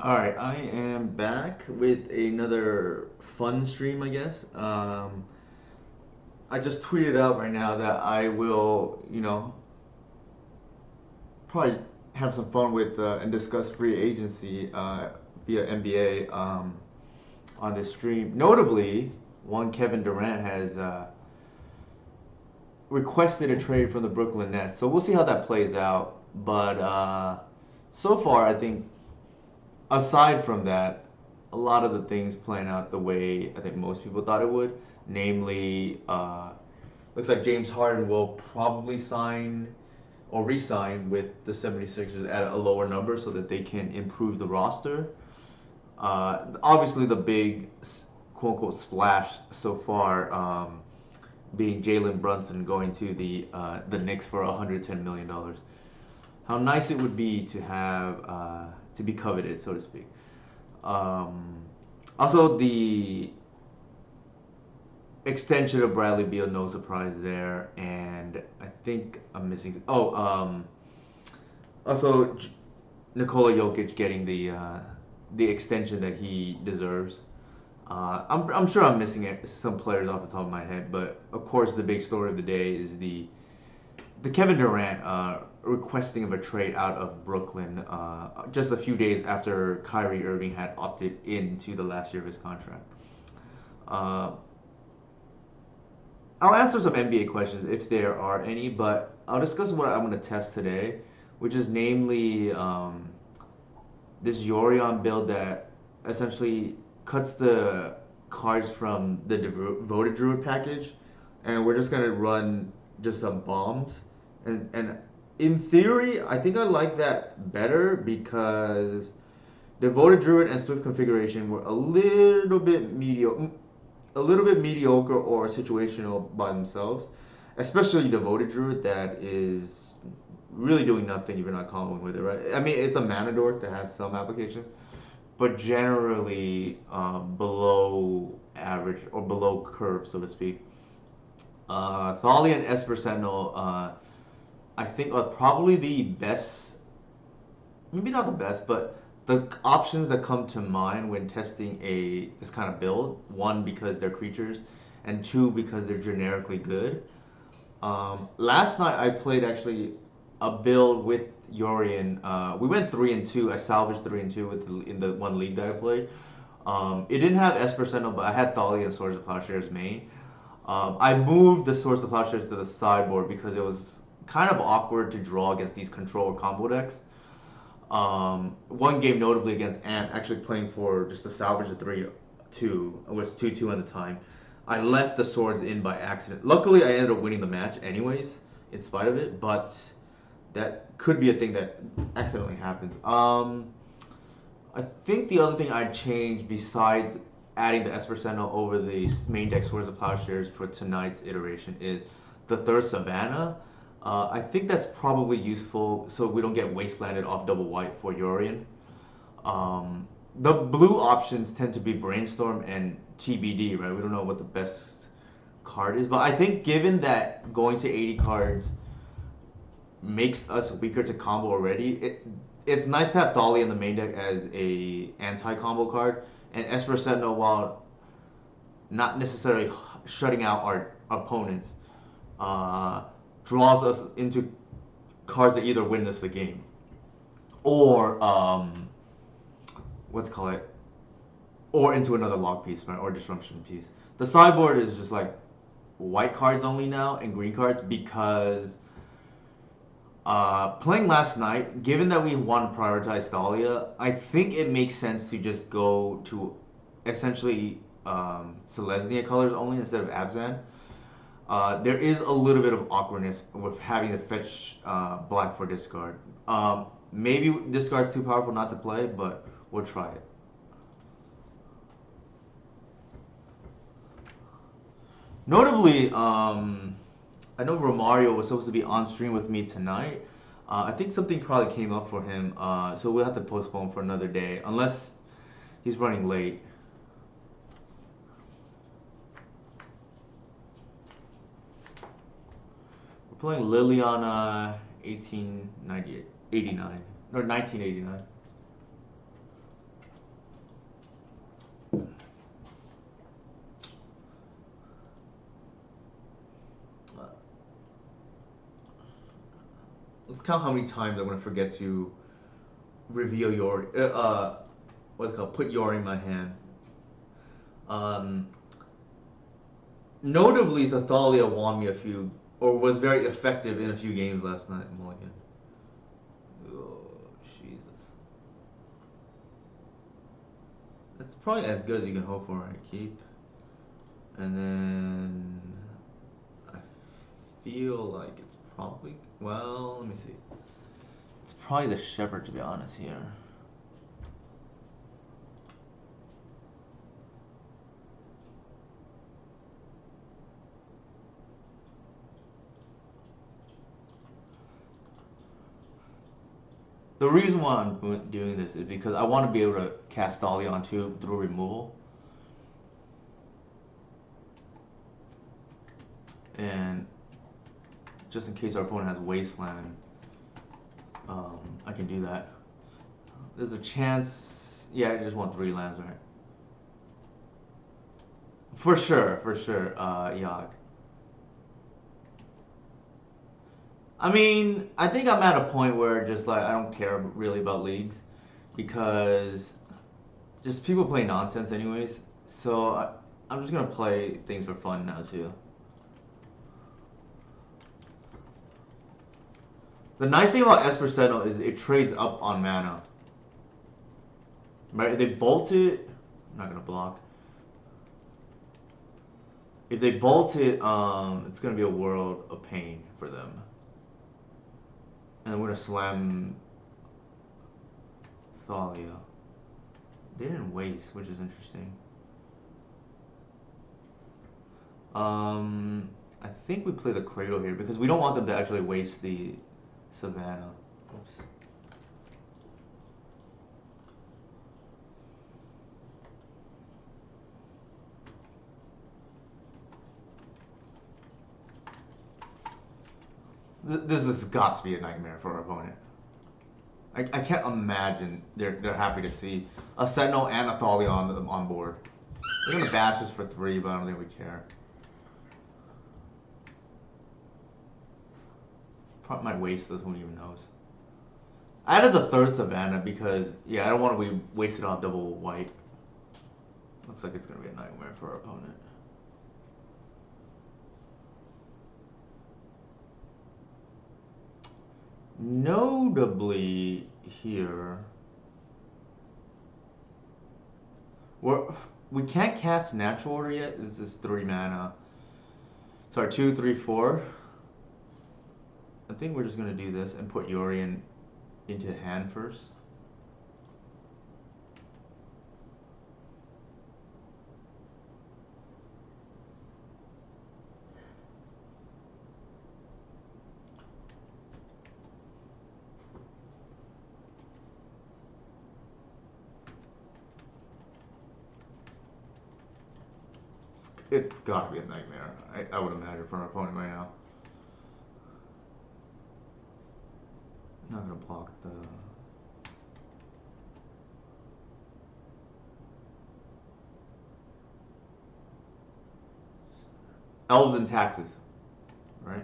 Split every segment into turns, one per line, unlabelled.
Alright, I am back with another fun stream, I guess. I just tweeted out right now that I will, probably have some fun with and discuss free agency via NBA on this stream. Notably, one Kevin Durant has requested a trade from the Brooklyn Nets, so we'll see how that plays out. But so far, I think aside from that, a lot of the things playing out the way I think most people thought it would. Namely, looks like James Harden will probably sign or re-sign with the 76ers at a lower number so that they can improve the roster. Obviously, the big quote unquote splash so far being Jalen Brunson going to the Knicks for $110 million. How nice it would be to have to be coveted, so to speak. Um, Also, the extension of Bradley Beal, no surprise there, and I think I'm missing. Also Nikola Jokic getting the extension that he deserves. I'm sure I'm missing some players off the top of my head, but of course the big story of the day is the Kevin Durant requesting of a trade out of Brooklyn just a few days after Kyrie Irving had opted into the last year of his contract. Uh, I'll answer some NBA questions if there are any, but I'll discuss what I'm going to test today, which is namely this Yorion build that essentially cuts the cards from the devoted druid package, and we're just gonna run just some bombs. And in theory, I think I like that better because devoted druid and swift configuration were a little bit mediocre or situational by themselves, especially devoted druid that is really doing nothing if you're not comboing with it, right? I mean, it's a mana dork that has some applications, but generally below average or below curve, so to speak. Thalia and Esper Sentinel, I think, are probably the best, maybe not the best, but the options that come to mind when testing a this kind of build. One, because they're creatures, and two, because they're generically good. Last night I played actually a build with Yorian. We went 3-2. I salvaged 3-2 in the one league that I played. It didn't have Esper Sentinel, but I had Thalia and Swords of Plowshares main. I moved the Swords of Plowshares to the sideboard because it was kind of awkward to draw against these control or combo decks. One game notably against Ant, actually playing for just to salvage the 3-2. It was 2-2 at the time. I left the swords in by accident. Luckily, I ended up winning the match anyways, in spite of it, but that could be a thing that accidentally happens. I think the other thing I'd change besides adding the Esper Sentinel over the main deck Swords of Plowshares for tonight's iteration is the third Savannah. I think that's probably useful so we don't get wastelanded off double white for Yorian. The blue options tend to be Brainstorm and TBD, right? We don't know what the best card is, but I think given that going to 80 cards makes us weaker to combo already, it's nice to have Thalia in the main deck as a anti-combo card, and Esper Sentinel, while not necessarily shutting out our opponents, uh, draws us into cards that either win us the game or what's called it, or into another lock piece, right, or disruption piece. The sideboard is just like white cards only now and green cards because playing last night, given that we want to prioritize Thalia, I think it makes sense to just go to essentially Selesnya colors only instead of Abzan. There is a little bit of awkwardness with having to fetch black for discard. Maybe discard's too powerful not to play, but we'll try it. Notably, I know Romario was supposed to be on stream with me tonight. I think something probably came up for him, so we'll have to postpone for another day, unless he's running late. We're playing Liliana 1898, 89, or 1989. let's count how many times I'm gonna forget to reveal your what's it called? Put your in my hand. Um, Notably, Thalia won me a few, or was very effective in a few games last night. Mulligan. Oh, Jesus. That's probably as good as you can hope for. I keep. And then I feel like it's probably, well, let me see. It's probably the Shepherd, to be honest here. The reason why I'm doing this is because I want to be able to cast Thalia on two through removal. And just in case our opponent has Wasteland, I can do that. There's a chance. Yeah, I just want 3 lands, right? For sure, for sure. Yogg. I mean, I think I'm at a point where just like I don't care really about leagues because just people play nonsense anyways. So I'm just gonna play things for fun now too. The nice thing about Esper Sentinel is it trades up on mana. Right? If they bolt it, I'm not gonna block. If they bolt it, it's gonna be a world of pain for them. And we're gonna slam Thalia. They didn't waste, which is interesting. I think we play the Cradle here because we don't want them to actually waste the Savannah. Oops. This has got to be a nightmare for our opponent. I can't imagine they're happy to see a Sentinel and a Thalia on board. They're gonna bash us for 3, but I don't think we care. Probably might waste this, who even knows. I added the 3rd Savannah because, yeah, I don't want to be wasted on double white. Looks like it's going to be a nightmare for our opponent. Notably here, we can't cast Natural Order yet. This is 3 mana. Sorry, 2, 3, 4. I think we're just going to do this and put Yorion into hand first. It's got to be a nightmare, I would imagine, for our opponent right now. I'm not going to block the... Elves and taxes, right?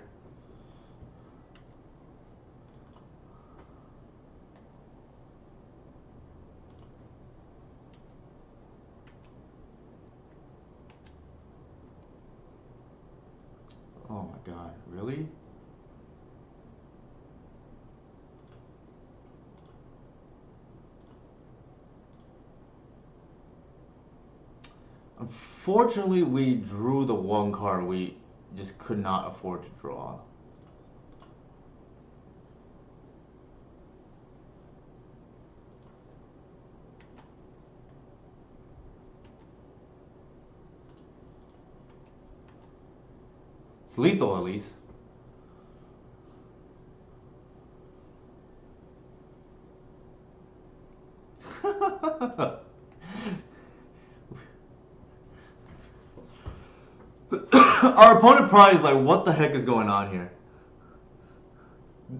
Oh my god, really? Unfortunately, we drew the 1 card we just could not afford to draw. It's lethal, at least. Our opponent probably is like, what the heck is going on here?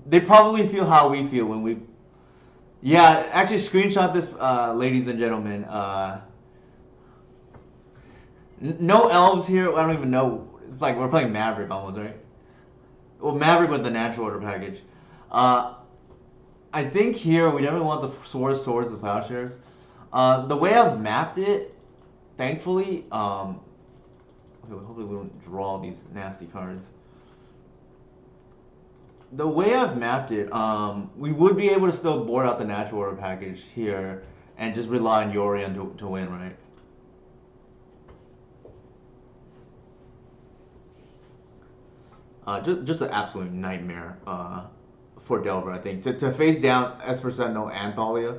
They probably feel how we feel when we... Yeah, actually screenshot this, ladies and gentlemen. No elves here. I don't even know. It's like we're playing Maverick almost, right? Well, Maverick with the Natural Order package. Uh, I think here we definitely want the swords, the plowshares. The way I've mapped it, thankfully, okay, well, hopefully we don't draw these nasty cards. The way I've mapped it, we would be able to still board out the natural order package here and just rely on Yorion to win, right? Just an absolute nightmare for Delver, I think. To face down Esper Sentinel and Thalia.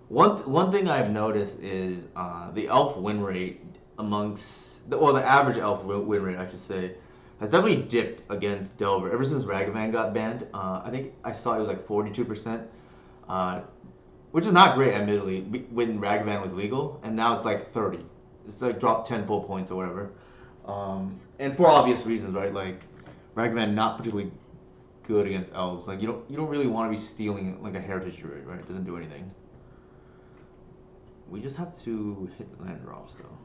One thing I've noticed is the elf win rate amongst the average elf win rate, I should say, has definitely dipped against Delver ever since Ragavan got banned. I think I saw it was like 42%, uh, which is not great, admittedly, when Ragavan was legal, and now it's like 30. It's like dropped 10 full points or whatever, and for obvious reasons, right? Like Ragavan not particularly good against elves. Like you don't really want to be stealing like a heritage druid, right? It doesn't do anything. We just have to hit land drops though.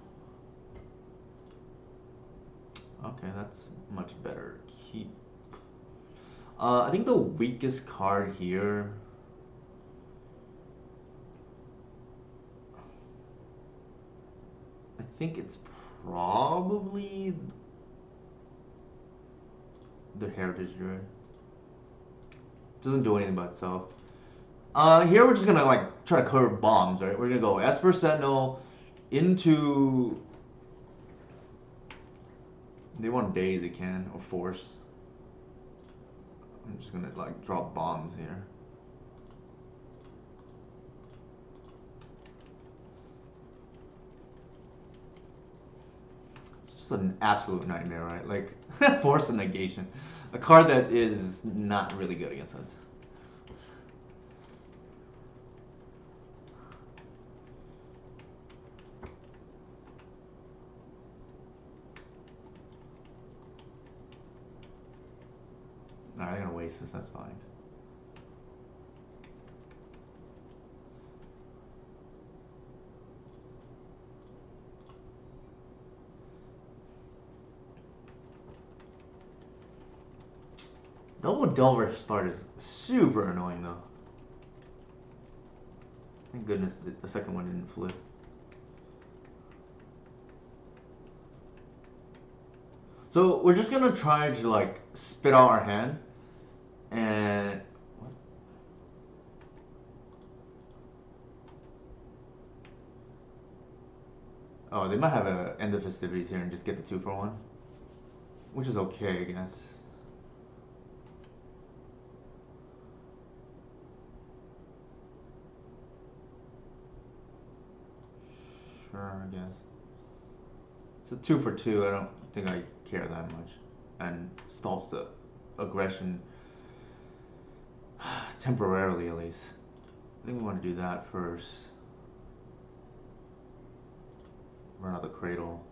Okay, that's much better. Keep. I think the weakest card here. I think it's probably the heritage druid. Doesn't do anything by itself. Here we're just gonna like try to cover bombs, right? We're gonna go Esper Sentinel into. They want days they can or force. I'm just gonna like drop bombs here. It's just an absolute nightmare, right? Like force a negation, a card that is not really good against us. Alright, I'm gonna waste this. That's fine. Double Delver start is super annoying though. Thank goodness the second one didn't flip. So we're just gonna try to like spit out our hand and what? Oh, they might have a end of festivities here and just get the 2-for-1, which is okay, I guess. Sure, I guess. It's a 2-for-2. I don't think I care that much, and stops the aggression temporarily, at least. I think we want to do that first. Run out the Cradle.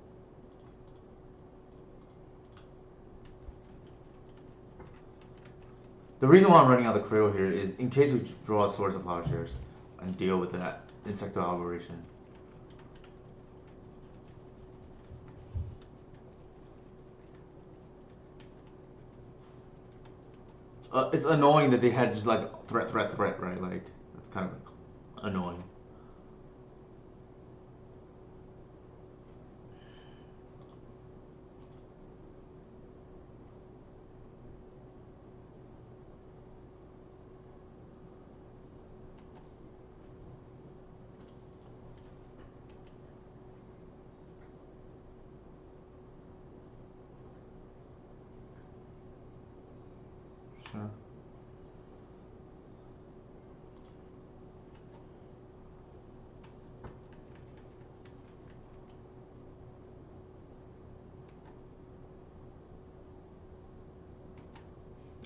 The reason why I'm running out the Cradle here is in case we draw Swords of Plowshares and deal with that Insecto Aberration. It's annoying that they had just like threat, right? Like, that's kind of annoying. Sure.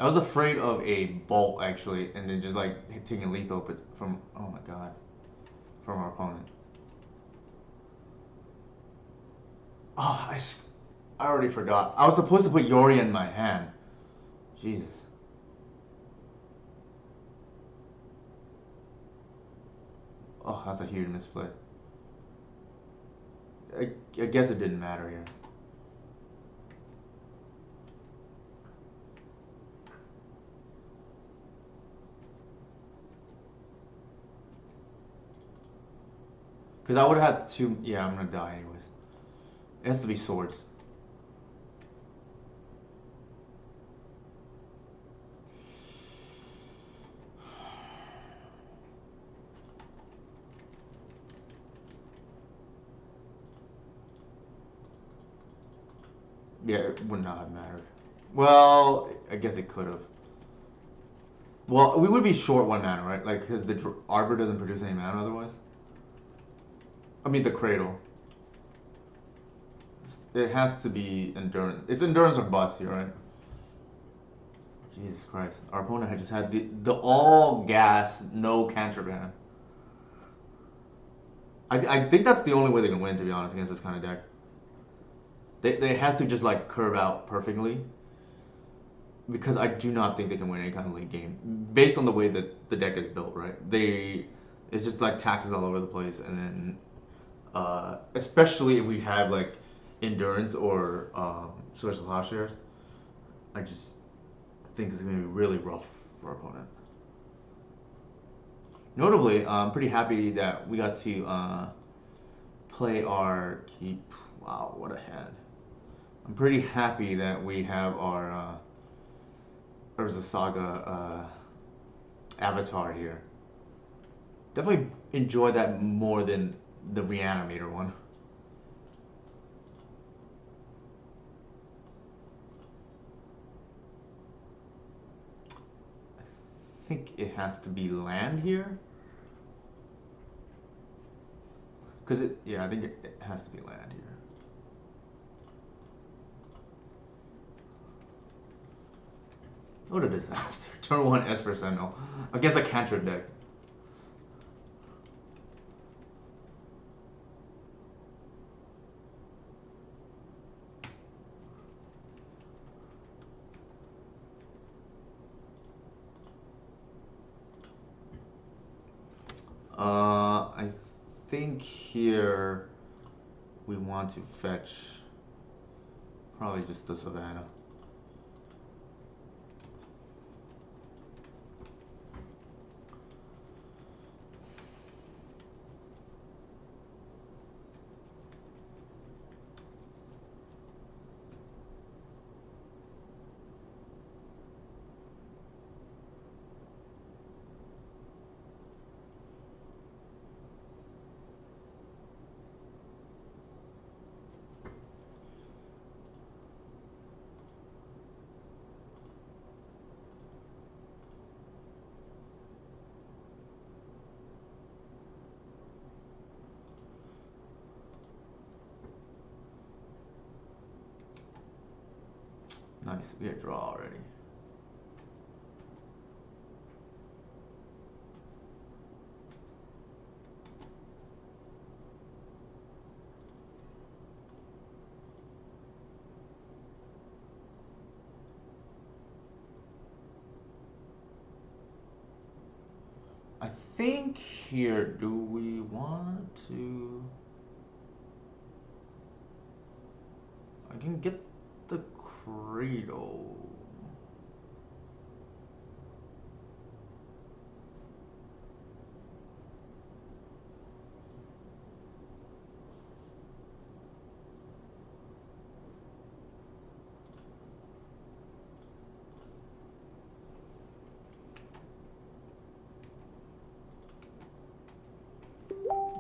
I was afraid of a bolt actually, and then just like taking lethal, but from oh my god, from our opponent. Oh, I already forgot. I was supposed to put Yori in my hand. Jesus. Oh, that's a huge misplay. I guess it didn't matter here. Because I would have had two. Yeah, I'm gonna die anyways. It has to be swords. Yeah, it would not have mattered. Well, I guess it could have. Well, we would be short one mana, right? Like, because the Arbor doesn't produce any mana otherwise. I mean, the Cradle. It has to be endurance. It's endurance or bust here, right? Jesus Christ. Our opponent had just had the all gas, no cantrip ban. I think that's the only way they can win, to be honest, against this kind of deck. They have to just like curve out perfectly because I do not think they can win any kind of late game based on the way that the deck is built. Right? It's just like taxes all over the place, and then especially if we have like endurance or source of shares, I just think it's going to be really rough for our opponent. Notably, I'm pretty happy that we got to play our keep. Wow, what a hand! I'm pretty happy that we have our Urza Saga avatar here. Definitely enjoy that more than the Reanimator one. I think it has to be land here. Because I think it has to be land here. What a disaster. Turn 1 Esper Sentinel against a cantrip deck. I think here we want to fetch probably just the Savannah. Nice, we had draw already. I think here, do we want to... I can get the Cradle.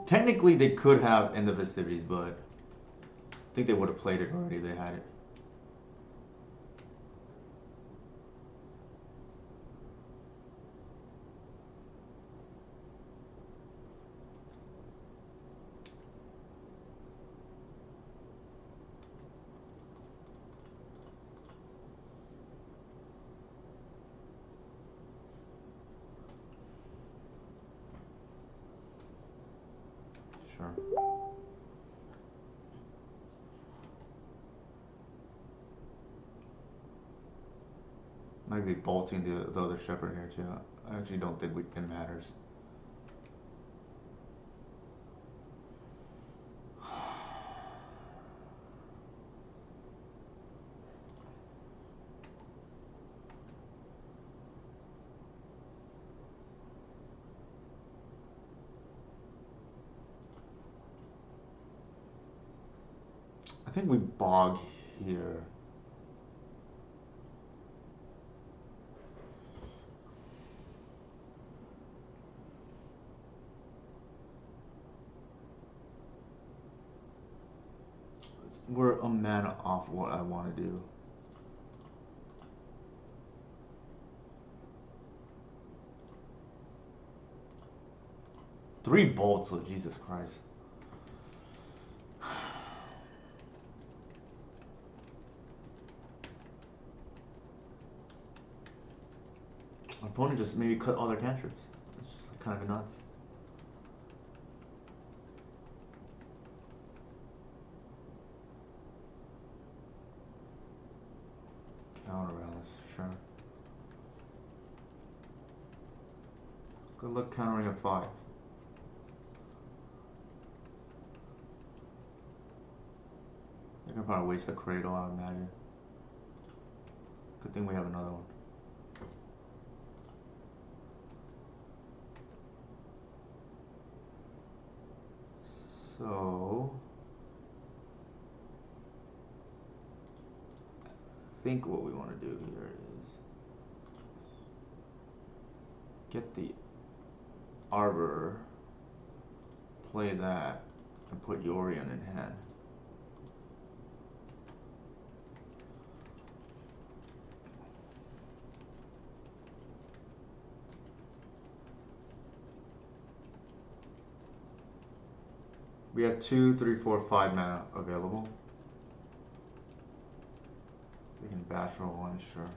Technically, they could have End the Festivities, but I think they would have played it already if they had it. Sure. Might be bolting the other Shepherd here too. I actually don't think it matters. think we bog here. We're a mana off what I want to do. Three bolts, oh Jesus Christ. My opponent just maybe cut all their cantrips. It's just like kind of nuts. Counterbalance, sure. Good luck countering a 5. They're gonna probably waste the Cradle, I imagine. Good thing we have another one. So I think what we want to do here is get the Arbor, play that, and put Yorion in hand. We have 2, 3, 4, 5 mana available. We can bash roll 1, sure.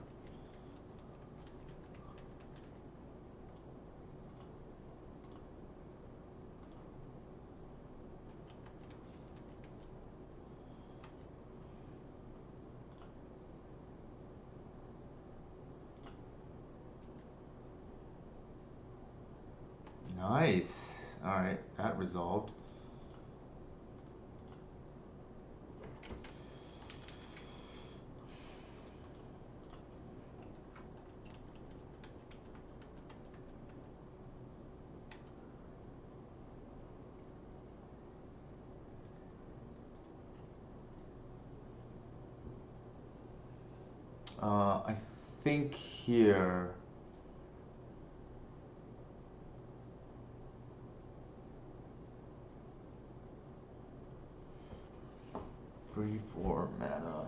Nice. Alright, that resolved. I think here free 4 mana.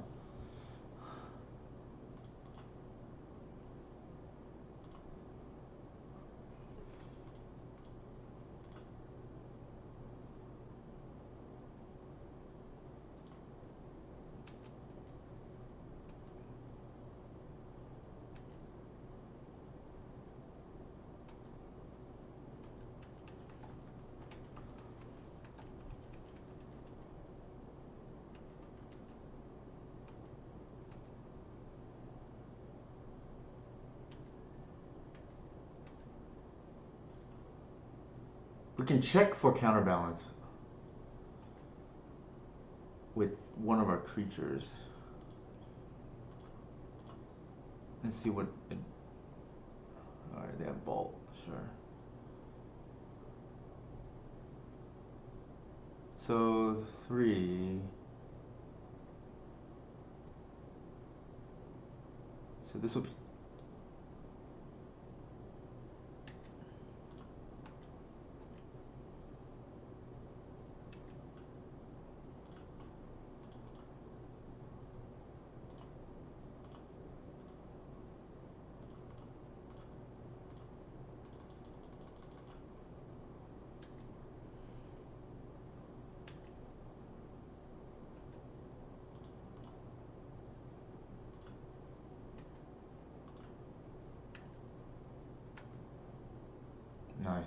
We can check for counterbalance with one of our creatures and see what it, alright, they have Bolt, sure. So 3. So this will be nice.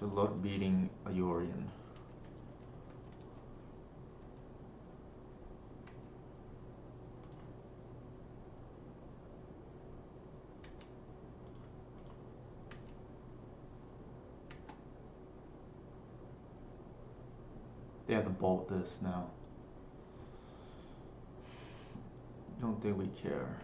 Good luck beating a Yorion. They have to bolt this now. Don't think we care.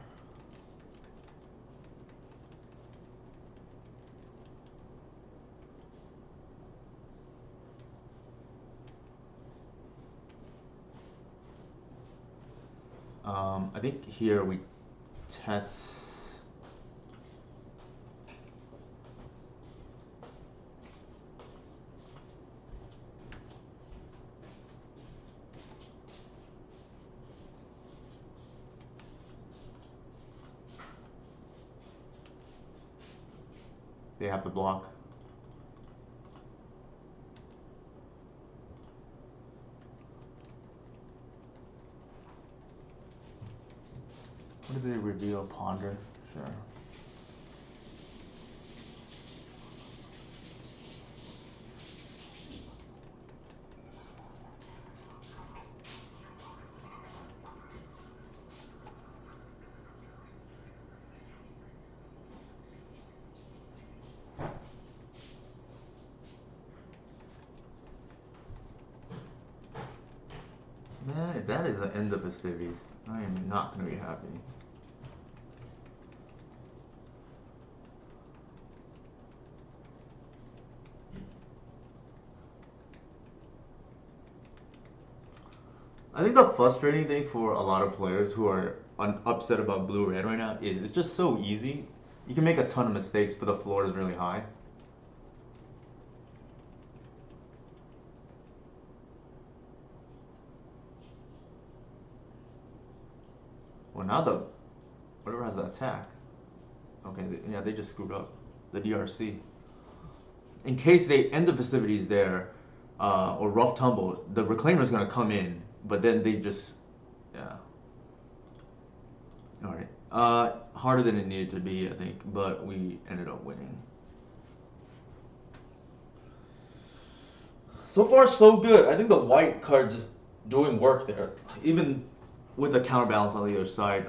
I think here we test. They have to block. What did they reveal? Ponder? Sure. Man, if that is the end of festivities, I am not going to be happy. I think the frustrating thing for a lot of players who are upset about blue red right now is it's just so easy. You can make a ton of mistakes, but the floor is really high. Well, now the whatever has the attack. Okay, yeah, they just screwed up the DRC. In case they end the festivities there, or rough tumble, the reclaimer is gonna come in, but then they just, yeah. All right. Harder than it needed to be, I think, but we ended up winning. So far, so good. I think the white card just doing work there, even with the counterbalance on the other side.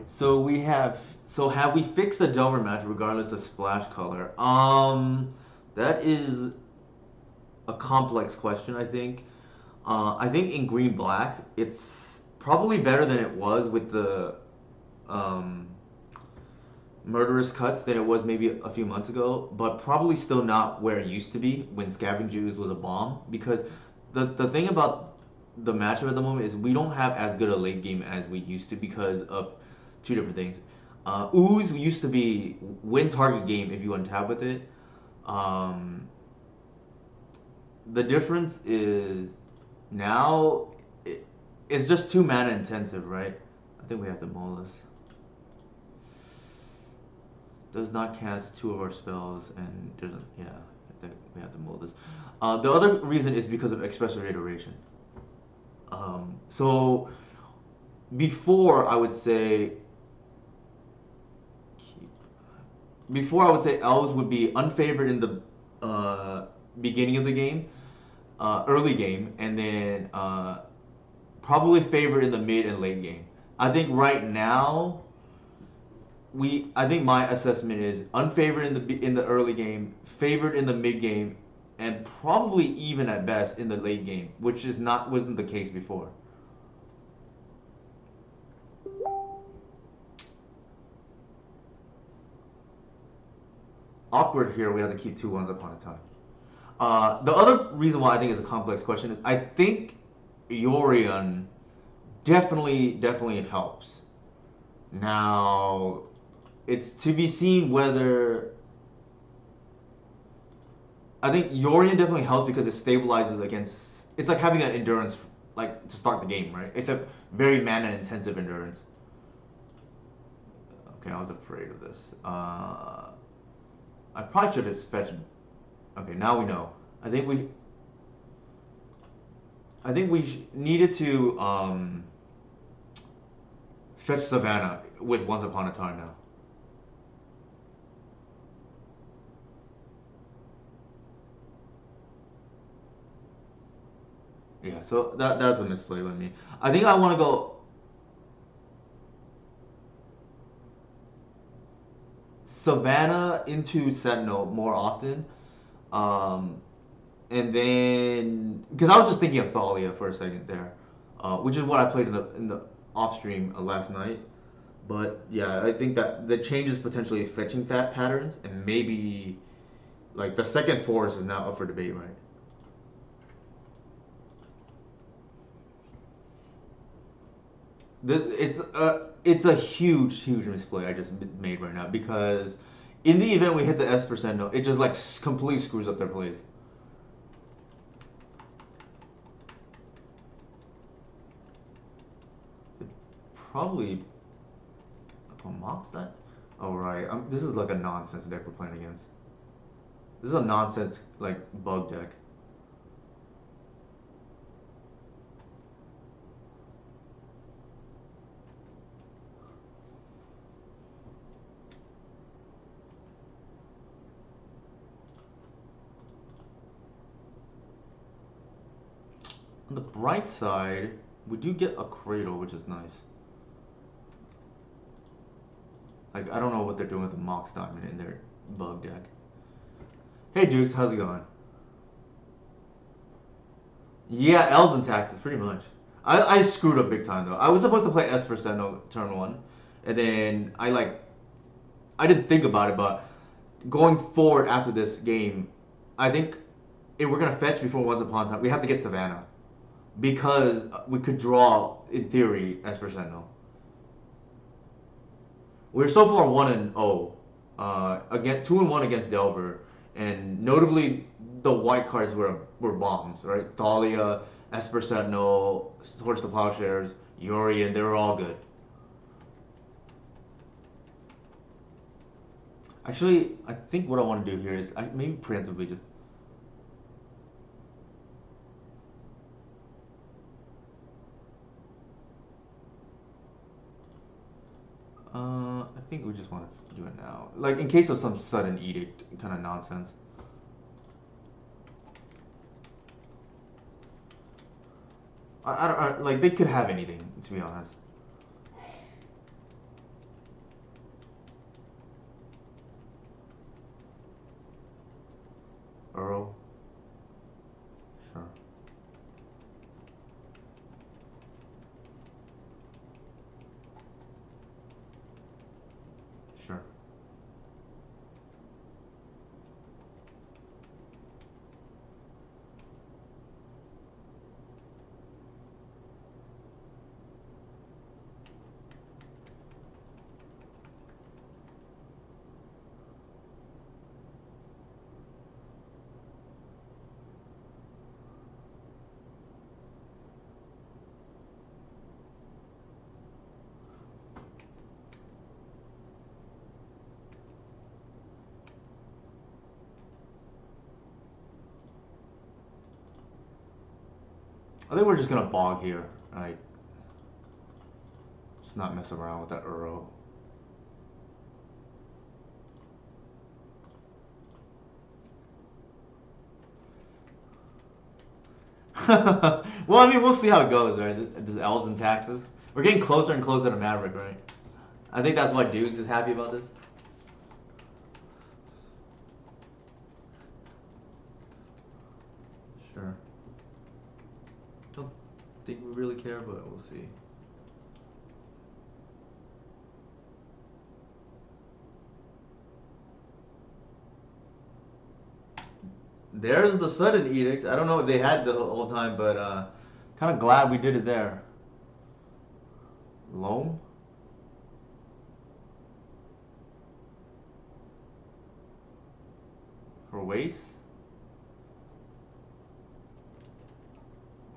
So we have. So have we fixed the Delver match regardless of splash color? That is a complex question. I think in green black, it's probably better than it was with the um, murderous cuts than it was maybe a few months ago, but probably still not where it used to be when Scavenge Ooze was a bomb. Because the thing about the matchup at the moment is we don't have as good a late game as we used to because of two different things. Ooze used to be win target game if you untap with it. Um, the difference is now it's just too mana intensive, right? I think we have to mull this. Does not cast two of our spells and doesn't. Yeah, I think we have to mull this. The other reason is because of expressive iteration. So before I would say elves would be unfavored in the beginning of the game, early game, and then probably favored in the mid and late game. I think right now I think my assessment is unfavored in the early game, favored in the mid game, and probably even at best in the late game, which is not wasn't the case before. Awkward here. We have to keep two ones upon a time. The other reason why I think it's a complex question is I think Yorion definitely helps. Now, it's to be seen whether I think Yorion definitely helps because it stabilizes against. It's like having an endurance like to start the game, right? Except very mana intensive endurance. Okay, I was afraid of this. I probably should have fetched. Okay, now we know. I think we. I think we needed to fetch Savannah with Once Upon a Time now. Yeah, so that's a misplay by me. I think I want to go Savannah into Sentinel more often. Um, and then because I was just thinking of Thalia for a second there, which is what I played in the off stream last night. But yeah, I think that the changes potentially fetching that patterns and maybe like the second force is now up for debate, right? This it's a huge misplay I just made right now because in the event we hit the S%, no, it just like completely screws up their plays. Probably mocks that. Oh right, this is like a nonsense deck we're playing against. This is a nonsense like bug deck. On the bright side, we do get a Cradle, which is nice. Like I don't know what they're doing with the Mox Diamond in their bug deck. Hey Dukes, how's it going? Yeah, elves and taxes, pretty much. I screwed up big time though. I was supposed to play S% turn one, and then I didn't think about it, but going forward after this game, I think if we're gonna fetch before Once Upon a Time, we have to get Savannah because we could draw in theory S%. We're so far 1-0, again 2-1 against Delver, and notably the white cards were bombs, right? Thalia, Esper Sentinel, Torch the Plowshares, Yuri, and they were all good. Actually, I think what I want to do here is maybe preemptively just. I think we just want to do it now, like in case of some sudden edict kind of nonsense. I don't like they could have anything to be honest. Earl, sure, sure. I think we're just gonna bog here, like just not mess around with that Earl. Well, I mean, we'll see how it goes, right? This elves and taxes. We're getting closer and closer to Maverick, right? I think that's why Dudes is happy about this. Sure. Don't think we really care, but we'll see. There's the sudden edict. I don't know if they had it the whole time, but kind of glad we did it there. Loam for waste.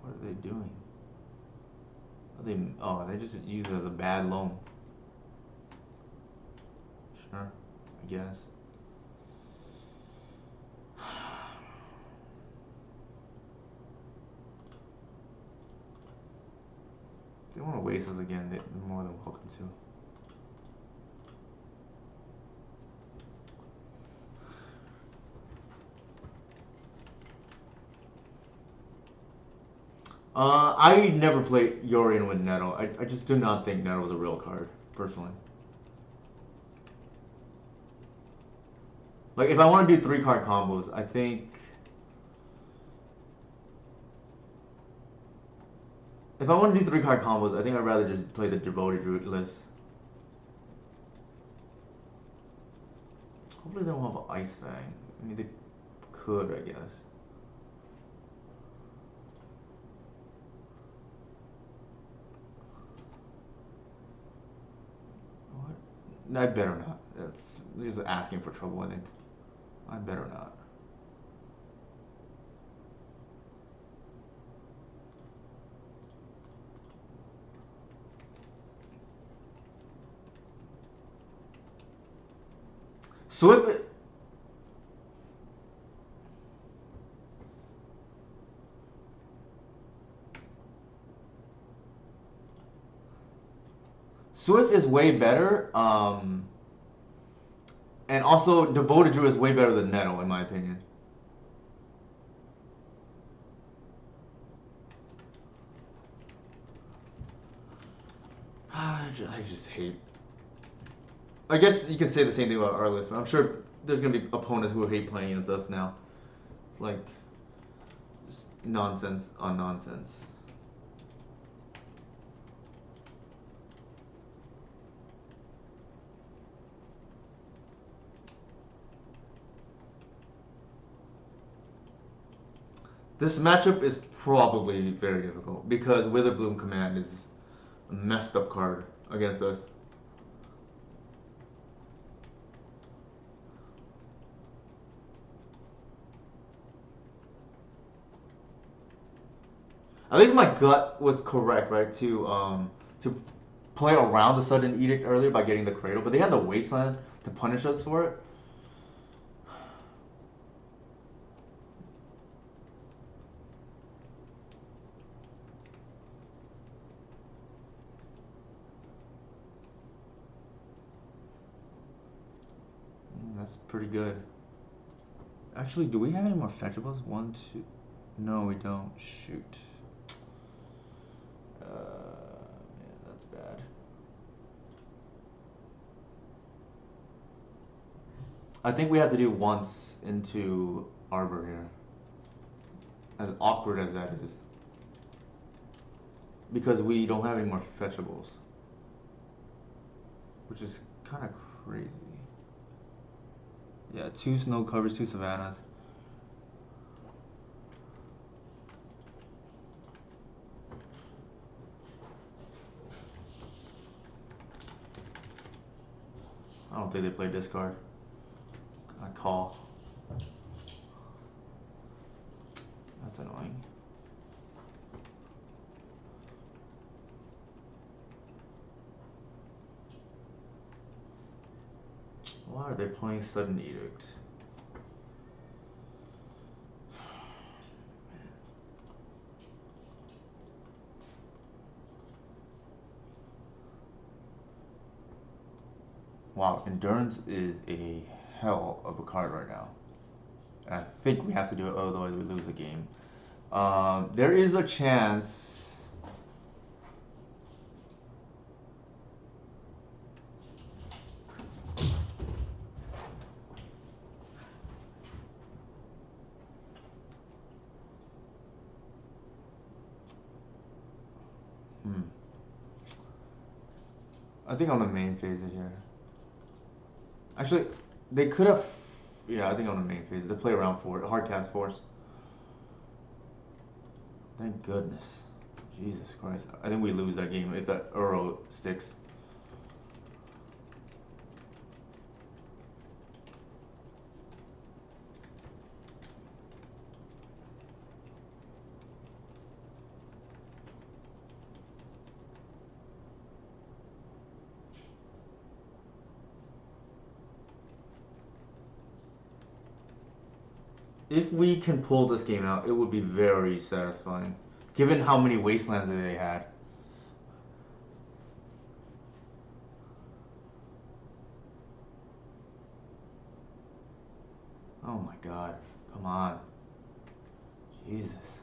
What are they doing? Are they? Oh, they just use it as a bad loam. Sure, I guess. If they want to waste us again, they're more than welcome to. I never played Yorion with Nettle. I just do not think Nettle is a real card, personally. Like, if I want to do 3 card combos, I think... If I want to do 3 card combos, I think I'd rather just play the Devoted Root list. Hopefully they don't have an Ice Fang. I mean, they could, I guess. What? I better not. That's just asking for trouble, I think. I better not. Swift... Swift is way better, and also Devoted Drew is way better than Nettle, in my opinion. I just hate... I guess you can say the same thing about our list, but I'm sure there's going to be opponents who hate playing against us now. It's like... just nonsense on nonsense. This matchup is probably very difficult because Witherbloom Command is a messed up card against us. At least my gut was correct, right? To play around the Sudden Edict earlier by getting the Cradle, but they had the Wasteland to punish us for it. That's pretty good. Actually, do we have any more fetchables? 1, 2. No, we don't. Shoot. Man, that's bad. I think we have to do once into Arbor here. As awkward as that is. Because we don't have any more fetchables. Which is kind of crazy. Yeah, 2 snow covers, 2 savannas. I don't think they played this card. I call. That's annoying. Why are they playing Sudden Edict? Wow, Endurance is a hell of a card right now. And I think we have to do it, otherwise we lose the game. There is a chance... I think I'm gonna main phase it here. Actually, they could have... Yeah, I think I'm gonna main phase it. They play around for it. Hardcast Force. Thank goodness. Jesus Christ. I think we lose that game if that Uro sticks. If we can pull this game out, it would be very satisfying, given how many wastelands that they had. Oh my god. Come on. Jesus.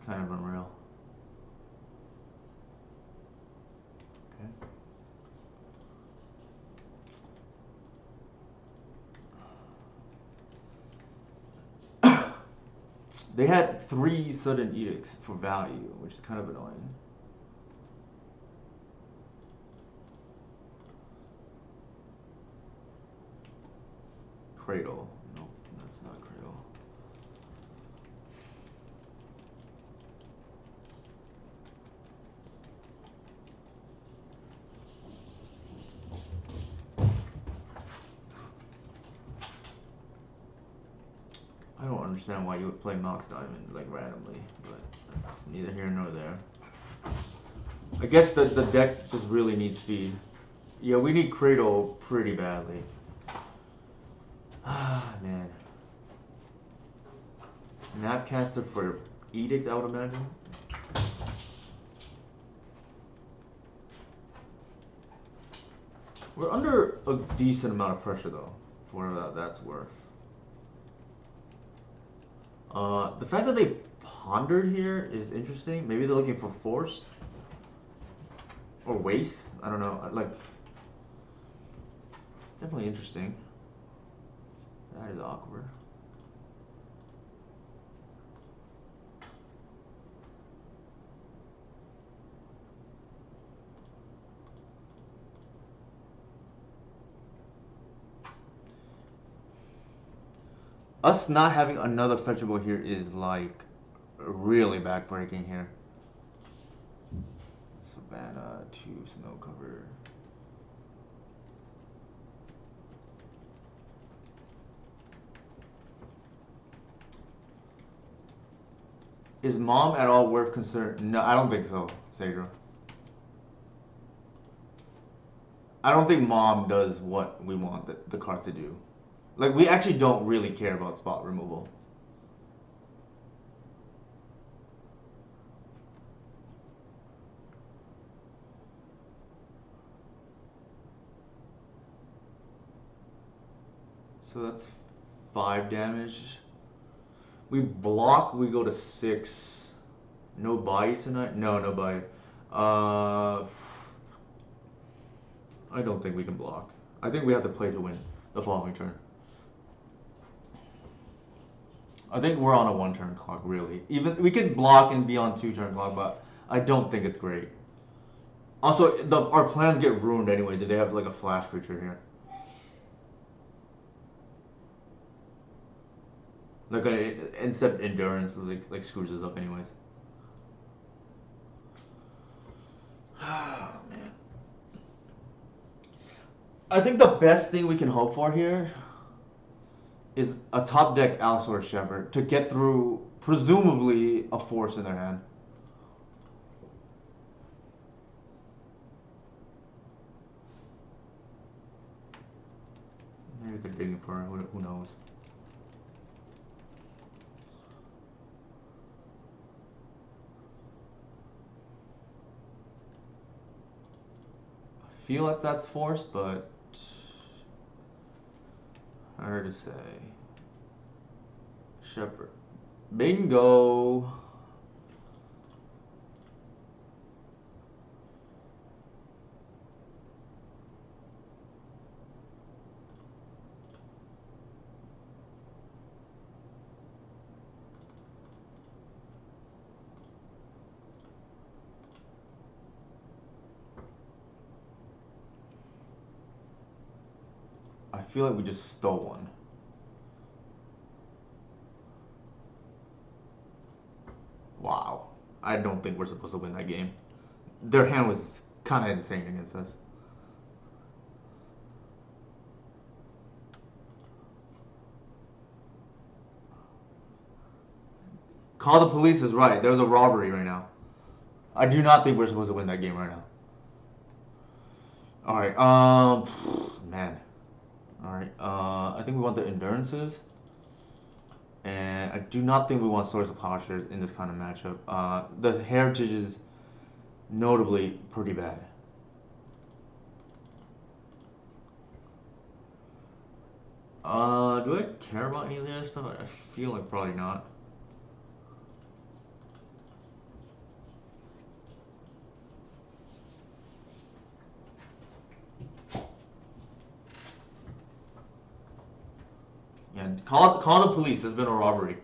kind of unreal. Okay. They had 3 sudden edicts for value, which is kind of annoying. Cradle. Nope, that's not Cradle. I don't understand why you would play Mox Diamond like randomly, but that's neither here nor there. I guess the deck just really needs speed. Yeah, we need Cradle pretty badly. Ah, man. Snapcaster for Edict, I would imagine. We're under a decent amount of pressure, though, for whatever that's worth. The fact that they pondered here is interesting. Maybe they're looking for force or waste. I don't know. Like, it's definitely interesting. That is awkward. Us not having another fetchable here is like really backbreaking here. Savannah to snow cover. Is mom at all worth concern? No, I don't think so, Sadra. I don't think mom does what we want the card to do. Like, we actually don't really care about spot removal. So that's 5 damage. We block, we go to 6. No buy tonight? No, no buy. I don't think we can block. I think we have to play to win the following turn. I think we're on a 1-turn clock, really. Even we could block and be on 2-turn clock, but I don't think it's great. Also, our plans get ruined anyway. Did they have like a flash creature here? Like instead endurance is like screws us up anyways. Oh man. I think the best thing we can hope for here is a top deck Allosaurus Shepherd to get through presumably a force in their hand. Maybe they're digging for it, who knows. I feel like that's force, but hard to say. Shepherd. Bingo! I feel like we just stole one. Wow. I don't think we're supposed to win that game. Their hand was kind of insane against us. Call the police is right. There's a robbery right now. I do not think we're supposed to win that game right now. Alright, man. Alright, I think we want the endurances. And I do not think we want Source of Plowshares in this kind of matchup. The heritage is notably pretty bad. Do I care about any of this stuff? I feel like probably not. Call the police. There's been a robbery.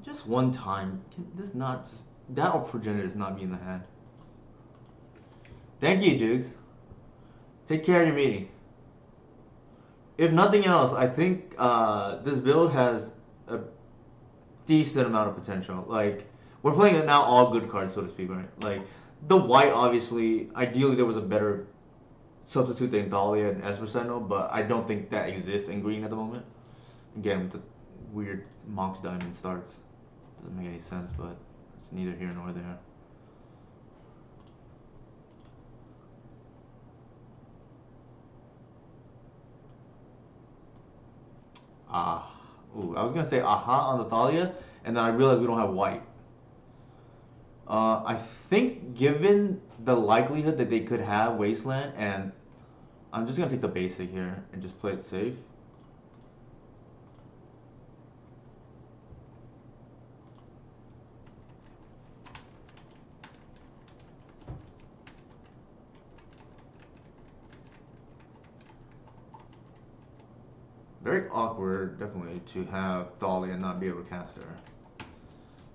Just one time. Can this not just that or progenitor does not mean the hand. Thank you, Dukes. Take care of your meeting. If nothing else, I think this build has a decent amount of potential. Like, we're playing it now all good cards, so to speak, right? Like, the white, obviously, ideally there was a better substitute than Dahlia and Esmeralda, but I don't think that exists in green at the moment. Again, with the weird Mox Diamond starts. Doesn't make any sense, but it's neither here nor there. Ah. Ooh, I was gonna say aha on the Thalia, and then I realized we don't have white. I think given the likelihood that they could have Wasteland, and I'm just gonna take the basic here and just play it safe. Very awkward, definitely, to have Thalia and not be able to cast her.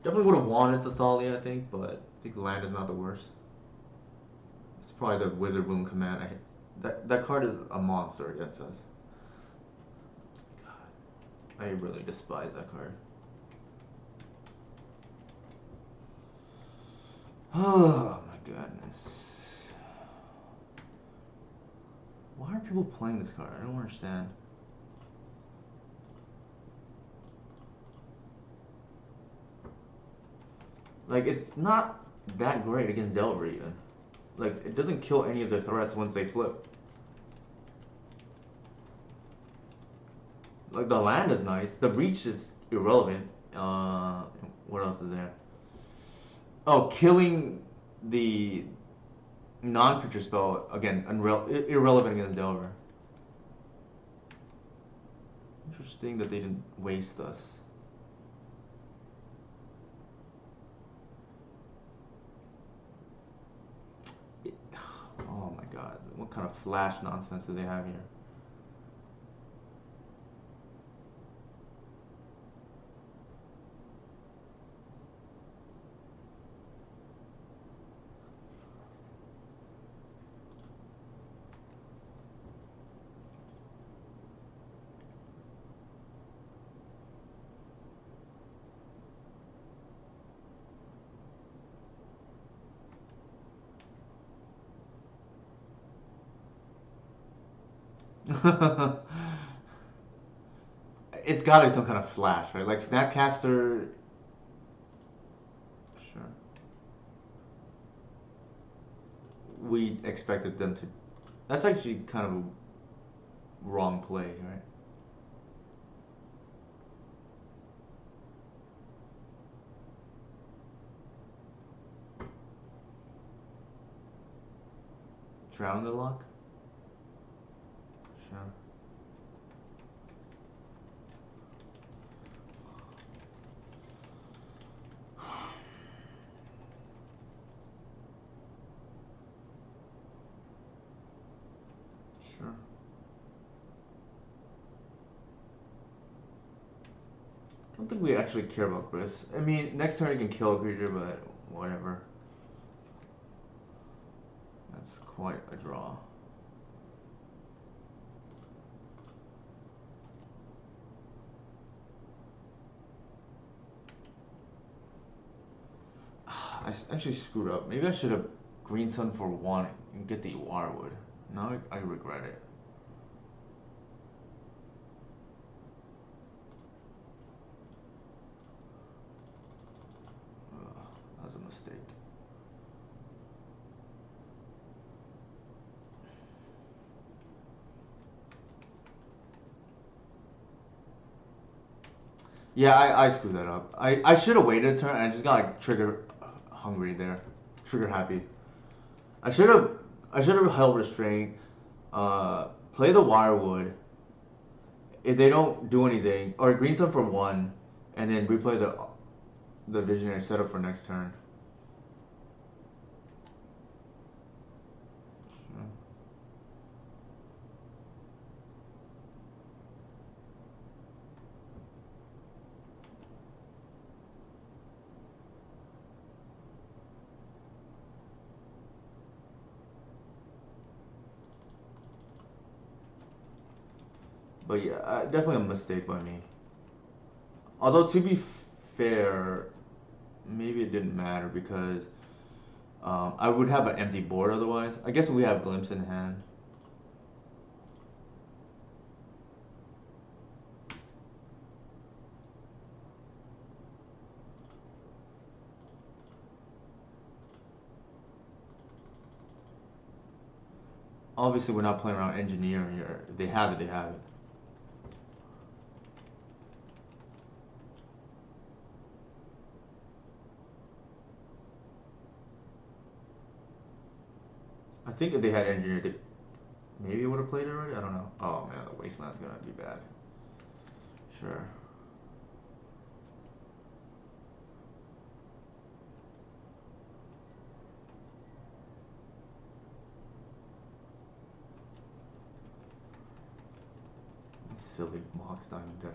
Definitely would have wanted the Thalia, I think, but I think land is not the worst. It's probably the Withered Wound command. That card is a monster against us. God, I really despise that card. Oh my goodness. Why are people playing this card? I don't understand. Like, it's not that great against Delver even. Like, it doesn't kill any of their threats once they flip. Like, the land is nice. The reach is irrelevant. What else is there? Oh, killing the non-creature spell, again, irrelevant against Delver. Interesting that they didn't waste us. Oh my god, what kind of flash nonsense do they have here? It's gotta be some kind of flash, right? Like Snapcaster. Sure. We expected them to. That's actually kind of a wrong play, right? Drown the lock? Sure. Sure. I don't think we actually care about Chris. I mean, next turn he can kill a creature, but whatever. That's quite a draw. I actually screwed up. Maybe I should have Green Sun for one and get the Wirewood. Now I regret it. That was a mistake. Yeah, I screwed that up. I should have waited a turn. I just got like trigger hungry there, trigger happy. I should have held restraint. Play the Wirewood. If they don't do anything, or Green Sun for one, and then replay the Visionary setup for next turn. But yeah, definitely a mistake by me. Although to be fair, maybe it didn't matter because I would have an empty board otherwise. I guess we have glimpse in hand. Obviously, we're not playing around engineering here. If they have it, they have it. I think if they had engineered, they maybe would have played it already. I don't know. Oh man, the wasteland's gonna be bad. Sure. Silly Mox Diamond deck.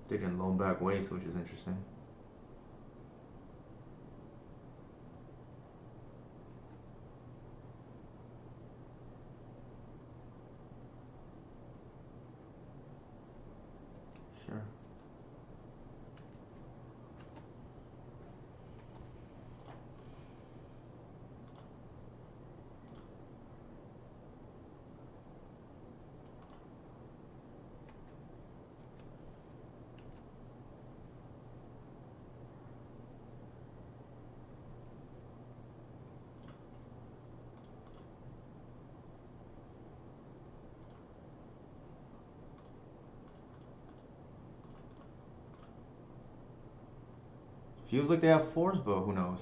They can loan back waste, which is interesting. Sure. Feels like they have fours, but who knows?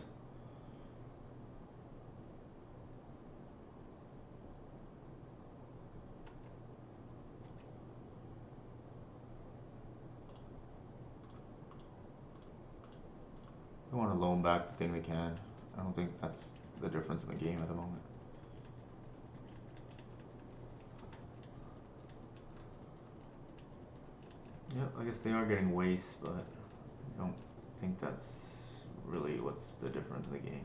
They want to loan back the thing they can. I don't think that's the difference in the game at the moment. Yep, I guess they are getting waste, but I don't think that's really what's the difference in the game.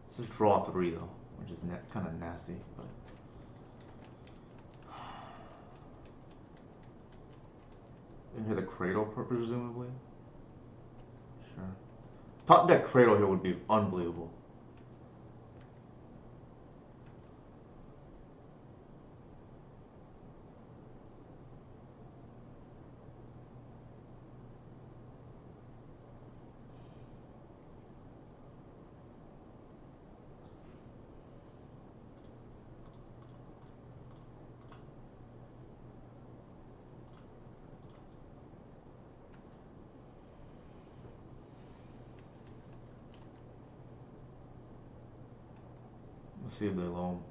This is draw three though, which is kind of nasty, but. And here the Cradle, presumably. Sure. Top deck Cradle here would be unbelievable. Let's see if they loan.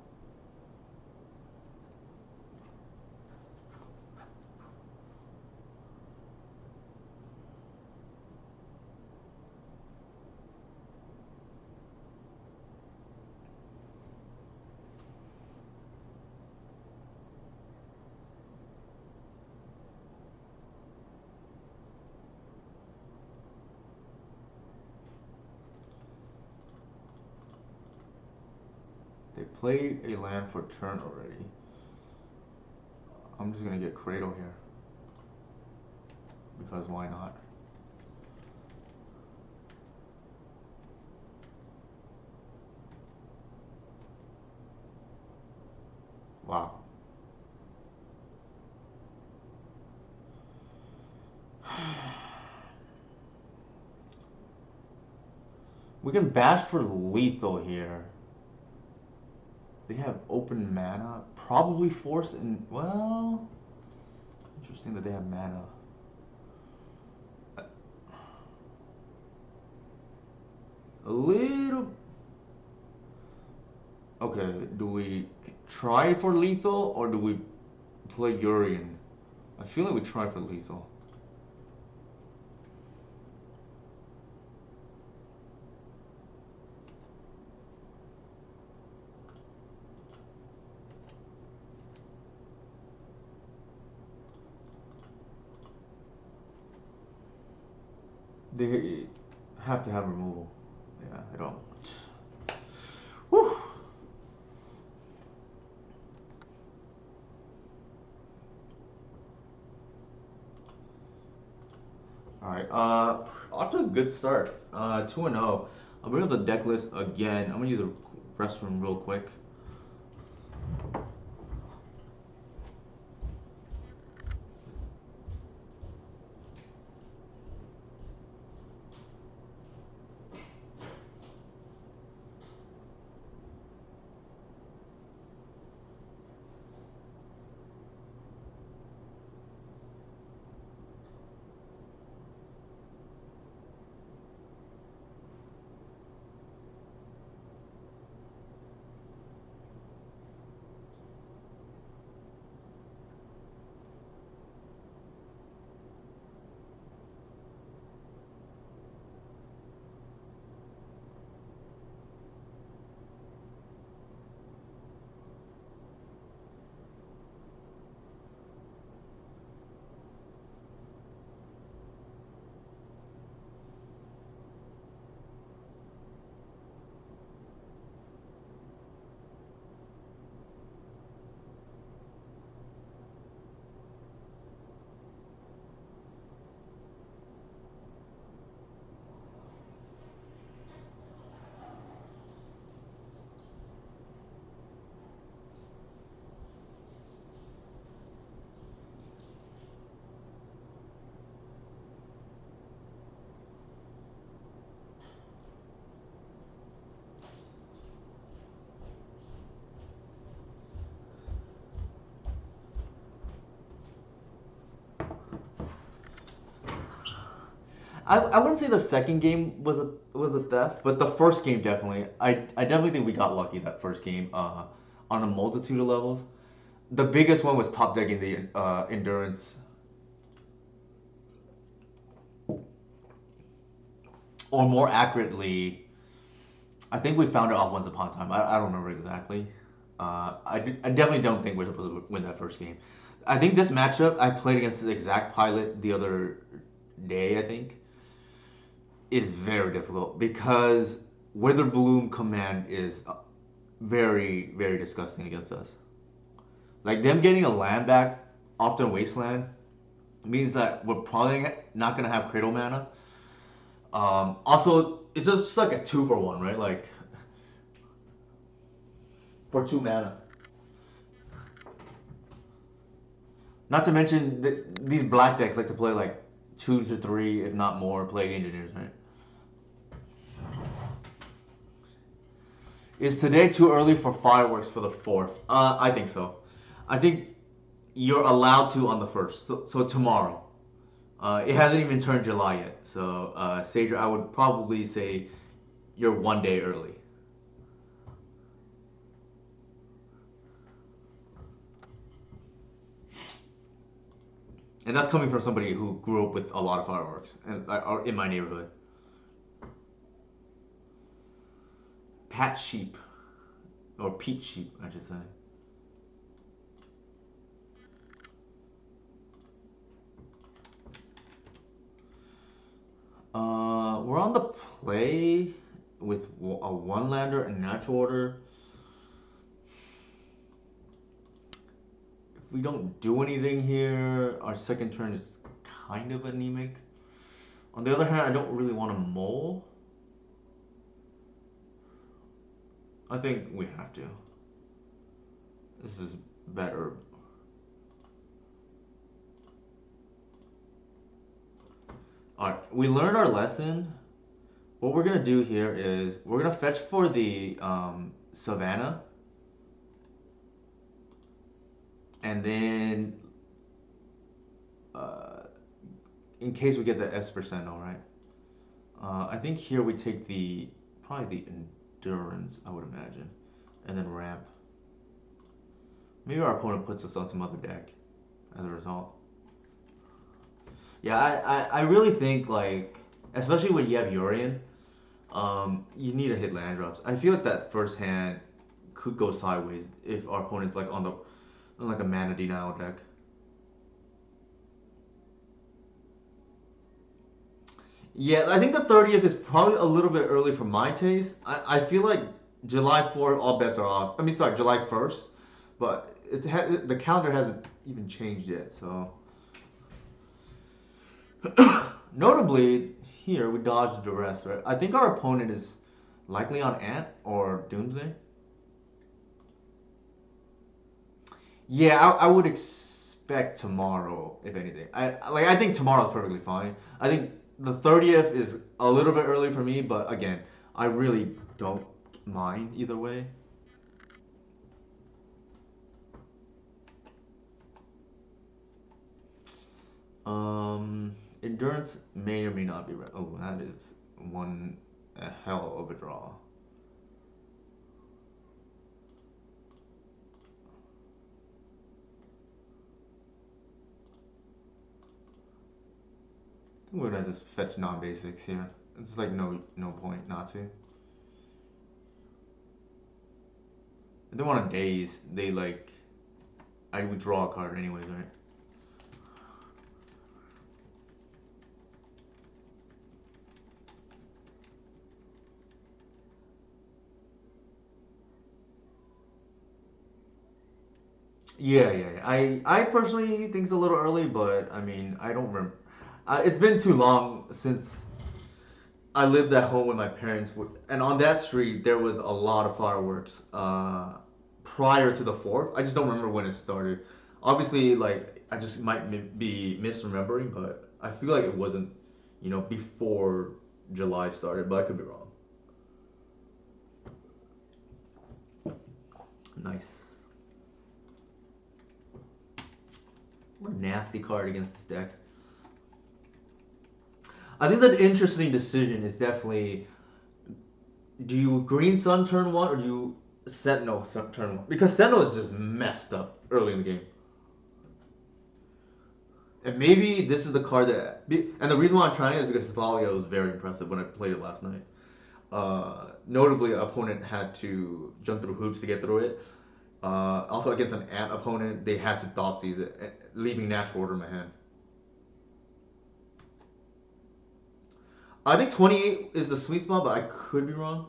They played a land for turn already. I'm just gonna get Cradle here. Because why not? Wow. We can bash for lethal here. They have open mana. Probably force and well. Interesting that they have mana. A little. Okay, do we try for lethal or do we play Urian? I feel like we try for lethal. They have to have removal. Yeah, I don't. Whew. All right. Off to a good start. 2-0. I'm bring up the deck list again. I'm gonna use a restroom real quick. I wouldn't say the second game was a theft, but the first game definitely. I definitely think we got lucky that first game on a multitude of levels. The biggest one was top decking the endurance, or more accurately, I think we found it off once upon a time. I don't remember exactly. I definitely don't think we're supposed to win that first game. I think this matchup I played against the exact pilot the other day. I think is very difficult because Wither Bloom command is very disgusting against us. Like them getting a land back off their wasteland means that we're probably not gonna have Cradle mana. Also, it's just like a 2-for-1, right? Like for 2 mana. Not to mention these black decks like to play like 2 to 3, if not more, plague engineers, right? Is today too early for fireworks for the 4th? I think so. I think you're allowed to on the 1st, so tomorrow. It hasn't even turned July yet, so Sager, I would probably say you're one day early. And that's coming from somebody who grew up with a lot of fireworks and in my neighborhood. Pat sheep, or Pete sheep, I should say. We're on the play with a one lander and natural order. If we don't do anything here, our second turn is kind of anemic. On the other hand, I don't really want to mole. I think we have to. This is better. Alright, we learned our lesson. What we're gonna do here is we're gonna fetch for the Savannah, and then uh, in case we get the S%, all right. I think here we take the probably the endurance, I would imagine, and then ramp. Maybe our opponent puts us on some other deck as a result. Yeah, I really think like, especially when you have Urian, you need to hit land drops. I feel like that first hand could go sideways if our opponent's like on like a mana denial deck. Yeah, I think the 30th is probably a little bit early for my taste. I feel like July 4th, all bets are off. I mean, sorry, July 1st, but the calendar hasn't even changed yet. So, notably, here we dodged the rest, right? I think our opponent is likely on Ant or Doomsday. Yeah, I would expect tomorrow, if anything. I think tomorrow's perfectly fine. I think the 30th is a little bit early for me, but again, I really don't mind either way. Endurance may or may not be right. Oh, that is one a hell of a draw. I think we're gonna just fetch non-basics here. It's like no point not to. If they want to daze, they like I would draw a card anyways, right? Yeah. I personally think it's a little early, but I mean I don't remember. It's been too long since I lived at home with my parents, and on that street there was a lot of fireworks prior to the fourth. I just don't remember when it started. Obviously, like I just might be misremembering, but I feel like it wasn't, before July started, but I could be wrong. Nice. What a nasty card against this deck. I think the interesting decision is definitely, do you Green Sun turn one or do you Sentinel turn one? Because Sentinel is just messed up early in the game. And maybe this is the card and the reason why I'm trying it is because Thalia was very impressive when I played it last night. Notably, opponent had to jump through hoops to get through it. Also, against an ant opponent, they had to Thoughtseize it, leaving natural order in my hand. I think 28 is the sweet spot, but I could be wrong.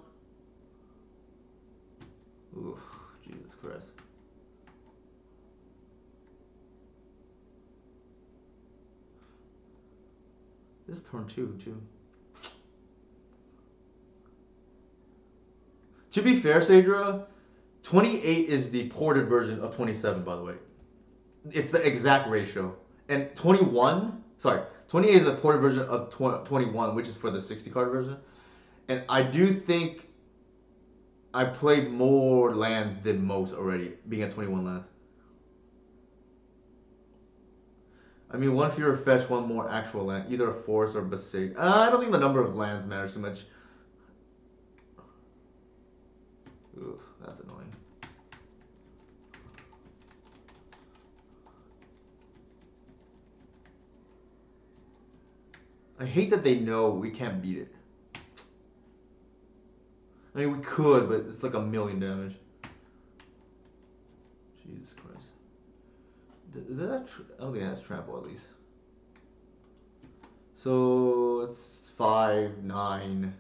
Oof, Jesus Christ. This is turn two, too. To be fair, Sadra, 28 is the ported version of 27, by the way. It's the exact ratio. And 21, sorry, 28 is the ported version of 21, which is for the 60 card version. And I do think I played more lands than most already, being at 21 lands. I mean, one fewer fetch, one more actual land, either a forest or besiege. I don't think the number of lands matters too much. Oof, that's annoying. I hate that they know we can't beat it. I mean, we could, but it's like a million damage. Jesus Christ. I don't think it has trample at least. So it's 5, 9,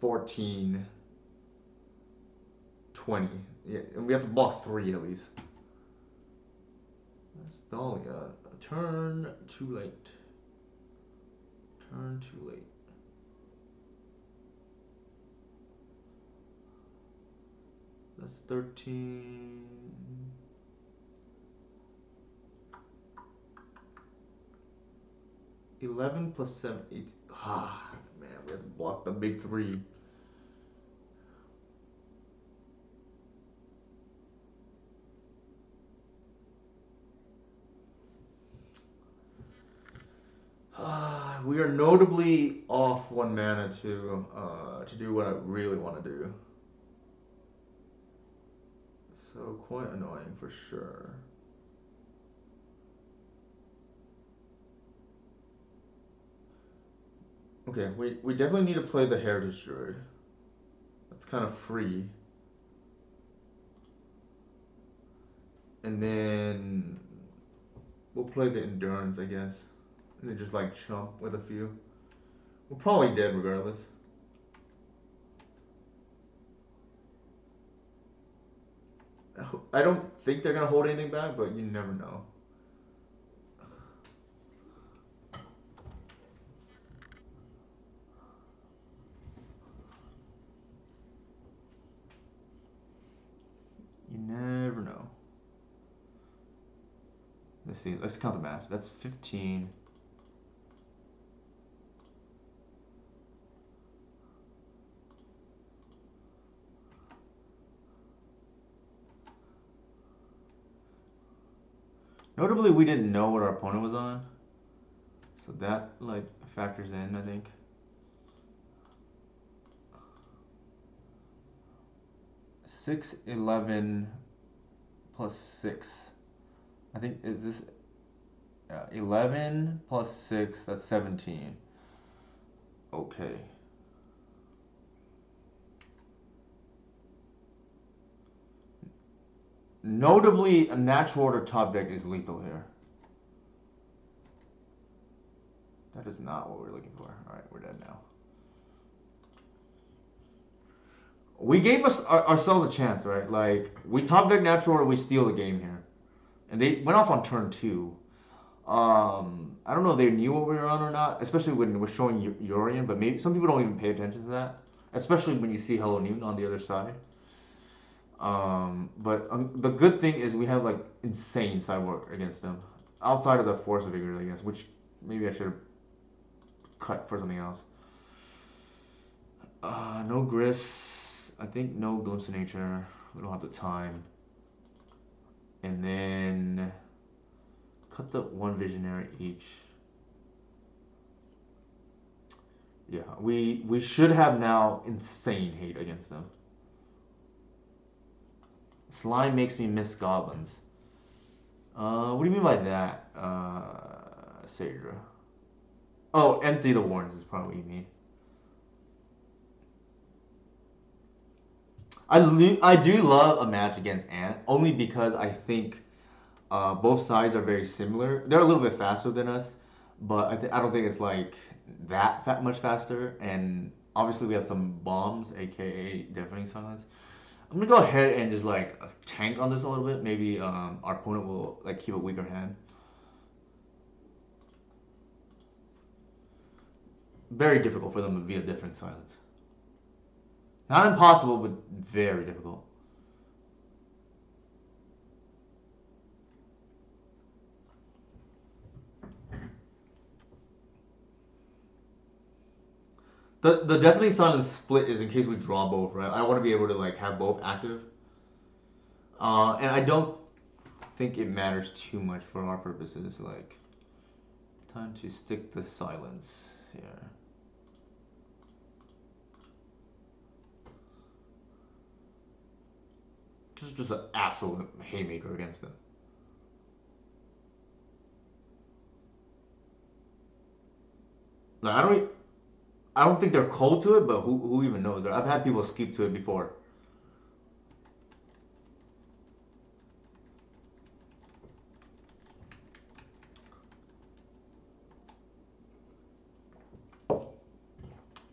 14, 20. Yeah, and we have to block 3 at least. That's Dahlia. Turn too late. Turn too late. That's 13. 11 plus 7, 8. Ah, man, we have to block the big three. We are notably off 1 mana to do what I really want to do. So quite annoying for sure. Okay, we definitely need to play the Heritage Druid. That's kind of free. And then we'll play the Endurance, I guess. And then just like chump with a few. We're probably dead regardless. I don't think they're gonna hold anything back, but you never know. You never know. Let's see. Let's count the math. That's 15. Notably, we didn't know what our opponent was on, so that like factors in, I think. 6, 11 plus 6. I think is this 11 plus 6. That's 17. Okay. Notably, a natural order top deck is lethal here. That is not what we're looking for. Alright, we're dead now. We gave ourselves a chance, right? Like, we top deck natural order, we steal the game here. And they went off on turn 2. I don't know if they knew what we were on or not, especially when we're showing Urian, but maybe some people don't even pay attention to that. Especially when you see Hello Newton on the other side. But the good thing is we have like insane sideboard against them. Outside of the Force of Vigor, I guess, which maybe I should have cut for something else. No Gris. I think no Glimpse of Nature. We don't have the time. And then cut the one Visionary each. Yeah, we should have now insane hate against them. Slime makes me miss goblins. What do you mean by that, Sadra? Oh, empty the warrens is probably what you mean. I do love a match against Ant, only because I think both sides are very similar. They're a little bit faster than us, but I don't think it's like that much faster. And obviously we have some bombs, aka Deafening Silence. I'm gonna go ahead and just like tank on this a little bit. Maybe our opponent will like keep a weaker hand. Very difficult for them to be a Deafening Silence. Not impossible, but very difficult. The Deafening Silence split is in case we draw both, right? I want to be able to like have both active. And I don't think it matters too much for our purposes. Like, time to stick the silence here. Just an absolute haymaker against them. Like, I don't think they're cold to it, but who even knows? I've had people skip to it before.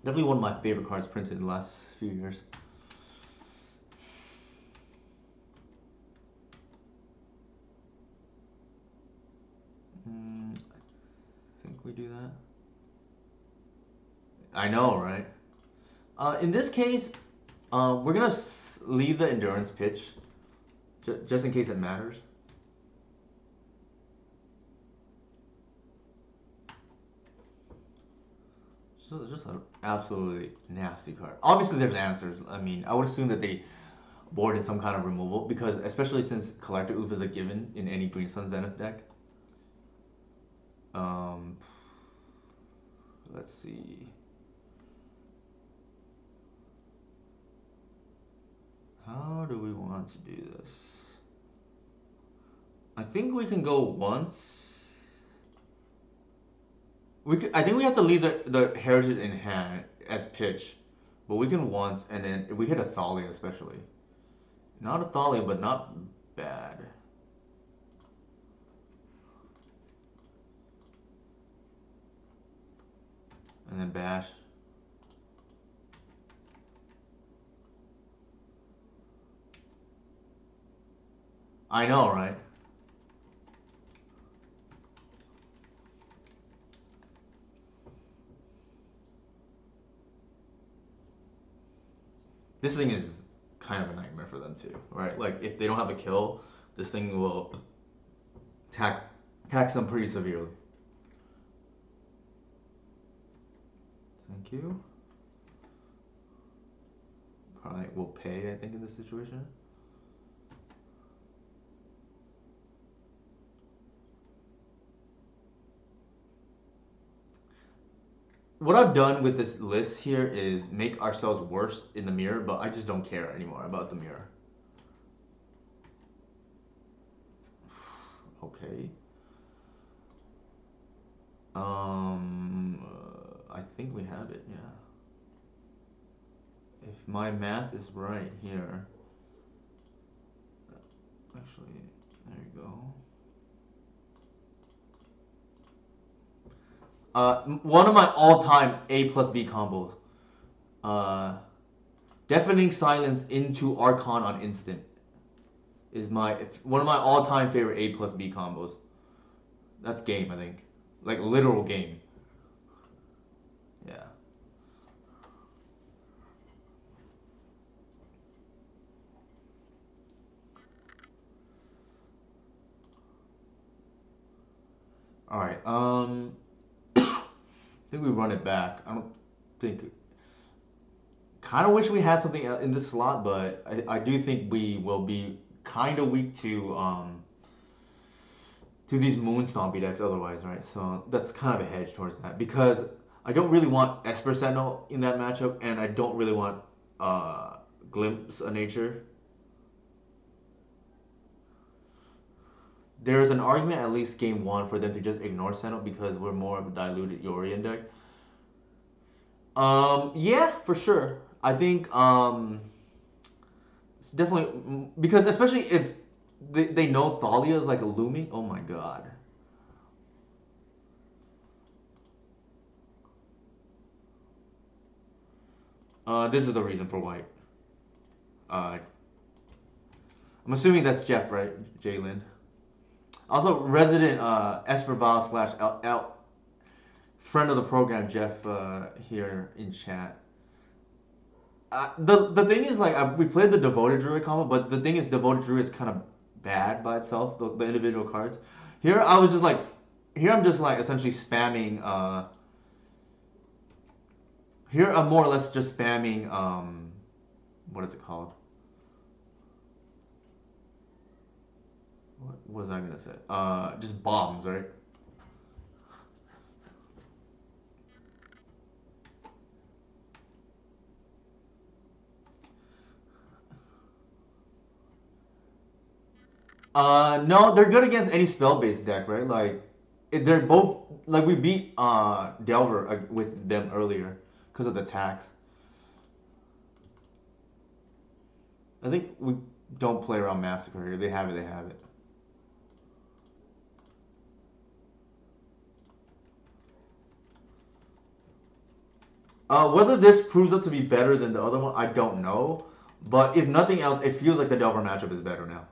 Definitely one of my favorite cards printed in the last few years. I think we do that. I know, right? In this case, we're gonna leave the endurance pitch, just in case it matters. just an absolutely nasty card. Obviously, there's answers. I mean, I would assume that they boarded some kind of removal because, especially since Collector Oof is a given in any Green Sun Zenith deck. Um, let's see. How do we want to do this? I think we can go once. I think we have to leave the heritage in hand as pitch, but we can once, and then if we hit a Thalia especially, not a Thalia, but not bad. And then bash. I know, right? This thing is kind of a nightmare for them too, right? Like if they don't have a kill, this thing will tax them pretty severely. Thank you. Probably will pay, I think, in this situation. What I've done with this list here is make ourselves worse in the mirror, but I just don't care anymore about the mirror. Okay. I think we have it, yeah. If my math is right here. Actually, there you go. One of my all-time A plus B combos. Deafening Silence into Archon on instant is one of my all-time favorite A plus B combos. That's game, I think. Like literal game. Yeah. All right. I think we run it back. I don't think. Kind of wish we had something in this slot, but I do think we will be kind of weak to these Moon Stompy decks otherwise, right? So that's kind of a hedge towards that because I don't really want Esper Sentinel in that matchup, and I don't really want Glimpse of Nature. There's an argument at least game one for them to just ignore Sentinel because we're more of a diluted Yorion deck. Yeah, for sure. I think it's definitely because especially if they know Thalia is like a looming. Oh my god. This is the reason for white. Uh, I'm assuming that's Jeff, right? Jalen. Also, resident Esperval slash friend of the program, Jeff, here in chat. The thing is, like, we played the Devoted Druid combo, but the thing is, Devoted Druid is kind of bad by itself, the individual cards. Here, I was just like, here I'm just like essentially spamming, here I'm more or less just spamming, what is it called? What was I gonna say? Just bombs, right? No, they're good against any spell-based deck, right? Like, they're both like we beat Delver with them earlier because of the tax. I think we don't play around Massacre here. They have it. They have it. Whether this proves up to be better than the other one, I don't know. But if nothing else, it feels like the Delver matchup is better now.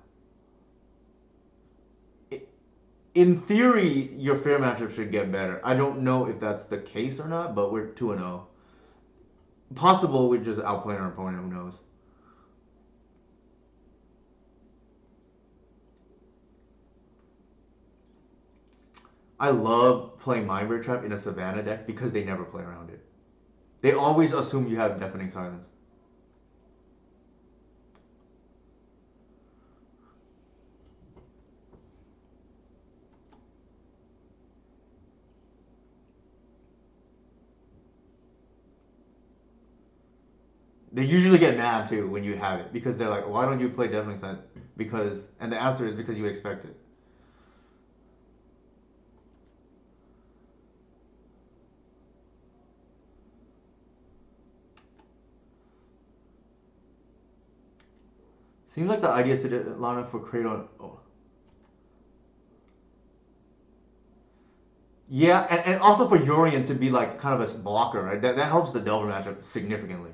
In theory, your fair matchup should get better. I don't know if that's the case or not, but we're 2-0. Possible we're just outplaying our opponent, who knows. I love playing Mindbreak Trap in a Savannah deck because they never play around it. They always assume you have deafening silence. They usually get mad too when you have it because they're like, "Why don't you play deafening silence?" Because, and the answer is because you expect it. Seems like the idea is to line up for Cradle. Oh. Yeah, and also for Urian to be like kind of a blocker, right? That helps the Delver matchup significantly.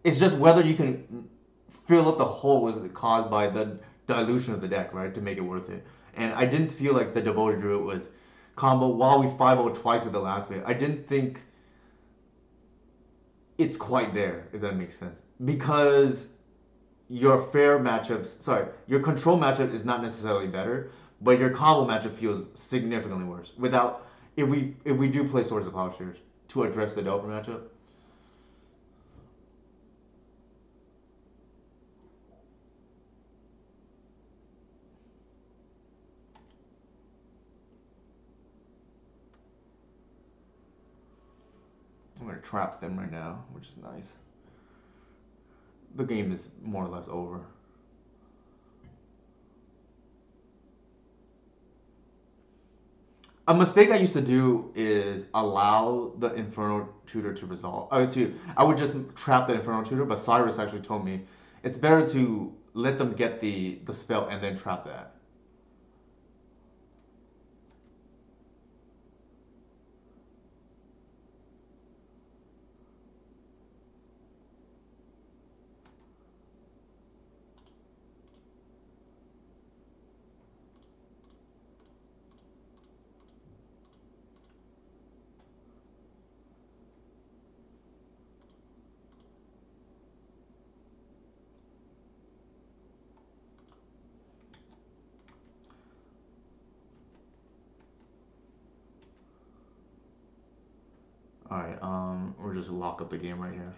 It's just whether you can fill up the hole was caused by the dilution of the deck, right, to make it worth it. And I didn't feel like the Devoted Druid was combo while we 5-0 twice with the last bit. I didn't think it's quite there, if that makes sense. Because your fair matchups, sorry, your control matchup is not necessarily better, but your combo matchup feels significantly worse. Without, if we do play Swords of Plowshares to address the Delver matchup, I'm gonna trap them right now, which is nice. The game is more or less over. A mistake I used to do is allow the Inferno Tutor to resolve. I would just trap the Inferno Tutor, but Cyrus actually told me it's better to let them get the spell and then trap that. All right, we'll just lock up the game right here.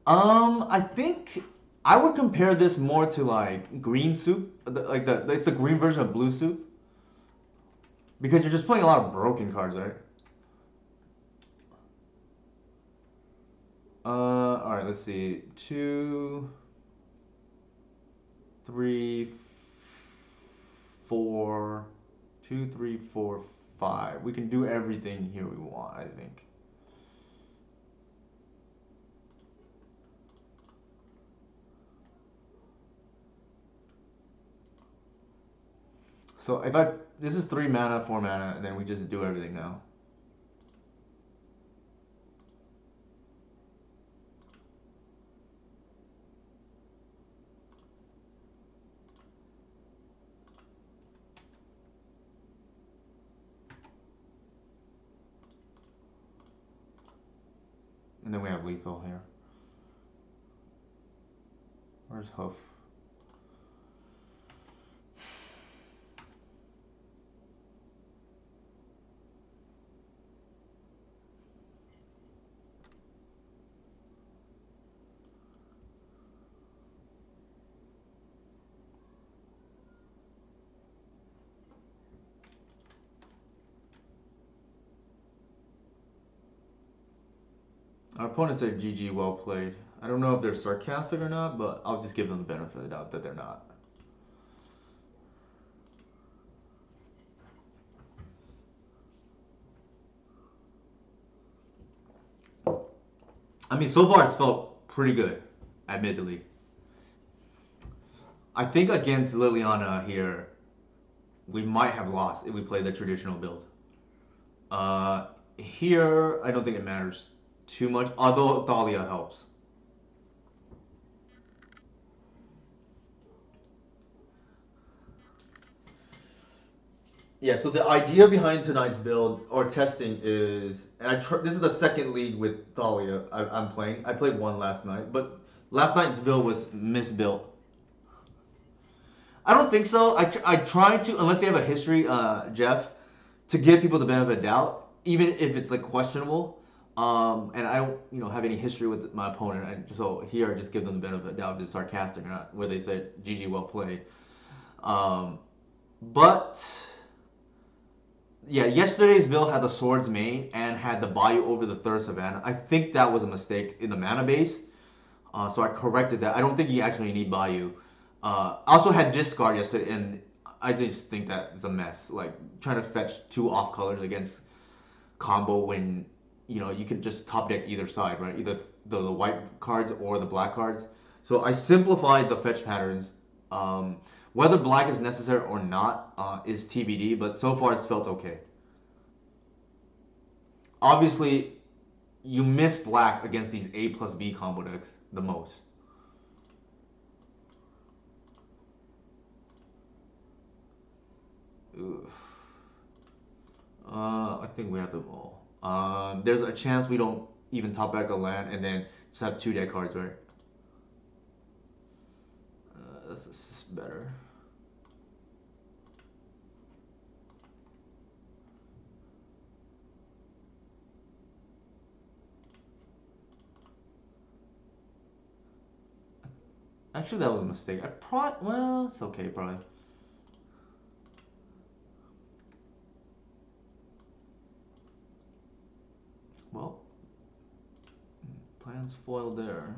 I think I would compare this more to like green soup, like the it's the green version of blue soup because you're just playing a lot of broken cards, right? All right, let's see, two, three, four, two, three, four, five. We can do everything here we want, I think. So if I this is 3 mana, 4 mana, and then we just do everything now. And then we have lethal here. Where's Hoof? Our opponent said GG, well played. I don't know if they're sarcastic or not, but I'll just give them the benefit of the doubt that they're not. I mean, so far it's felt pretty good, admittedly. I think against Liliana here, we might have lost if we play the traditional build. Here, I don't think it matters too much, although Thalia helps. Yeah, so the idea behind tonight's build or testing is, and this is the second league with Thalia I'm playing. I played one last night, but Last night's build was misbuilt. I don't think so. I try to, unless they have a history, Jeff, to give people the benefit of the doubt, even if it's like questionable. And I don't, have any history with my opponent. So here I just give them the benefit of the doubt if it's sarcastic or not, where they say GG well played. Um, but yeah, yesterday's build had the swords main and had the Bayou over the third Savannah. I think that was a mistake in the mana base. So I corrected that. I don't think you actually need Bayou. I also had discard yesterday, and I just think that is a mess. Like trying to fetch two off colors against combo when you can just top deck either side, right? Either the white cards or the black cards. So I simplified the fetch patterns. Um, Whether black is necessary or not is TBD, but so far it's felt okay. Obviously, you miss black against these A plus B combo decks the most. Oof. I think we have them all. There's a chance we don't even top back a land and then just have two deck cards, right? This is better. Actually, that was a mistake. Well, it's okay, probably. Well, plans foiled there.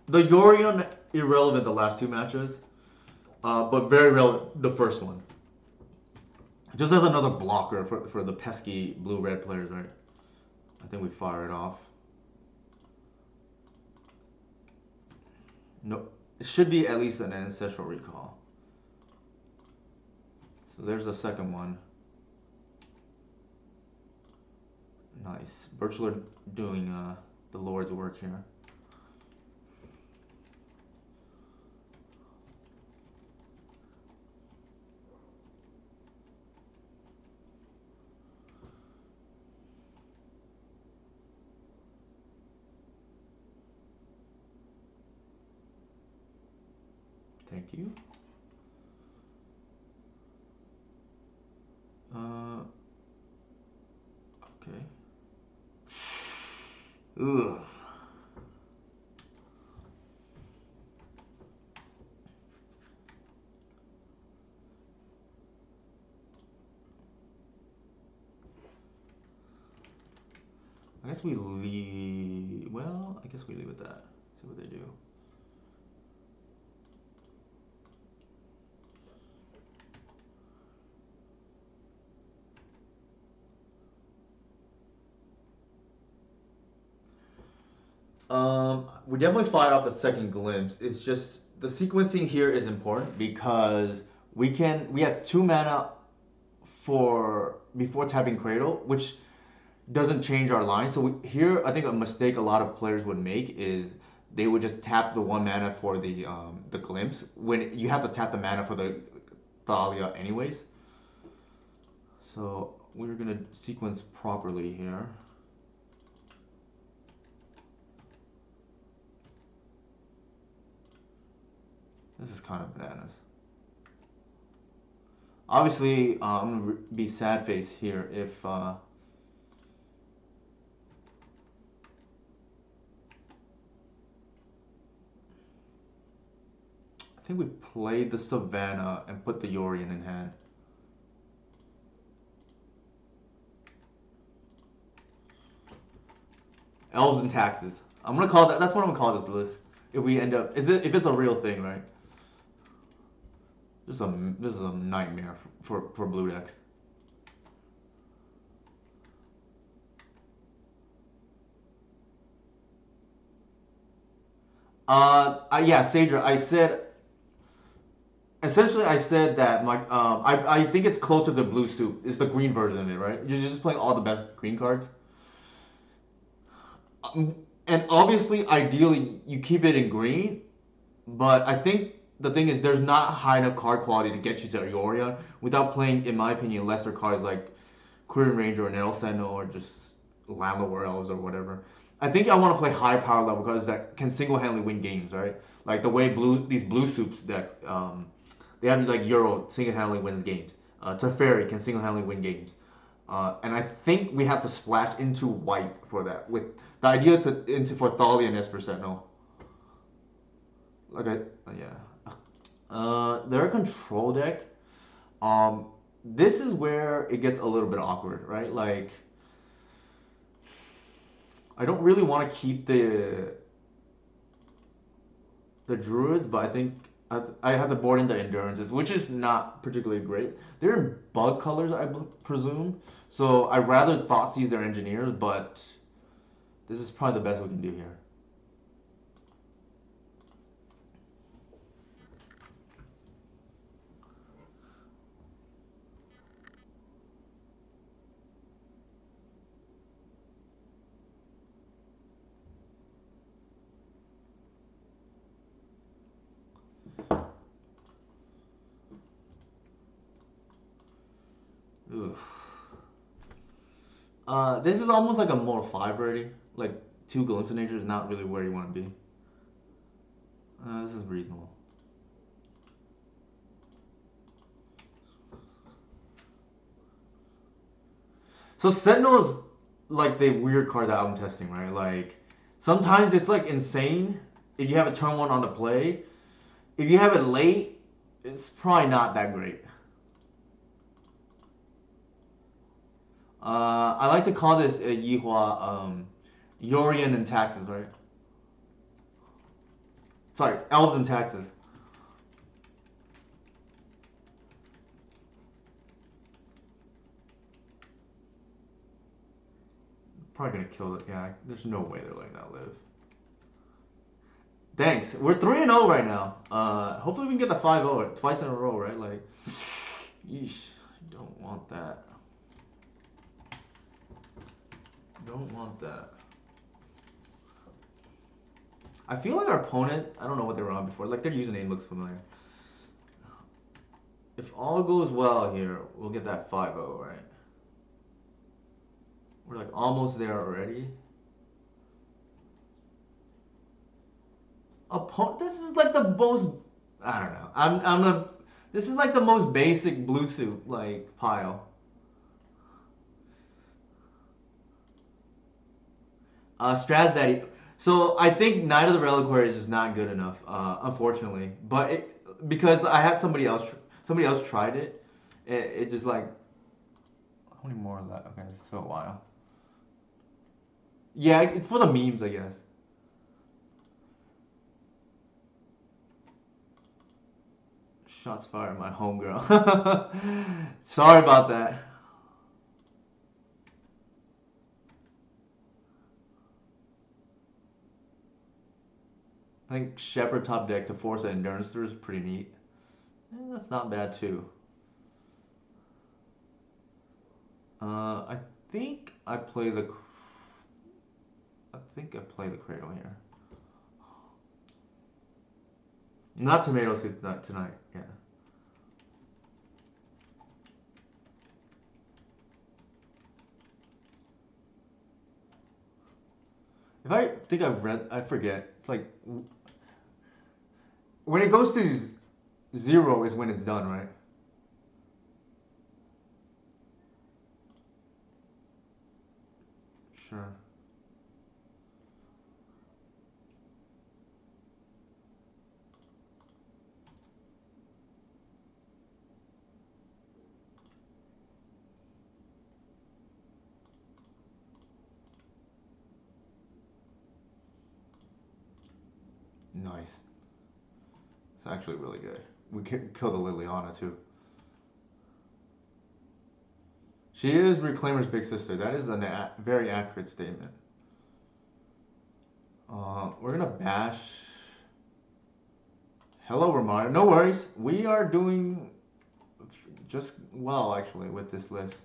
The Yorion irrelevant the last two matches, but very relevant the first one. Just as another blocker for the pesky blue-red players, right? I think we fire it off. No, it should be at least an ancestral recall. So there's the second one. Nice. Birchlord doing the Lord's work here. Thank you. Okay. Ugh. I guess we leave. Well, I guess we leave with that. See what they do. We definitely fired off the second glimpse. It's just the sequencing here is important because we have two mana for before tapping Cradle, which doesn't change our line. So here, I think a mistake a lot of players would make is they would just tap the one mana for the glimpse when you have to tap the mana for the Thalia anyways. So we're gonna sequence properly here. This is kind of bananas. Obviously, I'm gonna be sad face here if I think we played the Savannah and put the Yorion in hand. Elves and taxes. I'm gonna call that. That's what I'm gonna call this list. If we end up, if it's a real thing, right? This is a nightmare for blue decks. Yeah, Sadra. I said that my I think it's closer to blue soup. It's the green version of it, right? You're just playing all the best green cards. And obviously, ideally, you keep it in green, but I think the thing is, there's not high enough card quality to get you to Yorion without playing, in my opinion, lesser cards like Quirion Ranger or Nettle Sentinel or just Landlord Elves or whatever. I think I want to play high power level cards that can single-handedly win games, right? Like the way these blue soups that they have like Euro single-handedly wins games. Teferi can single-handedly win games. And I think we have to splash into white for that. With the idea is to into for Thalia and Esper Sentinel. Okay, yeah. They're a control deck. Um, this is where it gets a little bit awkward, right? Like, I don't really want to keep the druids, but I think I have the board in the endurances, which is not particularly great. They're in bug colors, I presume. So I rather Thoughtseize their engineers, but this is probably the best we can do here. Ugh. This is almost like a more 5 already. Like, 2 Glimpse of Nature is not really where you want to be. This is reasonable. So Sentinel is like the weird card that I'm testing, right? Like, sometimes it's like insane if you have a turn 1 on the play. If you have it late, it's probably not that great. I like to call this Yihua Yorion and taxes, right? Sorry, elves and taxes. Probably gonna kill it. Yeah, there's no way they're letting that live. Thanks. We're 3-0 right now. Hopefully we can get the 5-0 twice in a row, right? Like, yeesh, don't want that. Don't want that. I feel like our opponent, I don't know what they were on before. Like their username looks familiar. If all goes well here, we'll get that 5-0, right? We're like almost there already. This is like the most. I don't know. I'm a. This is like the most basic blue suit like pile. Straz Daddy. So I think Knight of the Reliquary is just not good enough, unfortunately. But because I had somebody else tried it. It just like how many more of that? Okay, it's so a while. Yeah, for the memes, I guess. Shots fired, my homegirl. Sorry about that. I think Shepherd top deck to force an endurance through is pretty neat. That's not bad too. I think I play the. I think I play the Cradle here. Not tomato soup tonight. Yeah. If I think I've read, I forget. It's like when it goes to 0 is when it's done, right? Sure. Nice. It's actually really good. We killed the Liliana too. She is Reclaimer's big sister. That is a very accurate statement. We're gonna bash. Hello, Ramada. No worries. We are doing just well, actually, with this list.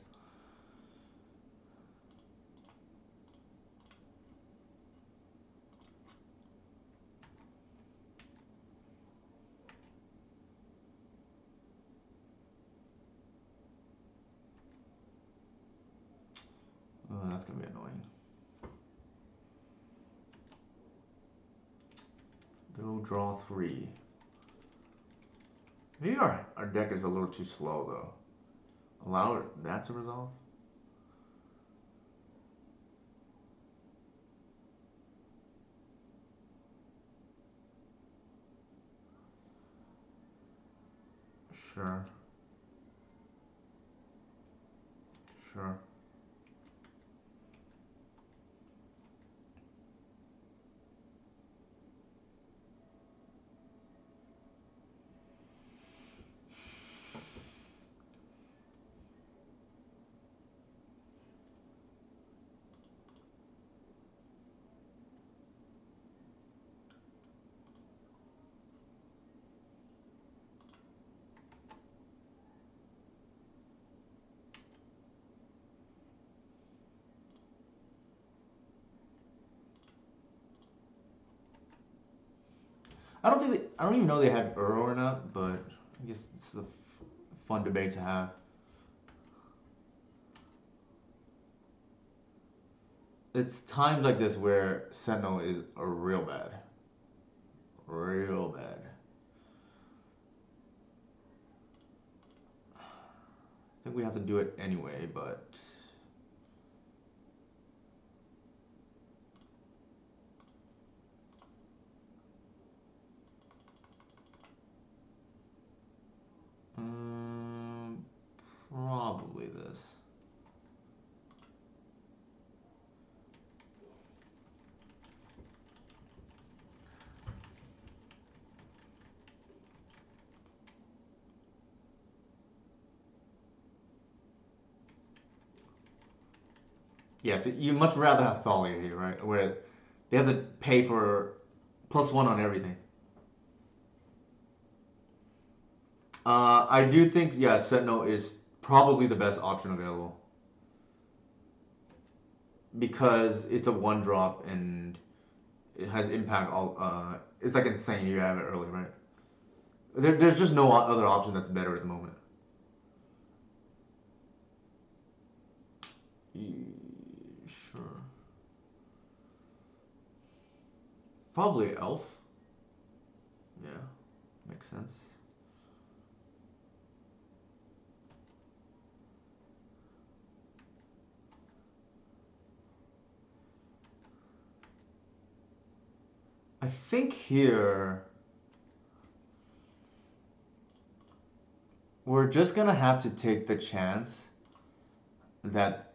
that's gonna be annoying. They'll draw 3. Maybe our deck is a little too slow though. Allow that to resolve. Sure. Sure. I don't even know they have Earl or not, but I guess it's a fun debate to have. It's times like this where Sentinel is a real bad. Real bad. I think we have to do it anyway, but probably this. Yeah, so you much rather have Thalia here, right? Where they have to pay for +1 on everything. I do think, yeah, Sentinel is probably the best option available. Because it's a 1 drop and it has impact all. It's like insane you have it early, right? There's just no other option that's better at the moment. Sure. Probably Elf. Yeah, makes sense. I think here we're just gonna have to take the chance that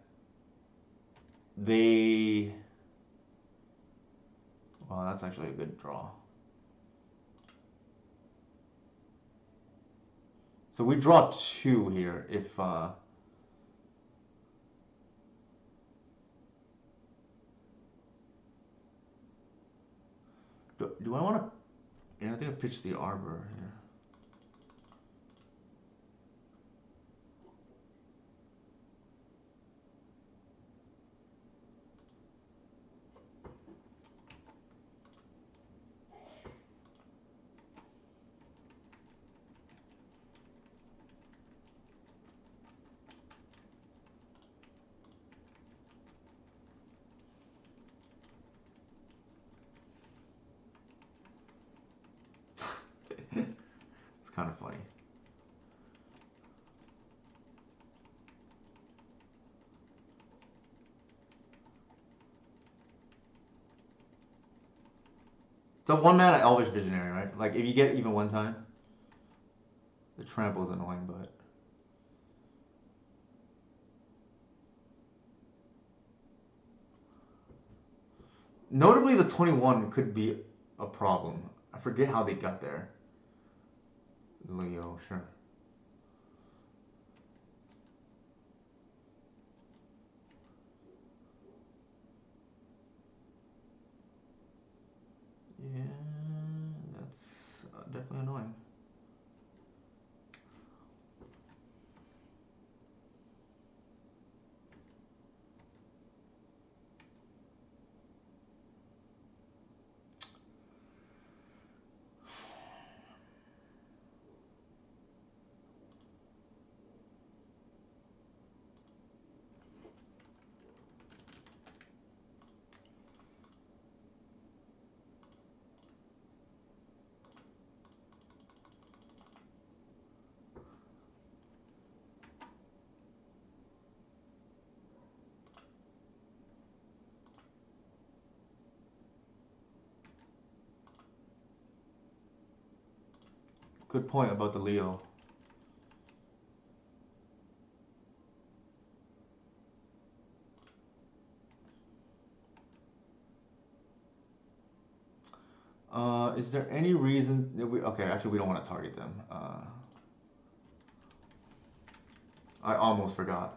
they. Well, that's actually a good draw. So we draw 2 here if. Do I want to? Yeah, I think I pitched the Arbor here. It's kind of funny. It's a 1 mana Elvish Visionary, right? Like if you get even 1 time, the trample is annoying, but notably the 21 could be a problem. I forget how they got there. Leo, sure. Yeah, that's definitely annoying. Good point about the Leo. Is there any reason that we? Okay, actually, we don't want to target them. I almost forgot.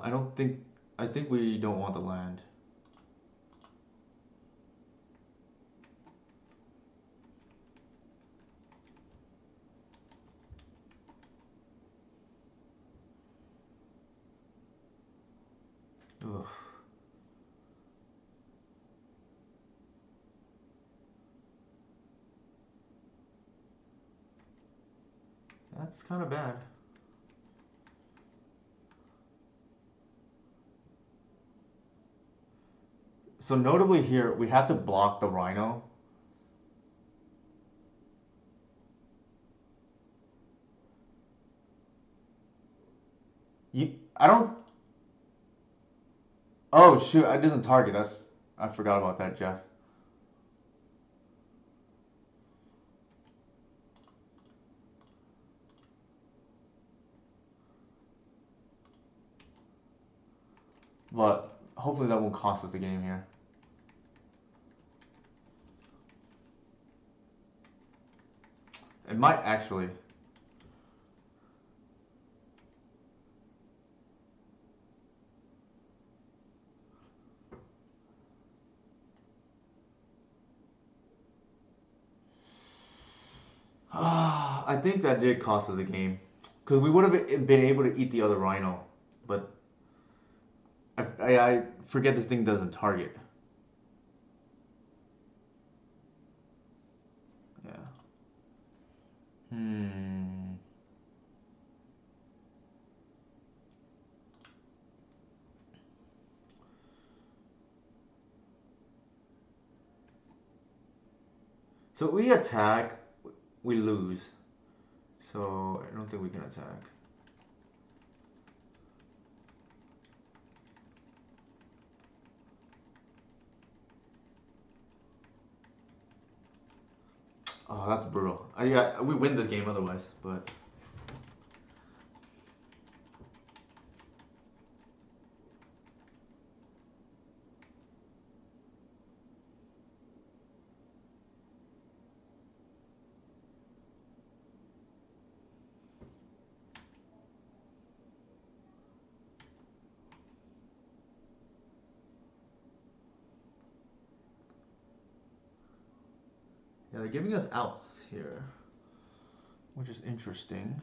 I don't think. I think we don't want the land. Ugh. That's kind of bad. So notably here, we have to block the rhino. I don't. Oh shoot! It doesn't target. I forgot about that, Jeff. But hopefully that won't cost us the game here. It might actually. I think that did cost us the game. Because we would have been able to eat the other rhino. But I forget this thing doesn't target. Yeah. Hmm. So we attack, we lose. So I don't think we can attack. Oh, that's brutal. Yeah, we win this game otherwise, but. Yeah, they're giving us outs here, which is interesting.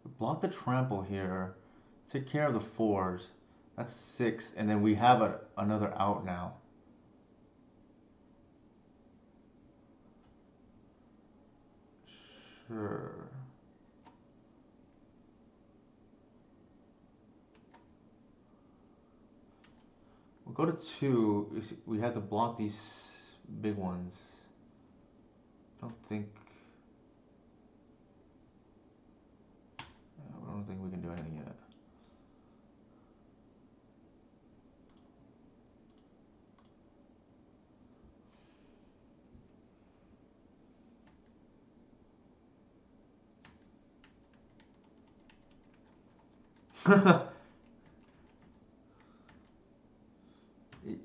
We block the trample here, take care of the fours. That's 6, and then we have another out now. Sure. We'll go to 2. We have to block these big ones. I don't think we can do anything yet.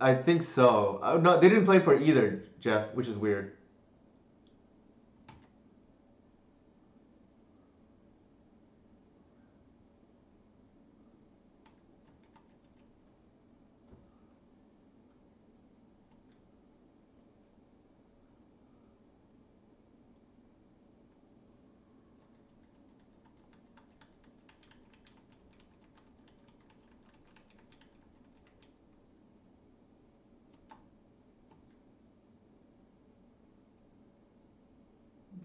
I think so. No, they didn't play for either, Jeff, which is weird.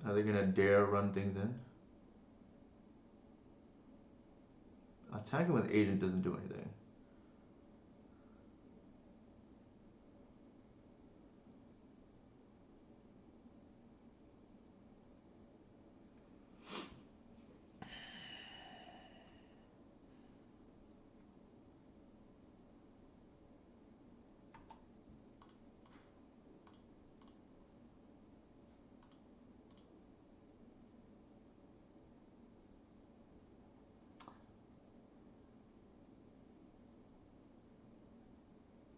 Are they gonna dare run things in? Attacking with agent doesn't do anything.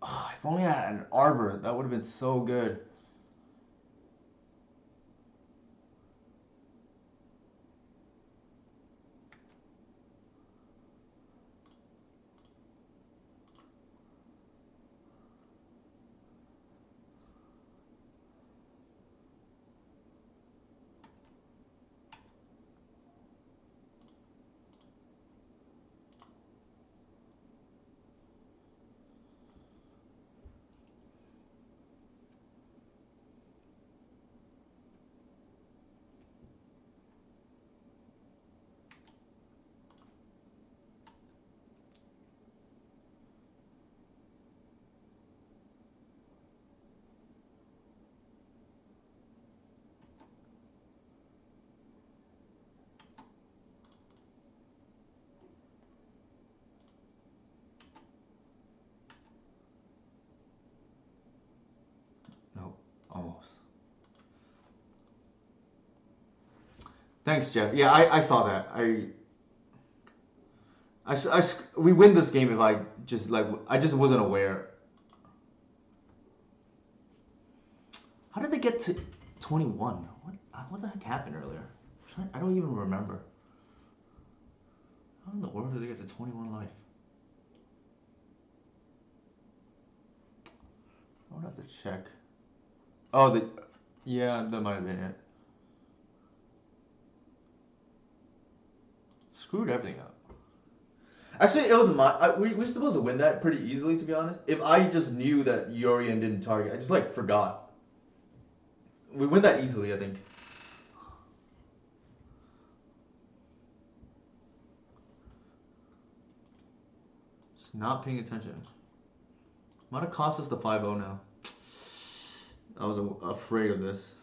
Oh, if only I had an arbor, that would have been so good. Nope, almost. Thanks, Jeff. Yeah, I saw that. We win this game if I just like I just wasn't aware. How did they get to 21? What the heck happened earlier? I don't even remember. How in the world did they get to 21 life? I would have to check. Oh, yeah, that might have been it. Screwed everything up. Actually, it was we supposed to win that pretty easily, to be honest. If I just knew that Yorian didn't target, I just like forgot. We win that easily, I think. Just not paying attention. Might have cost us the 5-0 now. I was afraid of this.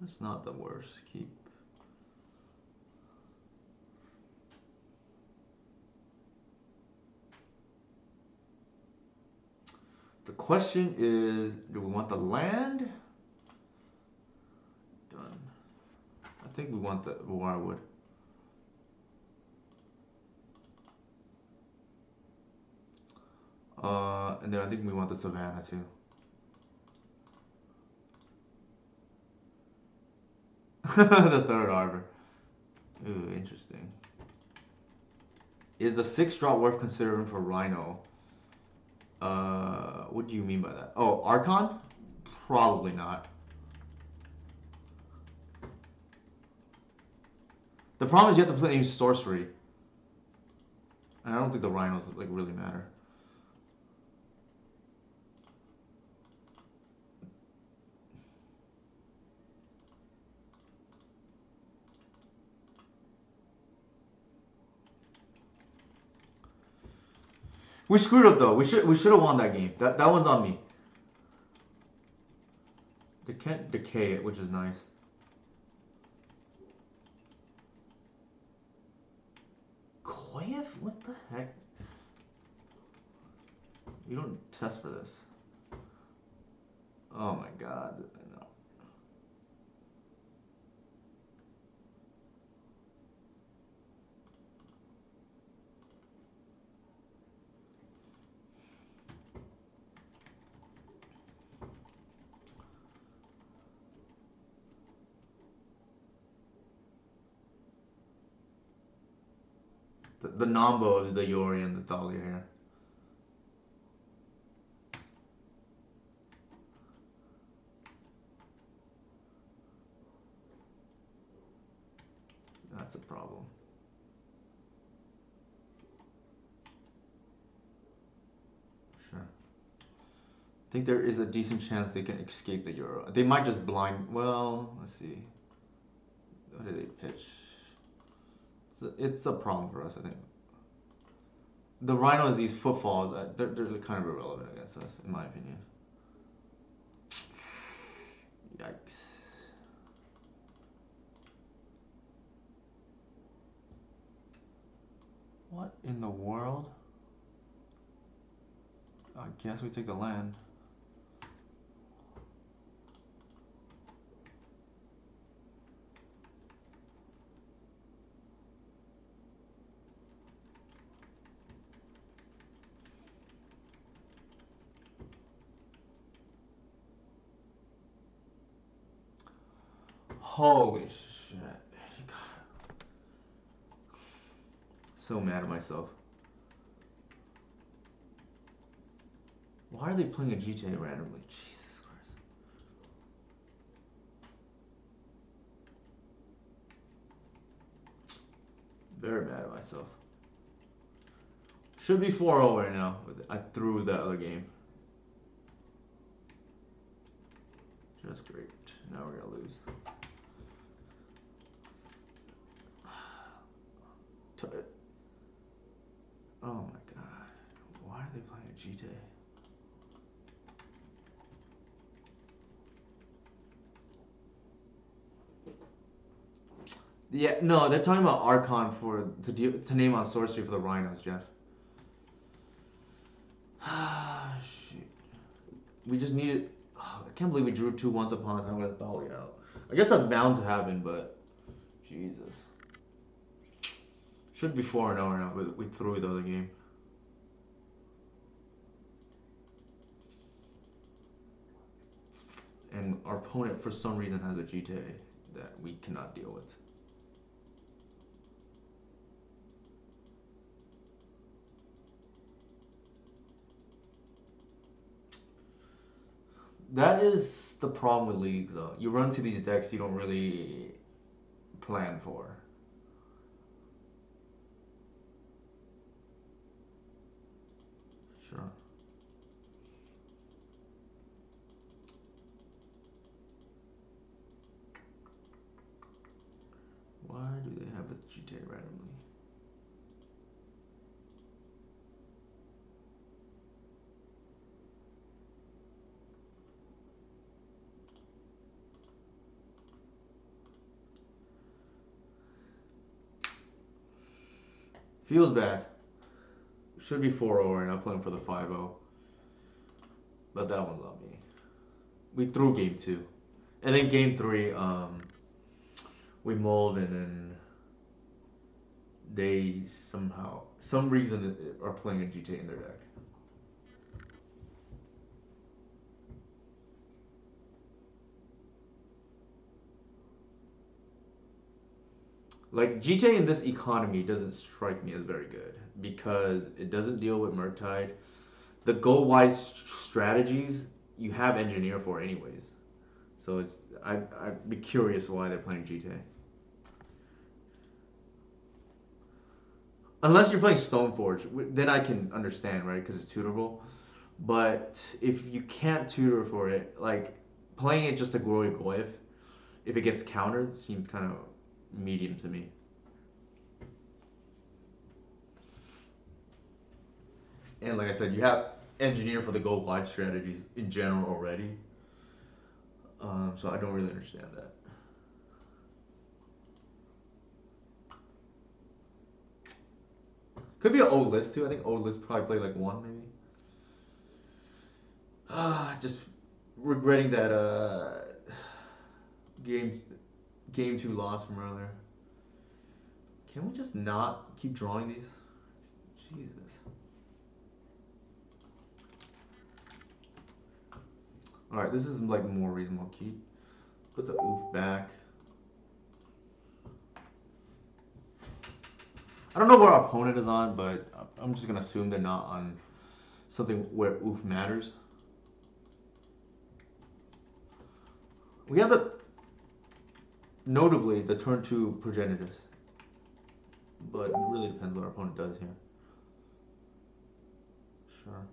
It's not the worst. Keep. The question is, do we want the land? Done. I think we want the Warwood. And then I think we want the Savannah too. The third arbor. Ooh, interesting. Is the 6-drop worth considering for Rhino? What do you mean by that? Oh, Archon? Probably not. The problem is you have to play sorcery. And I don't think the Rhinos like really matter. We screwed up though. We should have won that game. That one's on me. They can't decay it, which is nice. Koyev? What the heck? You don't test for this. Oh my god. No. The Nombo of the Yori and the Thalia here. That's a problem. Sure. I think there is a decent chance they can escape the Euro. They might just blind. Well, let's see. What do they pitch? It's a problem for us, I think. The Rhinos, these footfalls, they're kind of irrelevant against us, in my opinion. Yikes. What in the world? I guess we take the land. Holy shit. So mad at myself. Why are they playing a GTA randomly? Jesus Christ. Very mad at myself. Should be 4-0 right now. I threw that other game. Just great. Now we're gonna lose. Oh my god. Why are they playing a GTA? Yeah, no, they're talking about Archon to name on sorcery for the Rhinos, Jeff. Shoot. We just needed. Oh, I can't believe we drew 2 once upon a time with Thalia out. I guess that's bound to happen, but Jesus. Should be 4-0 now, but we threw the other game. And our opponent, for some reason, has a GTA that we cannot deal with. That is the problem with League, though. You run to these decks you don't really plan for. Sure. Why do they have a GTA randomly? Feels bad. Should be 4-0 right now, playing for the 5-0. But that one's on me. We threw game 2. And then game 3, we mulled and then they somehow, some reason, are playing a GTA in their deck. Like, GTA in this economy doesn't strike me as very good because it doesn't deal with Murktide. The go-wide strategies you have engineer for anyways. So I'd be curious why they're playing GTA. Unless you're playing Stoneforge, then I can understand, right? Because it's tutorable. But if you can't tutor for it, like playing it just to Glory Goyf, if it gets countered, seems kind of medium to me. And like I said, you have engineer for the go wide strategies in general already. So I don't really understand that. Could be an old list too. I think old list probably played like 1 maybe. Just regretting that game game 2 loss from earlier. Can we just not keep drawing these? Jesus. Alright, this is like more reasonable. Keep. Put the oof back. I don't know where our opponent is on, but I'm just gonna assume they're not on something where oof matters. We have notably the turn 2 Progenitus, but it really depends what our opponent does here. Sure.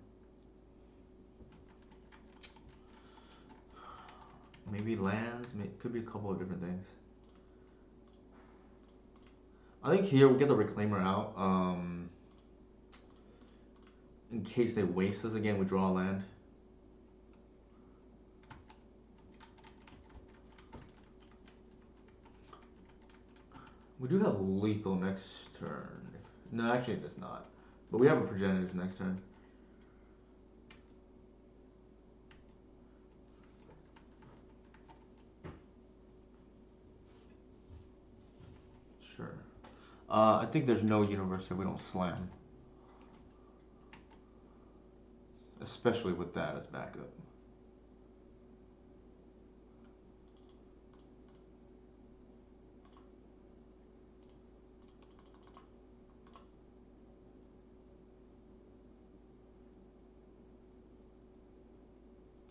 Maybe lands. Could be a couple of different things. I think here we get the reclaimer out. In case they waste us again, we draw a land. We do have lethal next turn. No, actually, it's not. But we have a progenitor next turn. Sure. I think there's no universe that we don't slam. Especially with that as backup.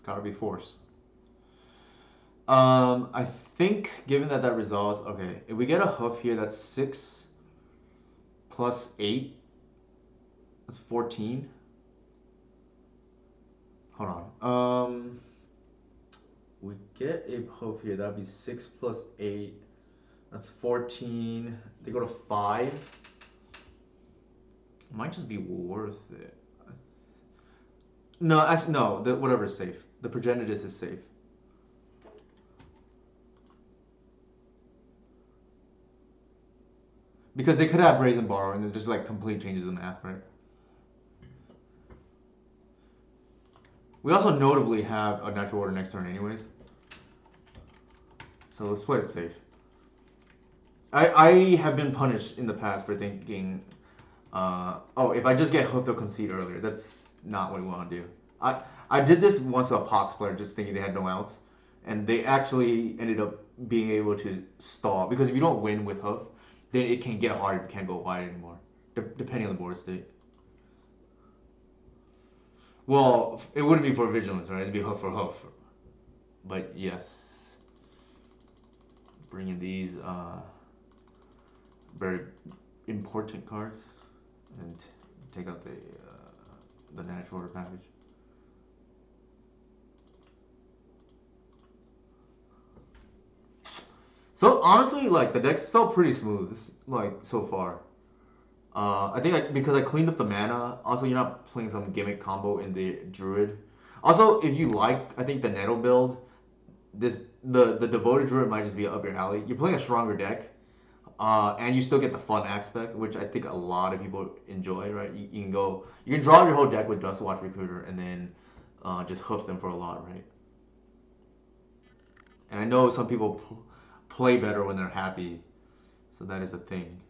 Gotta be force. I think given that that resolves, okay, if we get a hoof here, that's 6 plus 8. That's 14. Hold on. We get a hoof here, that'd be 6 plus 8. That's 14. They go to 5. Might just be worth it. No, actually, no. Whatever is safe. The progenitus is safe. Because they could have brazen borrow and it just like completely changes the math, right? We also notably have a natural order next turn anyways. So let's play it safe. I have been punished in the past for thinking, oh, if I just get hooked or concede earlier, that's not what we want to do. I did this once to a Pox player just thinking they had no outs, and they actually ended up being able to stall. Because if you don't win with hoof, then it can get hard if you can't go wide anymore, depending on the board state. Well, it wouldn't be for vigilance, right? It'd be hoof for hoof. But yes, bringing these very important cards and take out the natural order package. So honestly, like the decks felt pretty smooth, like so far. I think because I cleaned up the mana. Also, you're not playing some gimmick combo in the druid. Also, if you like, I think the Nettle build, the devoted druid might just be up your alley. You're playing a stronger deck, and you still get the fun aspect, which I think a lot of people enjoy. Right? You can draw your whole deck with Dustwatch Recruiter, and then just hoof them for a lot, right? And I know some people play better when they're happy, so that is a thing.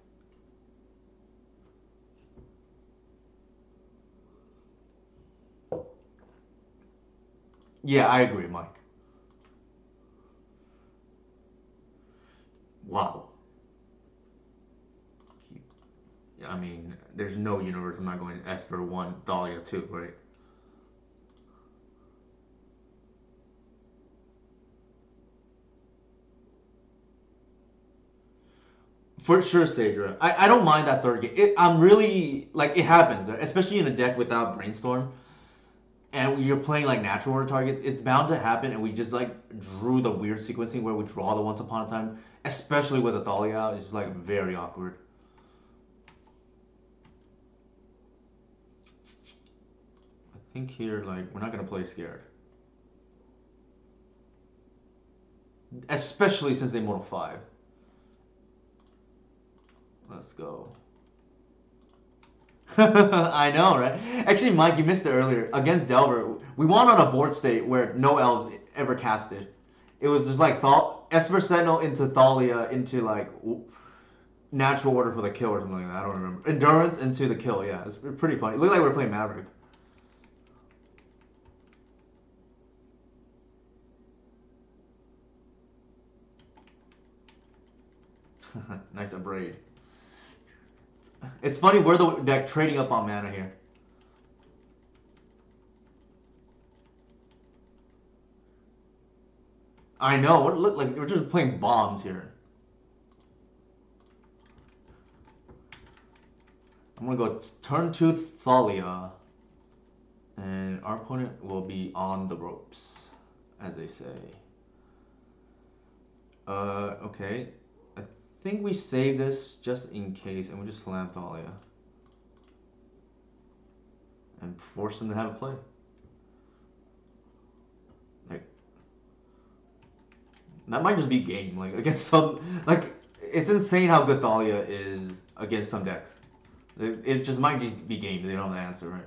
Yeah, I agree, Mike. Wow. I mean, there's no universe I'm not going to Esper 1, Dahlia 2, right? For sure, Sadra. I don't mind that third game. I'm really, like, it happens, right? Especially in a deck without Brainstorm. And you're playing, like, natural order targets. It's bound to happen, and we just, like, drew the weird sequencing where we draw the Once Upon a Time. Especially with a Thalia out. It's just, like, very awkward. I think here, like, we're not going to play scared. Especially since they Mortal 5. Let's go. I know, right? Actually, Mike, you missed it earlier. Against Delver, we won on a board state where no elves ever casted. It was just like Esper Sentinel into Thalia into like natural order for the kill or something like that. I don't remember. Endurance into the kill, yeah. It's pretty funny. It looked like we were playing Maverick. Nice abrade. It's funny we're the deck trading up on mana here. I know. What it looked like we're just playing bombs here. I'm gonna go turn 2 Thalia. And our opponent will be on the ropes, as they say. Okay. I think we save this just in case, and we just slam Thalia and force them to have a play. Like that might just be game. Like against some, like it's insane how good Thalia is against some decks. It just might just be game. They don't have the answer right.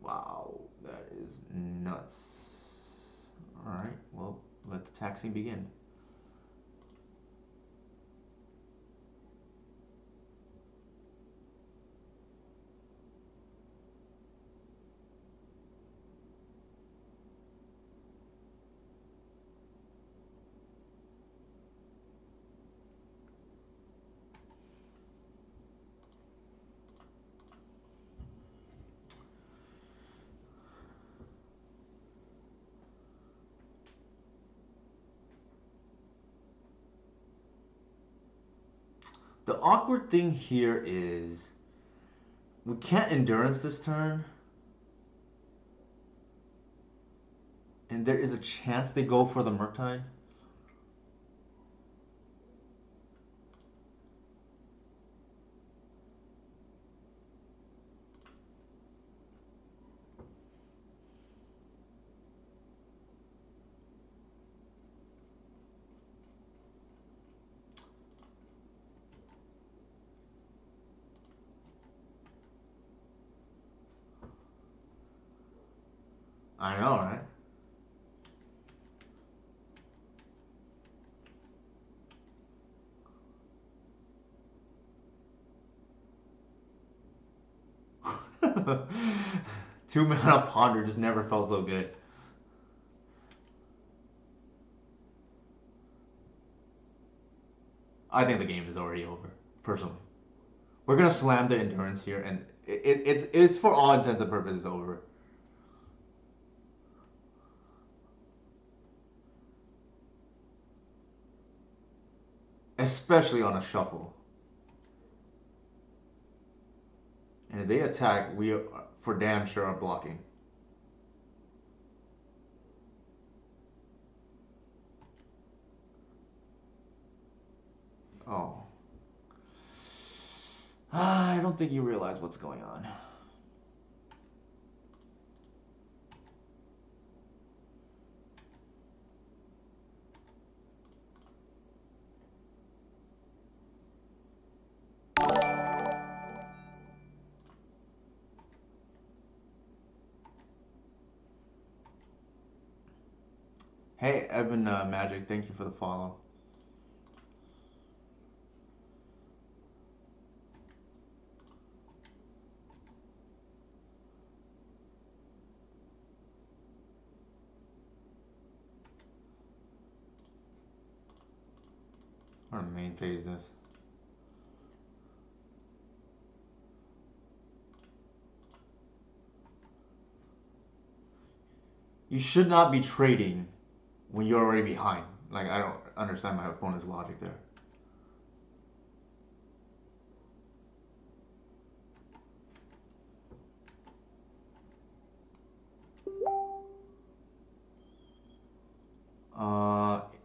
Wow, that is nuts. All right, well, let the taxing begin. The awkward thing here is we can't endurance this turn, and there is a chance they go for the Murktide. I know, right? Two mana ponder just never felt so good. I think the game is already over, personally. We're gonna slam the endurance here, and it's for all intents and purposes over. Especially on a shuffle. And if they attack, we are, for damn sure are blocking. Oh. I don't think you realize what's going on. Hey, Evan Magic, thank you for the follow. I'm gonna main phase this. You should not be trading when you're already behind. Like, I don't understand my opponent's logic there.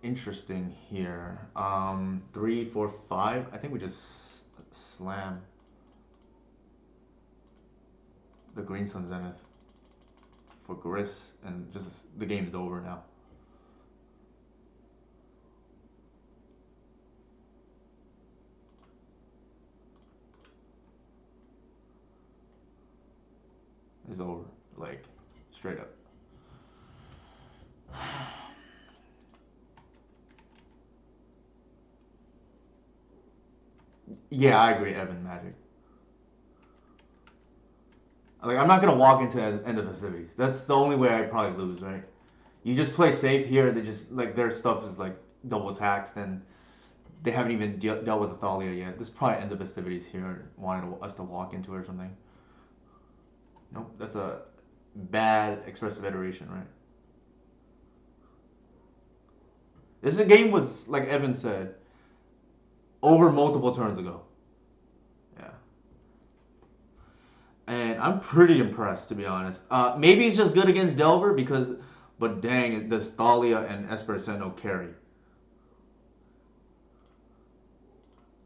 Interesting here. Three, four, five. I think we just slam the Green Sun Zenith for Gris, and just the game is over now. It's over, like straight up. Yeah, I agree, Evan Magic. Like, I'm not gonna walk into end of festivities. That's the only way I probably lose, right? You just play safe here. They just like their stuff is like double taxed, and they haven't even dealt with Athalia yet. This is probably end of festivities here. Wanted us to walk into it or something. Nope, that's a bad expressive iteration, right? This game was like Evan said. over multiple turns ago. Yeah. And I'm pretty impressed, to be honest. Maybe it's just good against Delver because, but dang, does Thalia and Esper Sentinel carry?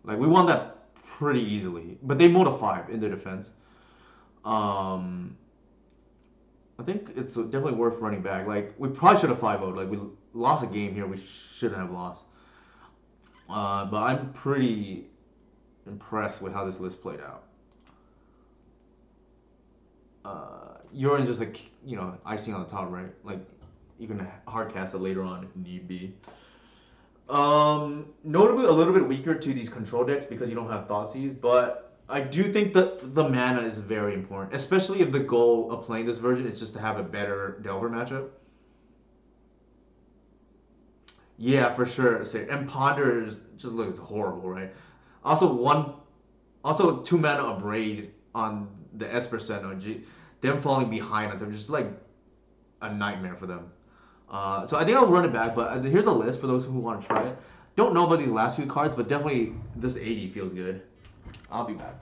Like we won that pretty easily, but they mode a 5 in their defense. Um, I think it's definitely worth running back. Like we probably should have 5-0'd. Like we lost a game here we shouldn't have lost. But I'm pretty impressed with how this list played out. Urine just like icing on the top, right? Like you can hard cast it later on if need be. Notably a little bit weaker to these control decks because you don't have Thoughtseize, but I do think that the mana is very important, especially if the goal of playing this version is just to have a better Delver matchup. Yeah, for sure. And Ponders just looks horrible, right? Also also 2 mana Abrade on the Esper Sentinel. Them falling behind on them just like a nightmare for them. So I think I'll run it back, but here's a list for those who want to try it. Don't know about these last few cards, but definitely this 80 feels good. I'll be back.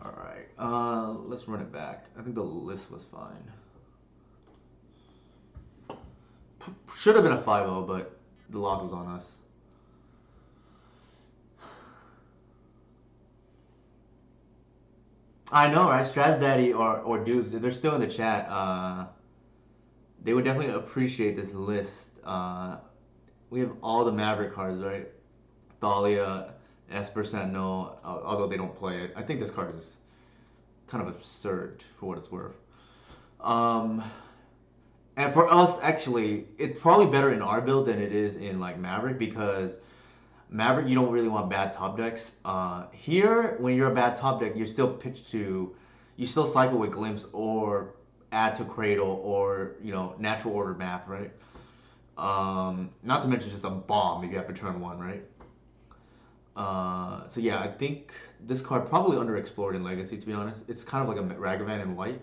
All right. Let's run it back. I think the list was fine. Should have been a 5-0, but the loss was on us. I know, right? Straz Daddy or Dukes, if they're still in the chat, they would definitely appreciate this list. We have all the Maverick cards, right? Thalia, Esper Sentinel, although they don't play it. I think this card is kind of absurd for what it's worth. Um, and for us, actually, it's probably better in our build than it is in like Maverick because Maverick you don't really want bad top decks. Here, when you're a bad top deck, you're still pitched to, you still cycle with Glimpse or add to Cradle or Natural Order Math, right? Not to mention just a bomb if you have to turn one, right? So yeah, I think this card probably underexplored in Legacy. To be honest, it's kind of like a Ragavan in white.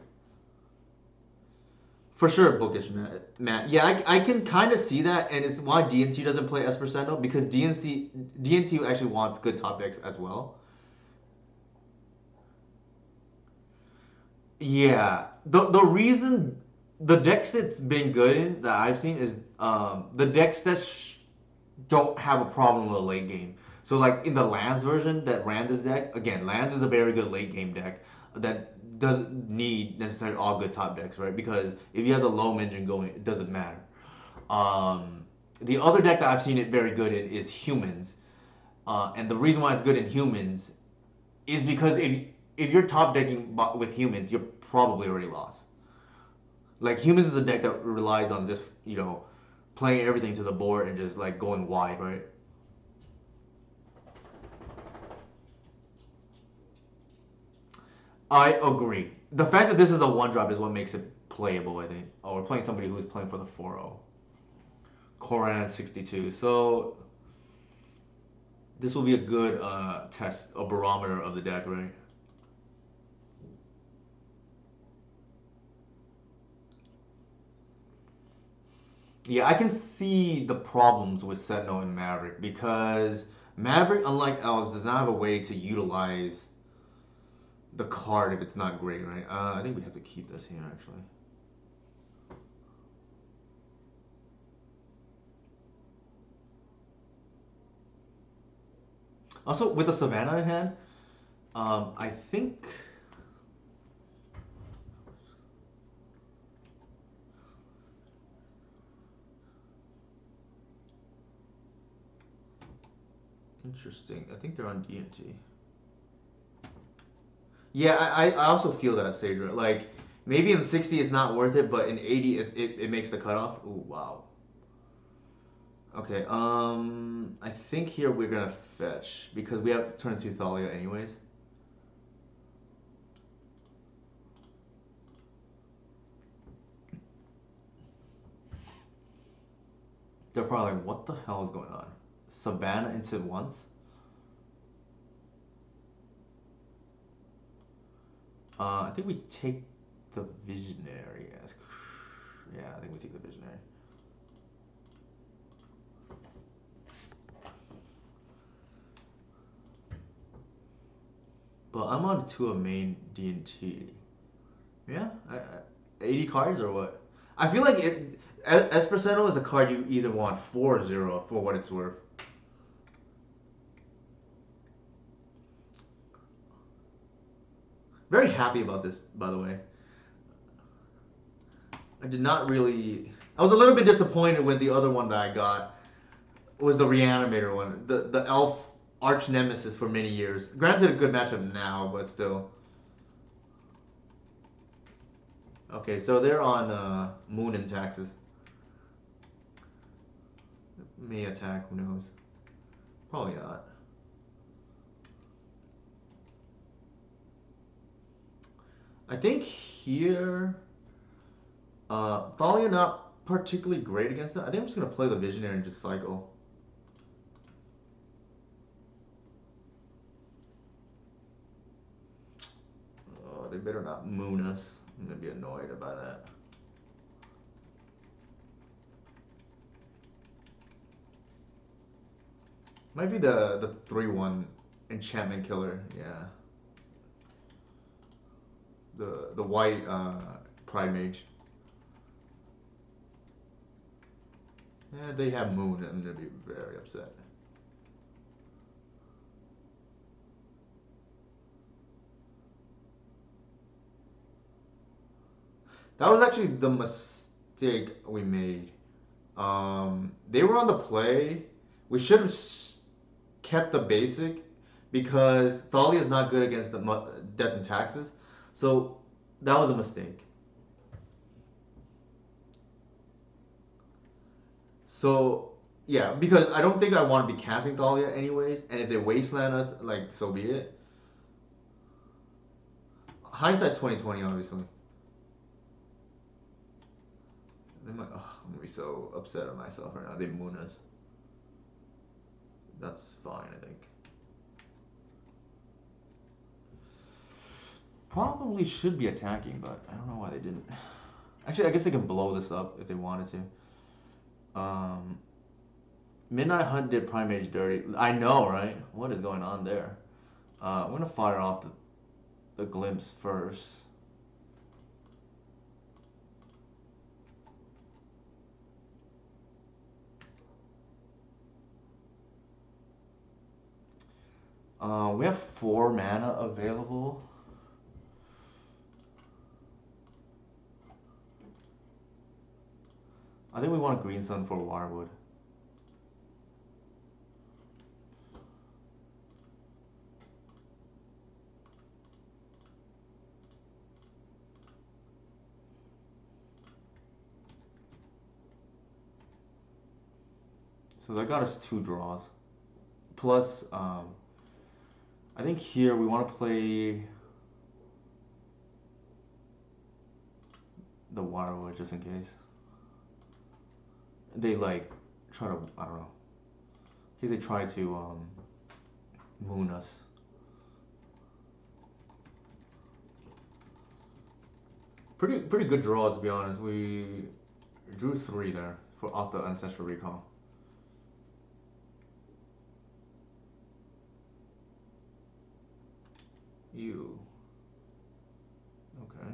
For sure, bookish Matt. Yeah, I can kind of see that, and it's why DNT doesn't play Esper Sentinel because DNT actually wants good top decks as well. Yeah, the reason the decks that's been good in that I've seen is the decks that don't have a problem with the late game. So like in the Lands version that ran this deck, again, Lands is a very good late game deck that doesn't need necessarily all good top decks, right? Because if you have the loam engine going, it doesn't matter. The other deck that I've seen it very good in is Humans, and the reason why it's good in Humans is because if you're top decking with Humans, you're probably already lost. Like humans is a deck that relies on just playing everything to the board and just like going wide, right? I agree. The fact that this is a one drop is what makes it playable, I think. Oh, we're playing somebody who's playing for the 4-0. Koran 62. So this will be a good test, a barometer of the deck, right? Yeah, I can see the problems with Sentinel and Maverick because Maverick, unlike Elves, does not have a way to utilize the card if it's not great, right? I think we have to keep this here actually. Also, with the Savannah in hand, I think. Interesting. I think they're on D&T. Yeah, I also feel that, Sadra. Like, maybe in 60 it's not worth it, but in 80 it makes the cutoff. Ooh, wow. Okay, I think here we're gonna fetch because we have turn 2 Thalia anyways. They're probably like, what the hell is going on? Savannah into once? I think we take the Visionary as. Yeah, I think we take the Visionary. But I'm on to a main D&T. Yeah, 80 cards or what? I feel like Espresseno is a card you either want 4-0 for what it's worth. Very happy about this, by the way. I did not really. I was a little bit disappointed with the other one that I got. Was the Reanimator one, the Elf arch nemesis for many years. Granted, a good matchup now, but still. Okay, so they're on Moon and Taxes. May attack, who knows? Probably not. I think here, Thalia not particularly great against it. I think I'm just gonna play the Visionary and just cycle. Oh, they better not moon us. I'm gonna be annoyed by that. Might be the 3-1 enchantment killer. Yeah, the white Pride Mage. Yeah, they have moon. I'm gonna be very upset. That was actually the mistake we made. They were on the play. We should have kept the basic because Thalia is not good against the death and taxes. So that was a mistake. So yeah, because I don't think I want to be casting Thalia anyways, and if they wasteland us, like so be it. Hindsight's 2020, obviously. They might, I'm gonna be so upset at myself right now. They moon us. That's fine, I think. Probably should be attacking, but I don't know why they didn't. Actually, I guess they can blow this up if they wanted to. Midnight Hunt did Primage dirty. I know, right? What is going on there? I'm gonna fire off the glimpse first. We have 4 mana available. I think we want a Green Sun for Wirewood. So that got us 2 draws. Plus, I think here we want to play the Wirewood just in case. They like try to, I don't know. In case they try to moon us. Pretty good draw to be honest. We drew 3 there for off the Ancestral Recall. You. Okay.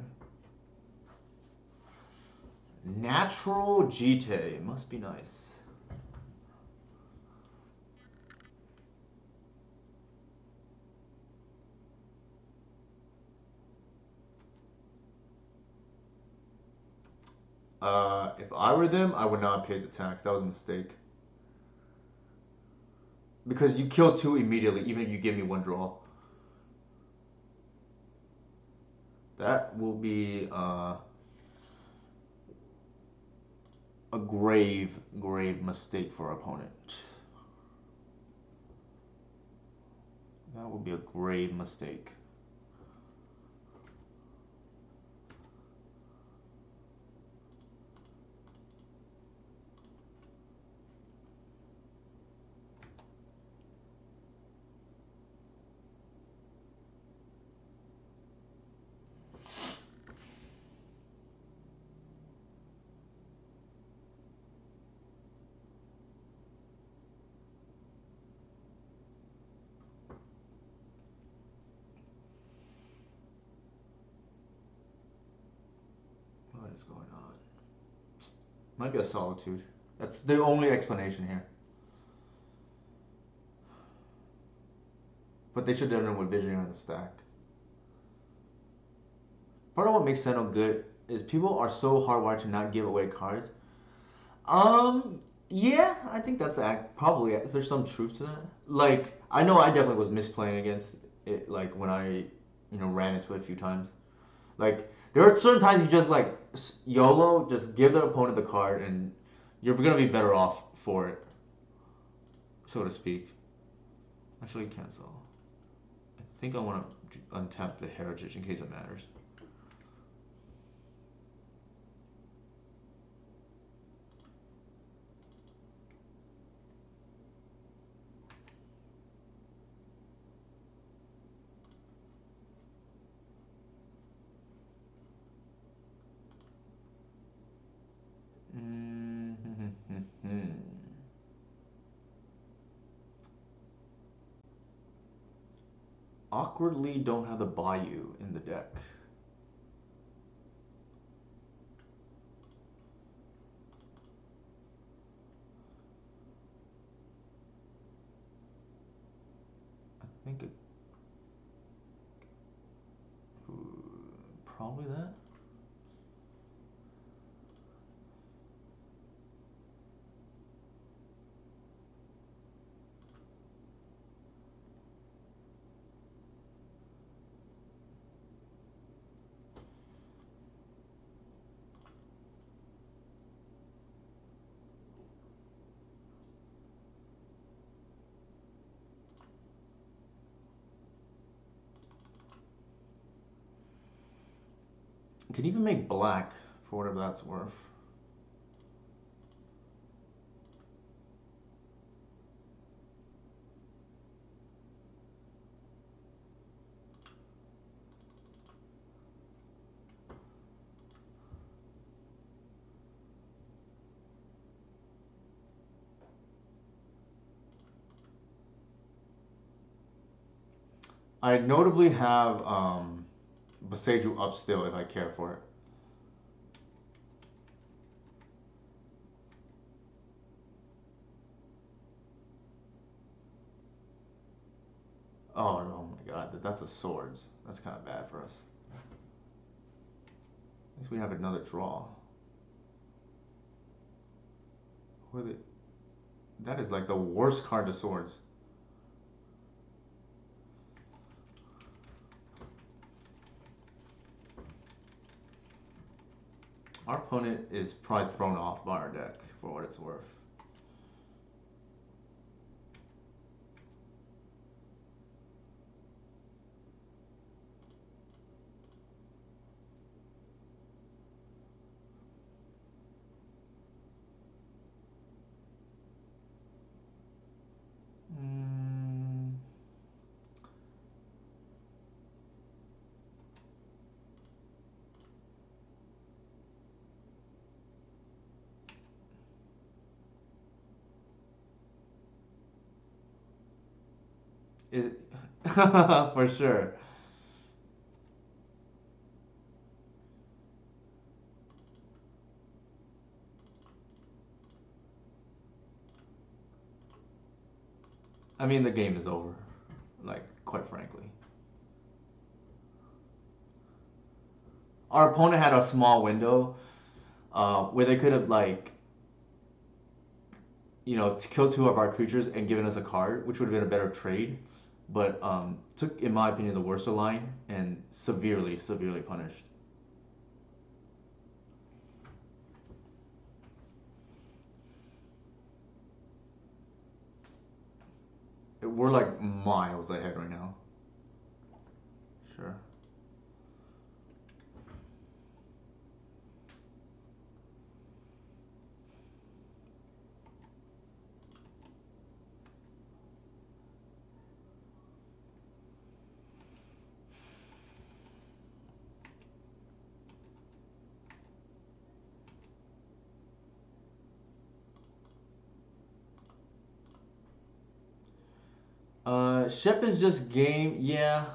Natural Jite. Must be nice. If I were them, I would not pay the tax. That was a mistake. Because you kill 2 immediately, even if you give me 1 draw. That will be a grave mistake for our opponent. That would be a grave mistake. What is going on? Might be a Solitude. That's the only explanation here. But they should have done it with Visionary on the stack. Part of what makes Sentinel good is people are so hardwired to not give away cards. Yeah, I think that's probably there's some truth to that. Like, I know I definitely was misplaying against it, like when I, ran into it a few times. Like, there are certain times you just like YOLO, just give the opponent the card, and you're gonna be better off for it, so to speak. Actually, cancel. I think I want to untap the Heritage in case it matters. Awkwardly don't have the Bayou in the deck. I think it... Probably that. You can even make black for whatever that's worth. I notably have Boseiju up still if I care for it. Oh no, my god, that's a swords. That's kind of bad for us. At least we have another draw. That is like the worst card to swords. Our opponent is probably thrown off by our deck for what it's worth. Is for sure. I mean, the game is over. Like, quite frankly, our opponent had a small window where they could have killed two of our creatures and given us a card, which would have been a better trade. But took, in my opinion, the worst line and severely, severely punished. We're like miles ahead right now. Sure. Ship is just game. Yeah,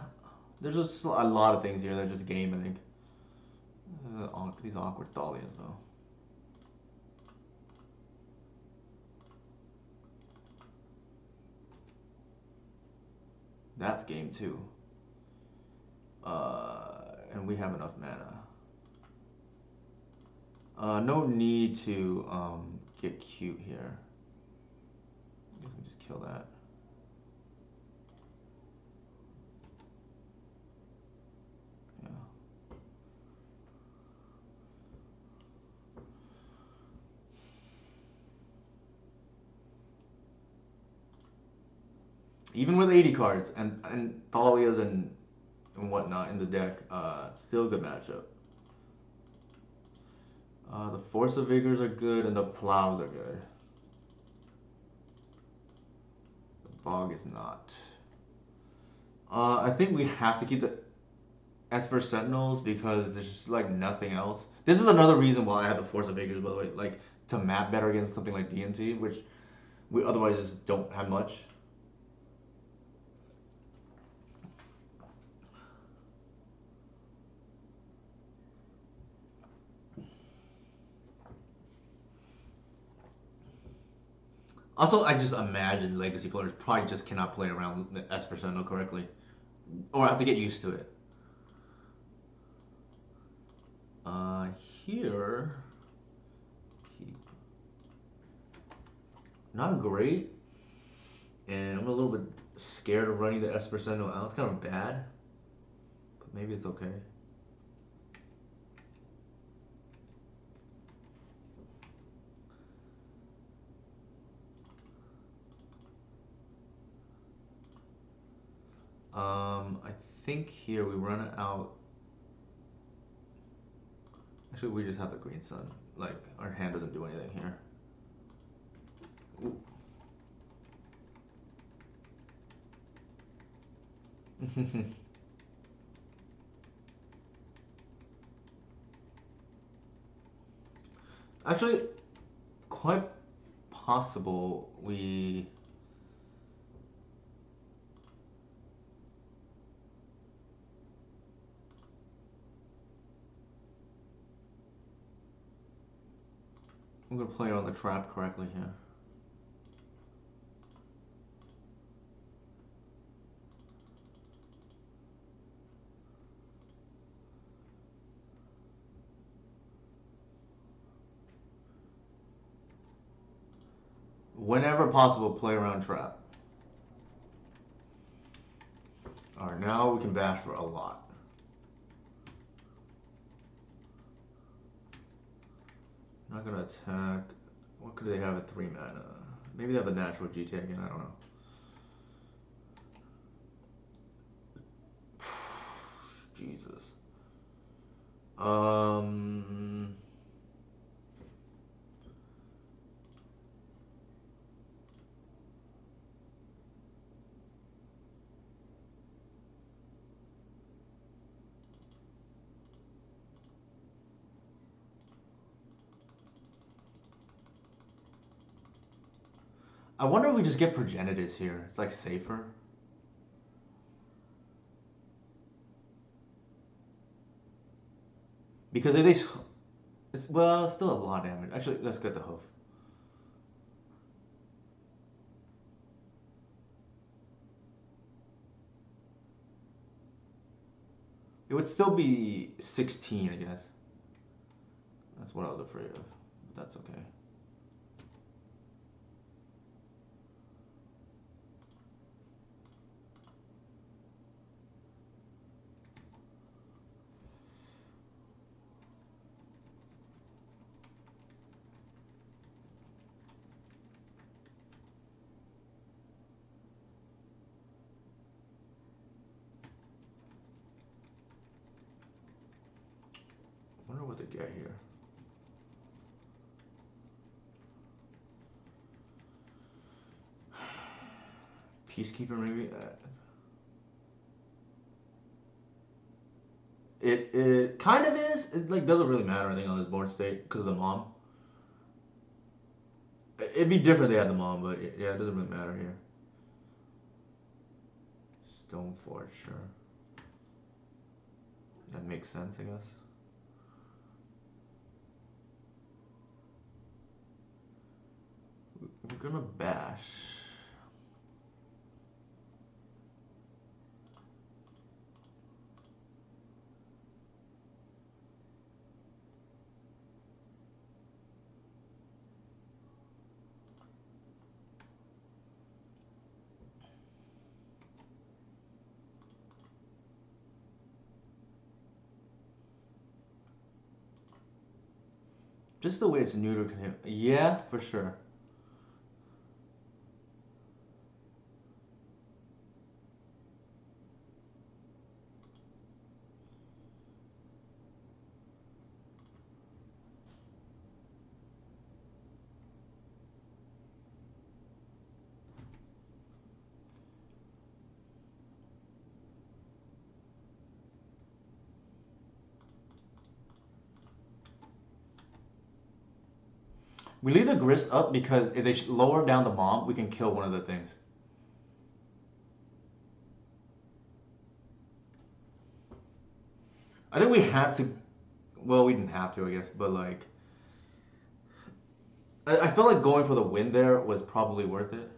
there's just a lot of things here that are just game. I think these awkward Thalias though. That's game too. And we have enough mana. No need to get cute here. I guess we just kill that. Yeah. Even with 80 cards and Thalias and whatnot in the deck, still a good matchup. The Force of Vigors are good and the Plows are good. The Bog is not. I think we have to keep the Esper Sentinels because there's just like nothing else. This is another reason why I had the Force of Vigors, by the way, like to map better against something like DNT, which we otherwise just don't have much. Also, I just imagine Legacy players probably just cannot play around the Esper Sentinel correctly, or have to get used to it. Uh, Here, not great, and I'm a little bit scared of running the Esper Sentinel out. It's kind of bad, but maybe it's okay. I think here we run out. Actually, we just have the green sun. Like our hand doesn't do anything here. Actually, quite possible we're gonna play on the trap correctly here. Whenever possible, play around trap. Alright, now we can bash for a lot. Not gonna attack. What could they have at 3 mana? Maybe they have a natural GT again, I don't know. Jesus. I wonder if we just get Progenitus here. It's like safer. Because if they, well, it's still a lot of damage. Actually, let's get the hoof. It would still be 16, I guess. That's what I was afraid of. But that's okay. I wonder what they get here. Peacekeeper, maybe? It kind of is. It like doesn't really matter, I think, on this board state because of the mom. It'd be different if they had the mom, but yeah, it doesn't really matter here. Stone Forge, sure. That makes sense, I guess. We're gonna bash. Just the way it's neutered can hit. Yeah, for sure. We leave the grist up because if they lower down the mom, we can kill one of the things. I think we had to. Well, we didn't have to, I guess, but like, I felt like going for the win there was probably worth it.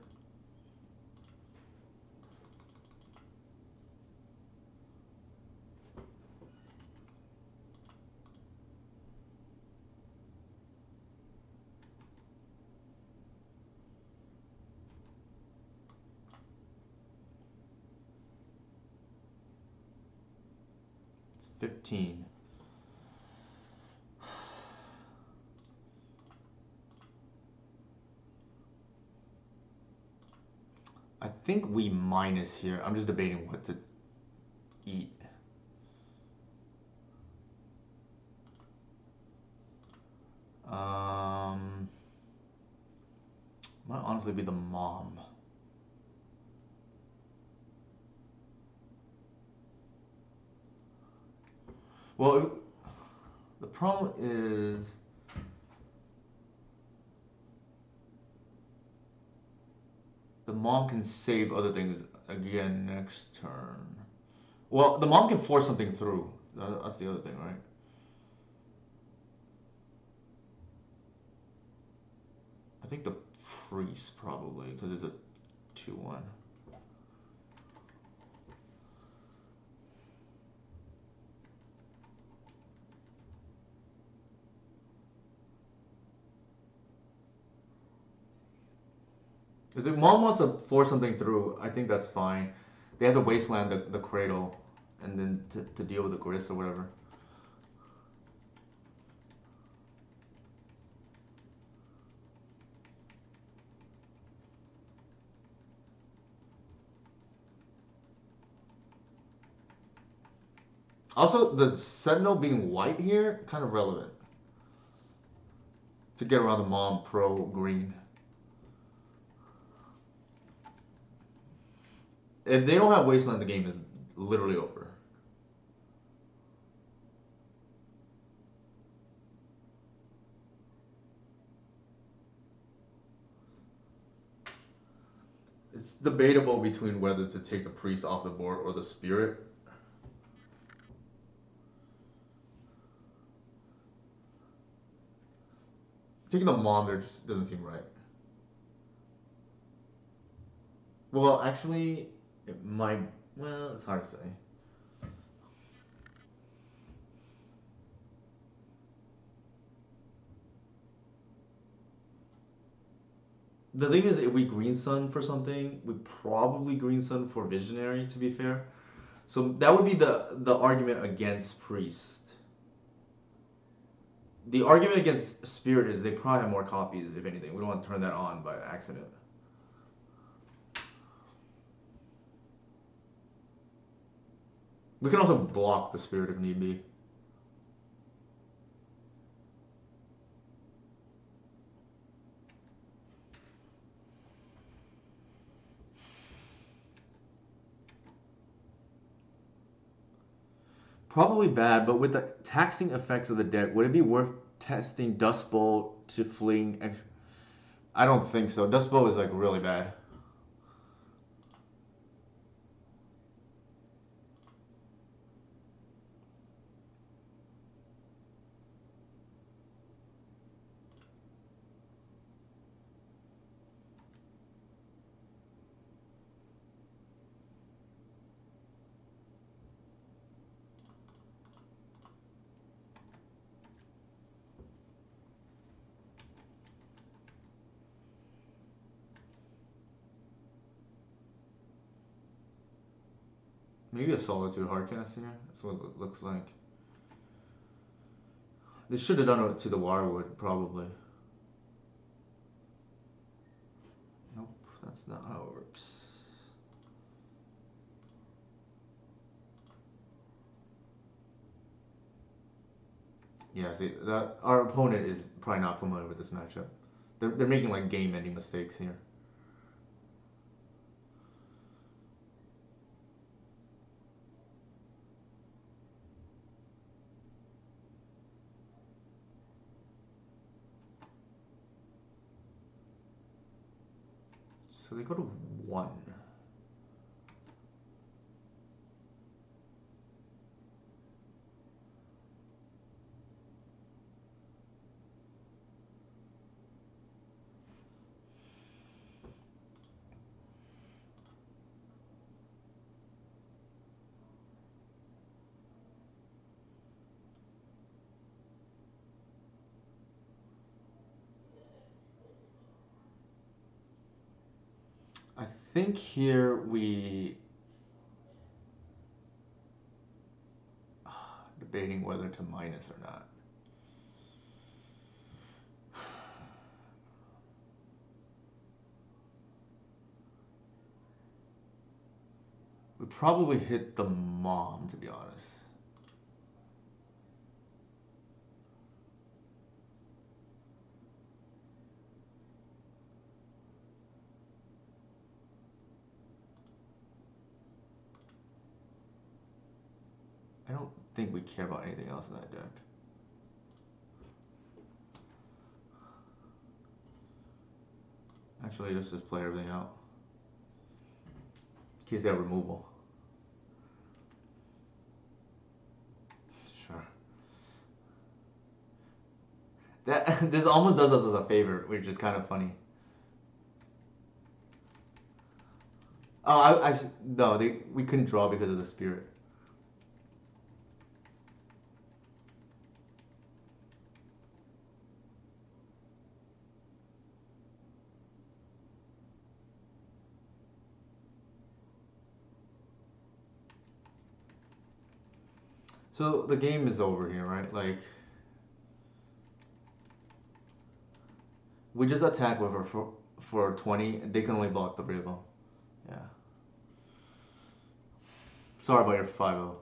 It's 15. I think we minus here. I'm just debating what to eat. Might honestly be the mom. Well, the problem is the mom can save other things again next turn. Well, the mom can force something through. That's the other thing, right? I think the priest probably, because it's a 2-1. If the mom wants to force something through, I think that's fine. They have to wasteland the cradle and then to deal with the grist or whatever. Also, the sentinel being white here, kind of relevant. To get around the mom pro green. If they don't have wasteland, the game is literally over. It's debatable between whether to take the priest off the board or the spirit. Taking the mom there just doesn't seem right. Well, actually, it might. Well, it's hard to say. The thing is, if we green sun for something, we probably green sun for visionary. To be fair, so that would be the argument against priest. The argument against spirit is they probably have more copies. If anything, we don't want to turn that on by accident. We can also block the spirit if need be. Probably bad, but with the taxing effects of the deck, would it be worth testing Dust Bowl to fling? I don't think so. Dust Bowl is like really bad. Maybe a Solitude Hardcast here. That's what it looks like. They should have done it to the Wirewood, probably. Nope, that's not how it works. Yeah, see, that our opponent is probably not familiar with this matchup. They're making like game-ending mistakes here. So they go to 1. I think here we debating whether to minus or not. We probably hit the mom, to be honest. I don't think we care about anything else in that deck. Actually, let's just play everything out. In case they have removal. Sure. That this almost does us as a favor, which is kind of funny. Oh, no, we couldn't draw because of the spirit. So the game is over here, right? Like, we just attack with her for 20, and they can only block the three of them. Yeah. Sorry about your 5-0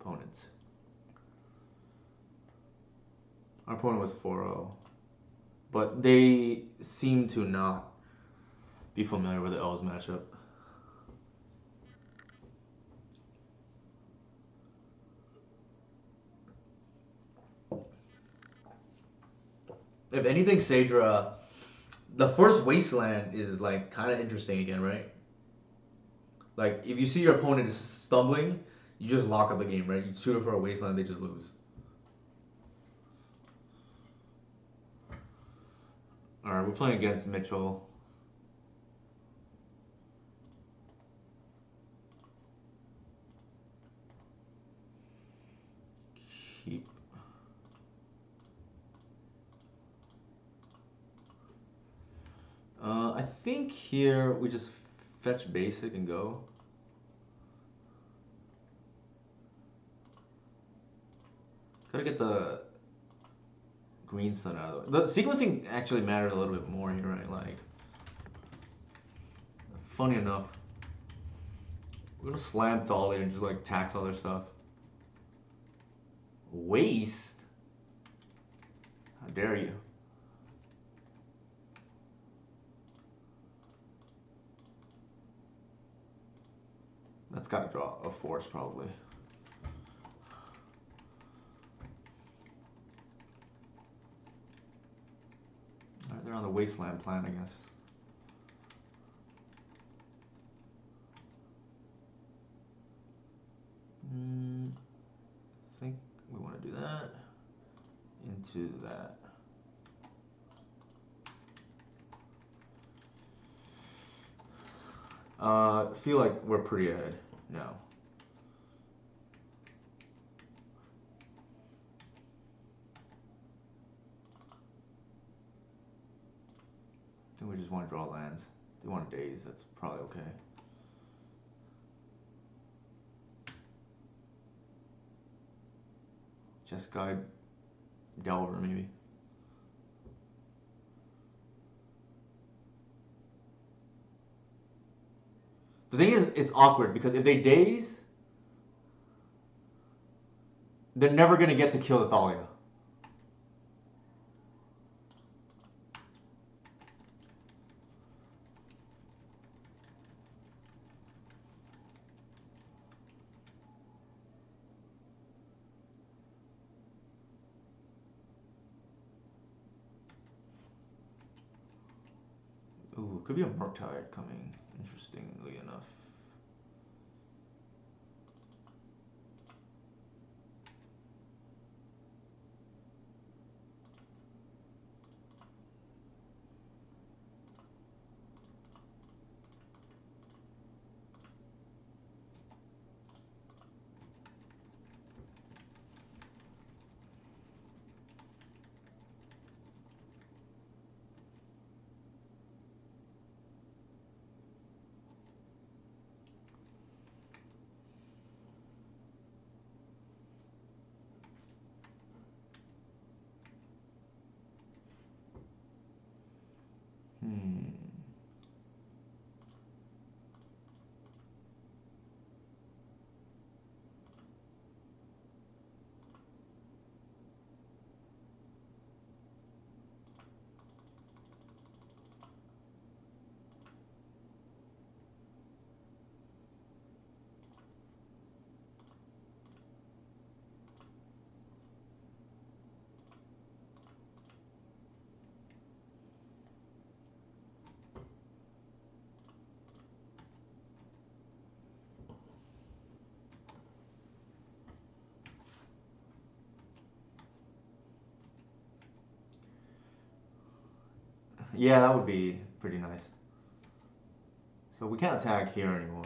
opponents. Our opponent was 4-0. But they seem to not be familiar with the L's matchup. If anything, Sadra, the first Wasteland is like kind of interesting again, right? Like, if you see your opponent is stumbling, you just lock up the game, right? You shoot it for a Wasteland, they just lose. All right, we're playing against Mitchell. Keep. I think here we just fetch basic and go. Gotta get the green sun out of the way. The sequencing actually matters a little bit more here, right? Like, funny enough, we're gonna slam Thalia and just like tax other stuff. Waste? How dare you? That's gotta draw a force probably. Alright, they're on the wasteland plan, I guess. I think we want to do that into that. Feel like we're pretty ahead now. I think we just want to draw lands. They want to daze, that's probably okay. Just guide Delver maybe. The thing is, it's awkward because if they daze, they're never gonna get to kill the Thalia. Ooh, could be a Murktide coming, interestingly enough. Yeah, that would be pretty nice. So we can't attack here anymore.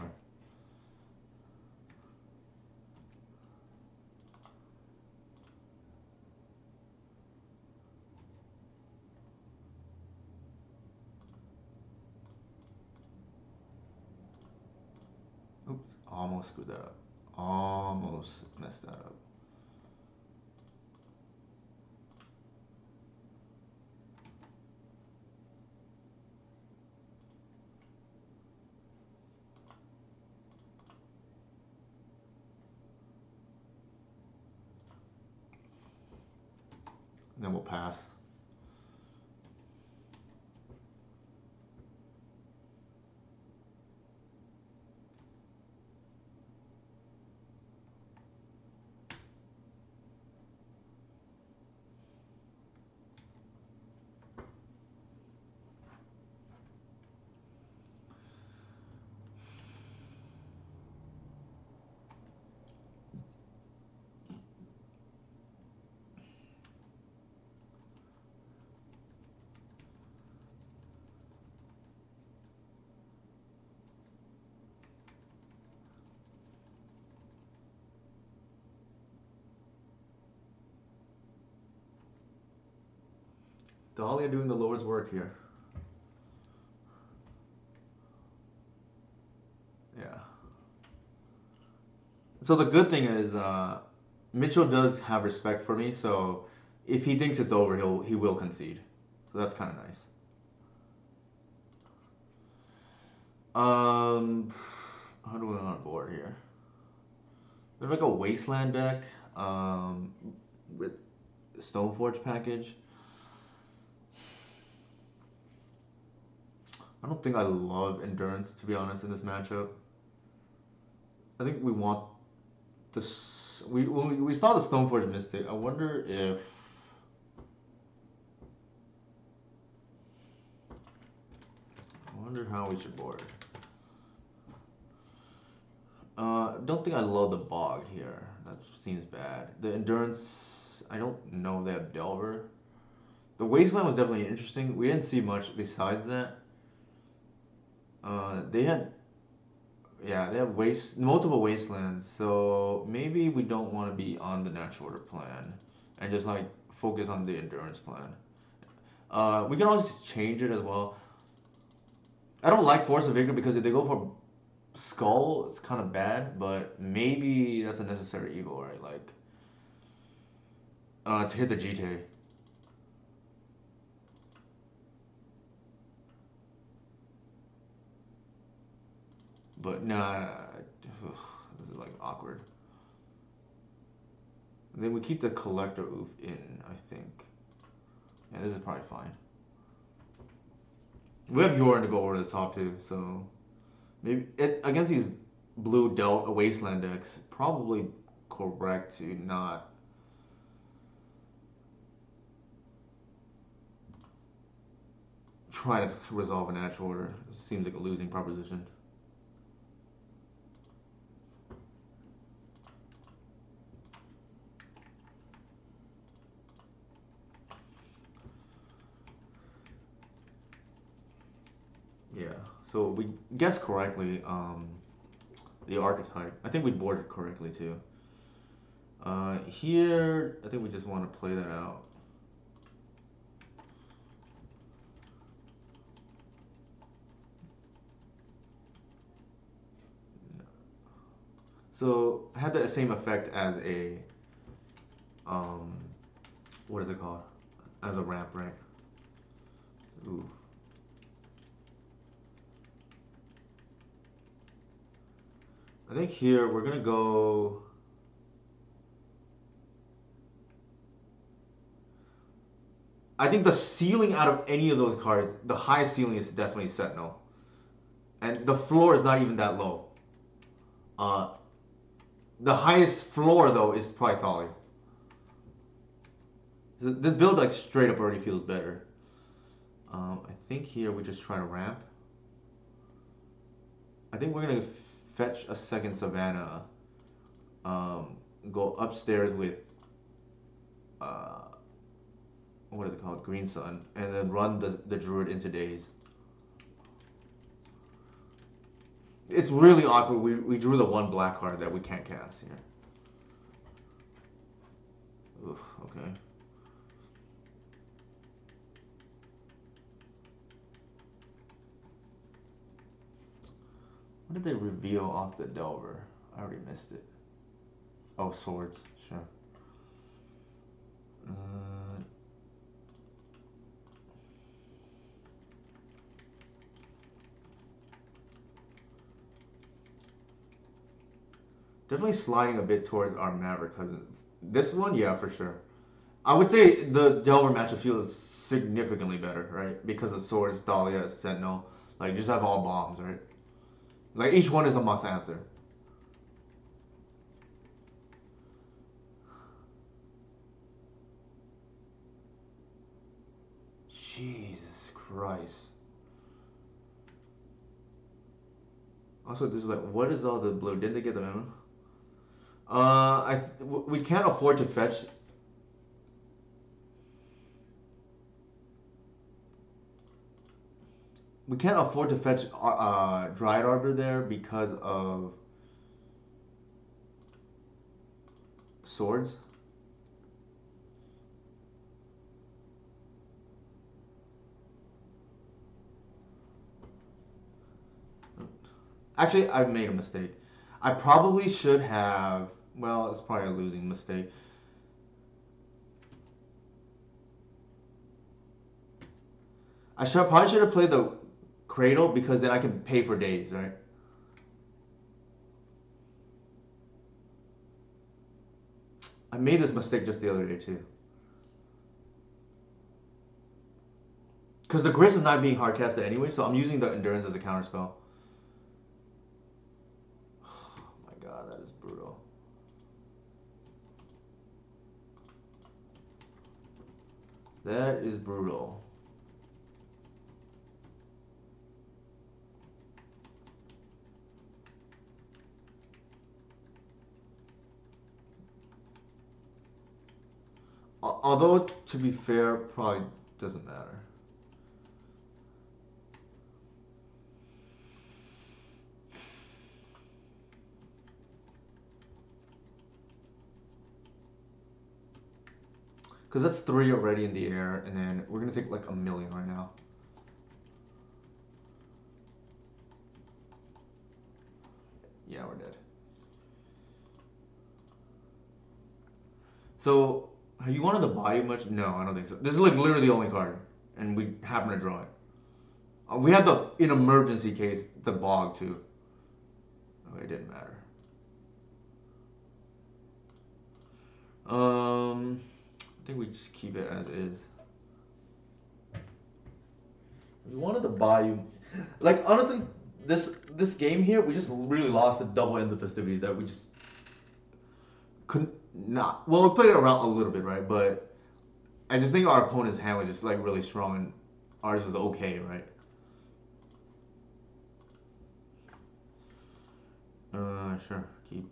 Oops, almost screwed that up. Almost messed that up. And then we'll pass. Dahlia doing the Lord's work here. Yeah. So the good thing is, Mitchell does have respect for me. So if he thinks it's over, he will concede. So that's kind of nice. How do we want to board here? There's like a wasteland deck, with Stoneforge package. I don't think I love endurance, to be honest, in this matchup. I think we want this. When we saw the Stoneforge Mystic, I wonder if. I wonder how we should board. Don't think I love the bog here. That seems bad. The endurance, I don't know if they have Delver. The wasteland was definitely interesting. We didn't see much besides that. They had, yeah, they have multiple wastelands. So maybe we don't want to be on the natural order plan, and just like focus on the endurance plan. We can always change it as well. I don't like Force of Vigor because if they go for Skull, it's kind of bad, but maybe that's a necessary evil, right? Like, to hit the GTA. But nah, ugh, this is like awkward. And then we keep the Collector Oof in, I think. Yeah, this is probably fine. We have Yorin to go over the top too, so maybe it against these blue Delta Wasteland decks, probably correct to not. Try to resolve a natural order. It seems like a losing proposition. Yeah. So we guessed correctly. The archetype. I think we boarded correctly too. Here, I think we just want to play that out. So had the same effect as a, um, what is it called? As a ramp, right? Ooh. I think here we're gonna go. I think the ceiling out of any of those cards, the highest ceiling is definitely Sentinel, and the floor is not even that low. Uh, the highest floor though is probably Thali. This build like straight up already feels better. I think here we just try to ramp. I think we're gonna fetch a second Savannah. Go upstairs with, uh, what is it called, Green Sun, and then run the Druid into Daze. It's really awkward. We drew the one black card that we can't cast here. Oof, okay. What did they reveal off the Delver? I already missed it. Oh, swords. Sure. Uh, Definitely sliding a bit towards our Maverick cousin. This one, yeah, for sure. I would say the Delver matchup feels significantly better, right? Because of swords, Dahlia, Sentinel. Like, just have all bombs, right? Like, each one is a must answer. Jesus Christ. Also, this is like, what is all the blue? Didn't they get the memo? We can't afford to fetch. We can't afford to fetch Dryad Arbor there because of swords. Actually, I made a mistake. I probably should have. Well, it's probably a losing mistake. Probably should have played the Cradle because then I can pay for days, right? I made this mistake just the other day too. Because the Grace is not being hard casted anyway, so I'm using the Endurance as a counter spell. Oh my god, that is brutal. That is brutal. Although, to be fair, probably doesn't matter. Because that's 3 already in the air, and then we're going to take like a million right now. Yeah, we're dead. So, have you wanted to buy much? No, I don't think so. This is like literally the only card, and we happen to draw it. We had the, in emergency case, the bog too. Oh, it didn't matter. I think we just keep it as is. We wanted to buy you, like honestly, this game here, we just really lost the double end of festivities that we just couldn't not. Well, we played it around a little bit, right? But I just think our opponent's hand was just like really strong, and ours was okay, right? Sure, keep.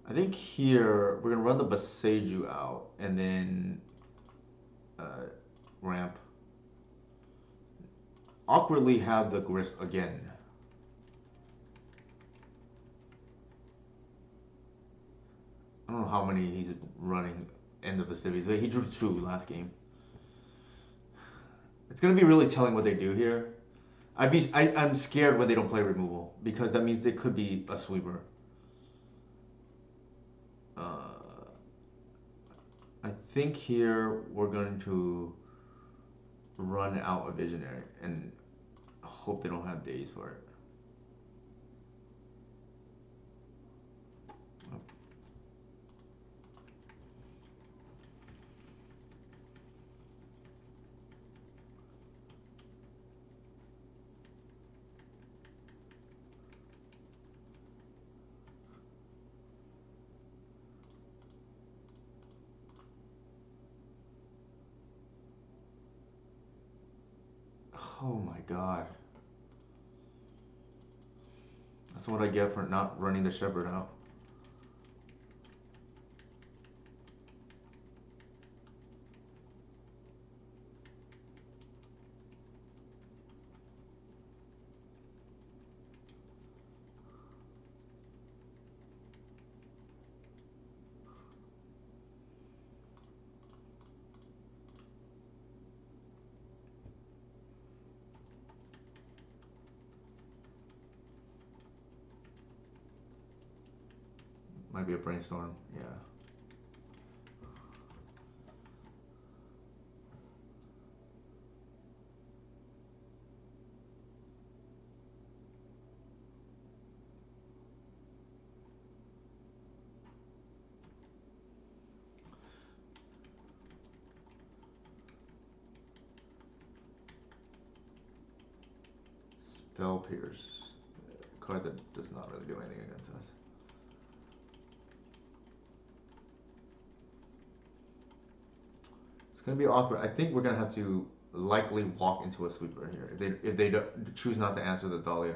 I think here we're gonna run the Baseju out and then ramp. Awkwardly have the Grist again. I don't know how many he's running in the festivities, but he drew 2 last game. It's gonna be really telling what they do here. I'm scared when they don't play removal because that means they could be a sweeper. Uh, I think here we're going to run out a Visionary and hope they don't have days for it. Oh my god. That's what I get for not running the Shepherd out. Might be a brainstorm, yeah. Spell Pierce. A card that does not really do anything against us. It's gonna be awkward. I think we're gonna have to likely walk into a sweeper here if they choose not to answer the Dahlia.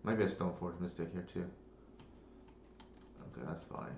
Might be a Stoneforge Mystic here too. Okay, that's fine.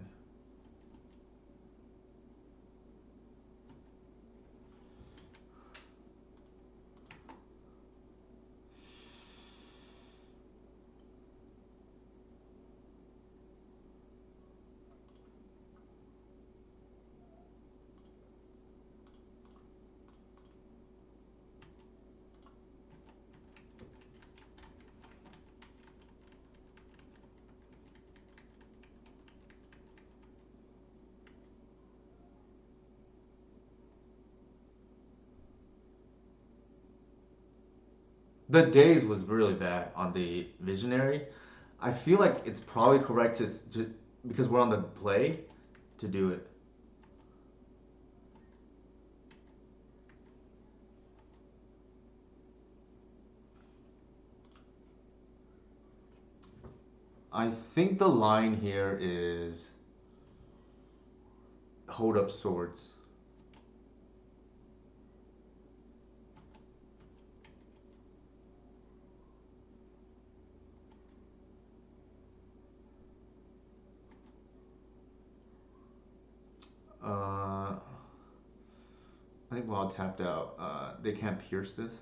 The days was really bad on the visionary. I feel like it's probably correct to just because we're on the play to do it. I think the line here is hold up swords. I think while tapped out, they can't pierce this.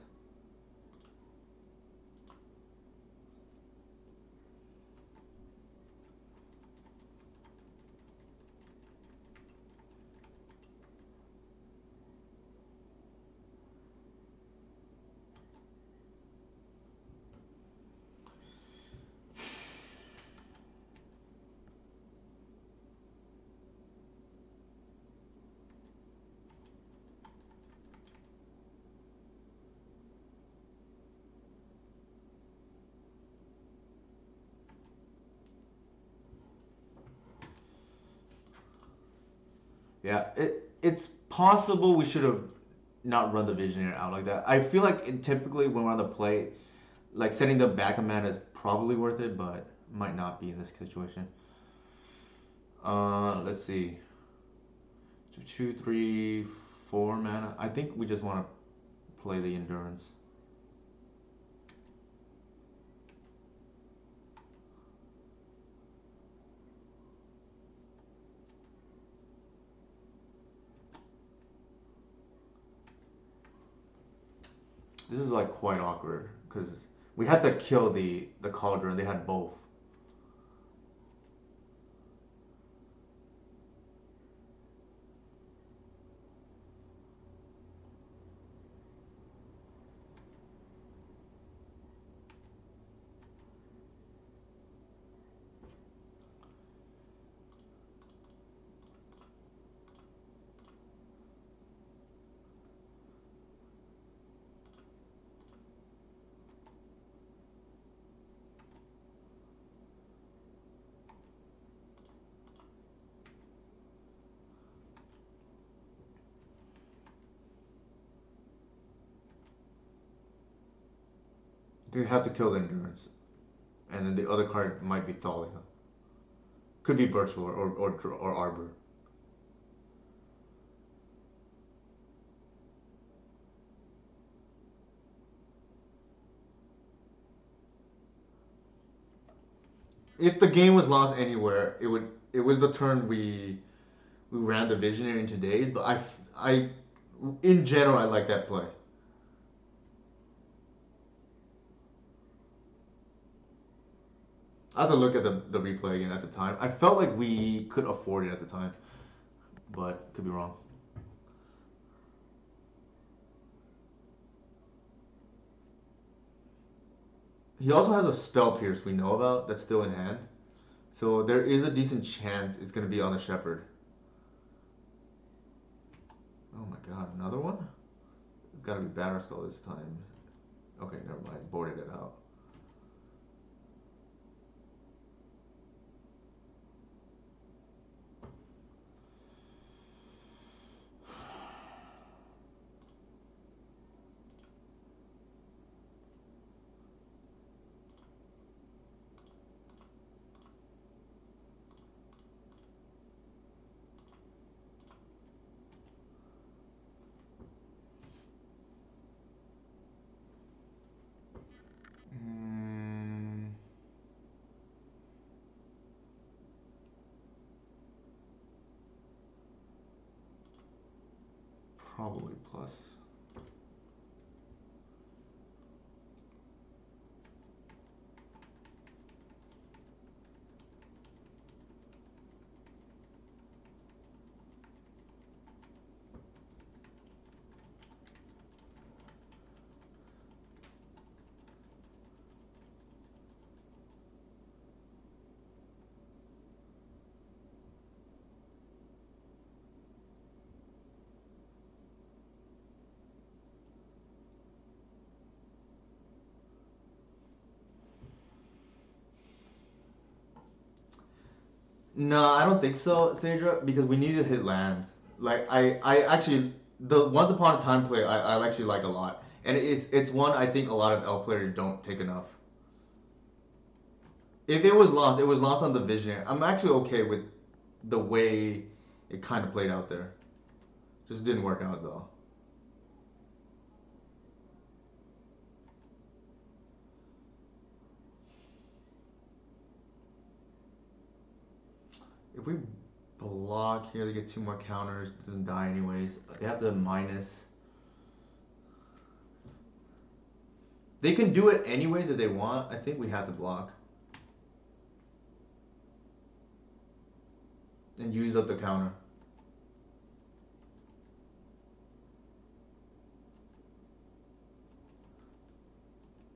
Yeah, it's possible we should have not run the visionary out like that. I feel like typically when we're on the plate, like setting the back of mana is probably worth it, but might not be in this situation. Let's see. Two, three, 4 mana. I think we just want to play the endurance. This is like quite awkward because we had to kill the cauldron. They had both. They have to kill the endurance, and then the other card might be Thalia. Could be virtual or Arbor. If the game was lost anywhere, it would. It was the turn we ran the visionary into days, but I in general I like that play. I have to look at the replay again at the time. I felt like we could afford it at the time, but could be wrong. He also has a spell pierce we know about that's still in hand, so there is a decent chance it's gonna be on the shepherd. Oh my god, another one? It's gotta be Batterskull this time. Okay, never mind. Boarded it out. Mm, probably plus. No, I don't think so, Sadra, because we need to hit lands. Like I actually the Once Upon a Time play I actually like a lot, and it's one I think a lot of L players don't take enough. If it was lost on the Visionary. I'm actually okay with the way it kind of played out there. Just didn't work out though. If we block here, they get two more counters. Doesn't die anyways. They have to minus. They can do it anyways if they want. I think we have to block and use up the counter.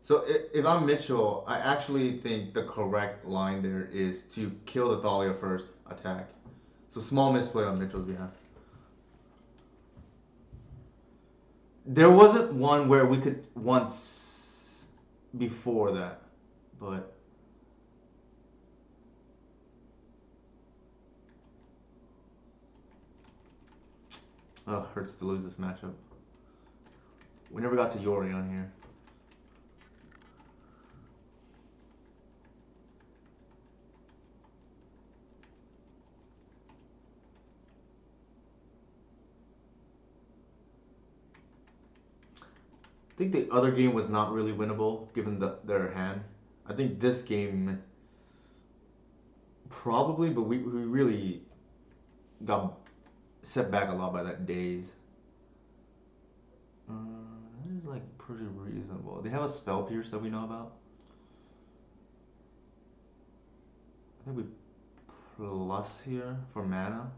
So if I'm Mitchell, I actually think the correct line there is to kill the Thalia first, attack. So small misplay on Mitchell's behalf. There wasn't one where we could once before that, but hurts to lose this matchup. We never got to Yori on here. I think the other game was not really winnable given their hand. I think this game probably, but we really got set back a lot by that daze. That is like pretty reasonable. They have a spell pierce that we know about. I think we plus here for mana.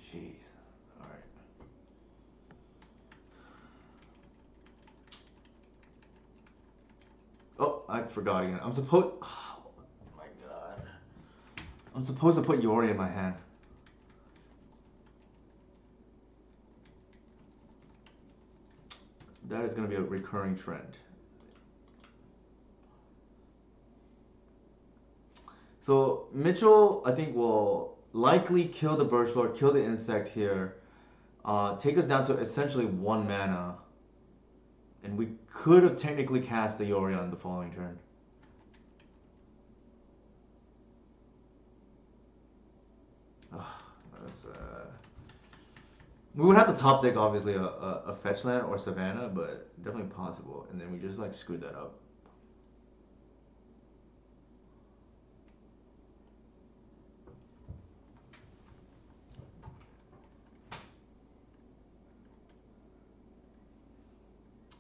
Jeez. All right. Oh, I forgot again. I'm supposed. Oh my god. I'm supposed to put Yori in my hand. That is going to be a recurring trend. So Mitchell, I think, will likely kill the Birch Lord, kill the insect here, take us down to essentially one mana, and we could have technically cast the Yori on the following turn. Ugh, we would have to top deck obviously a fetch land or Savannah, but definitely possible. And then we just like screwed that up.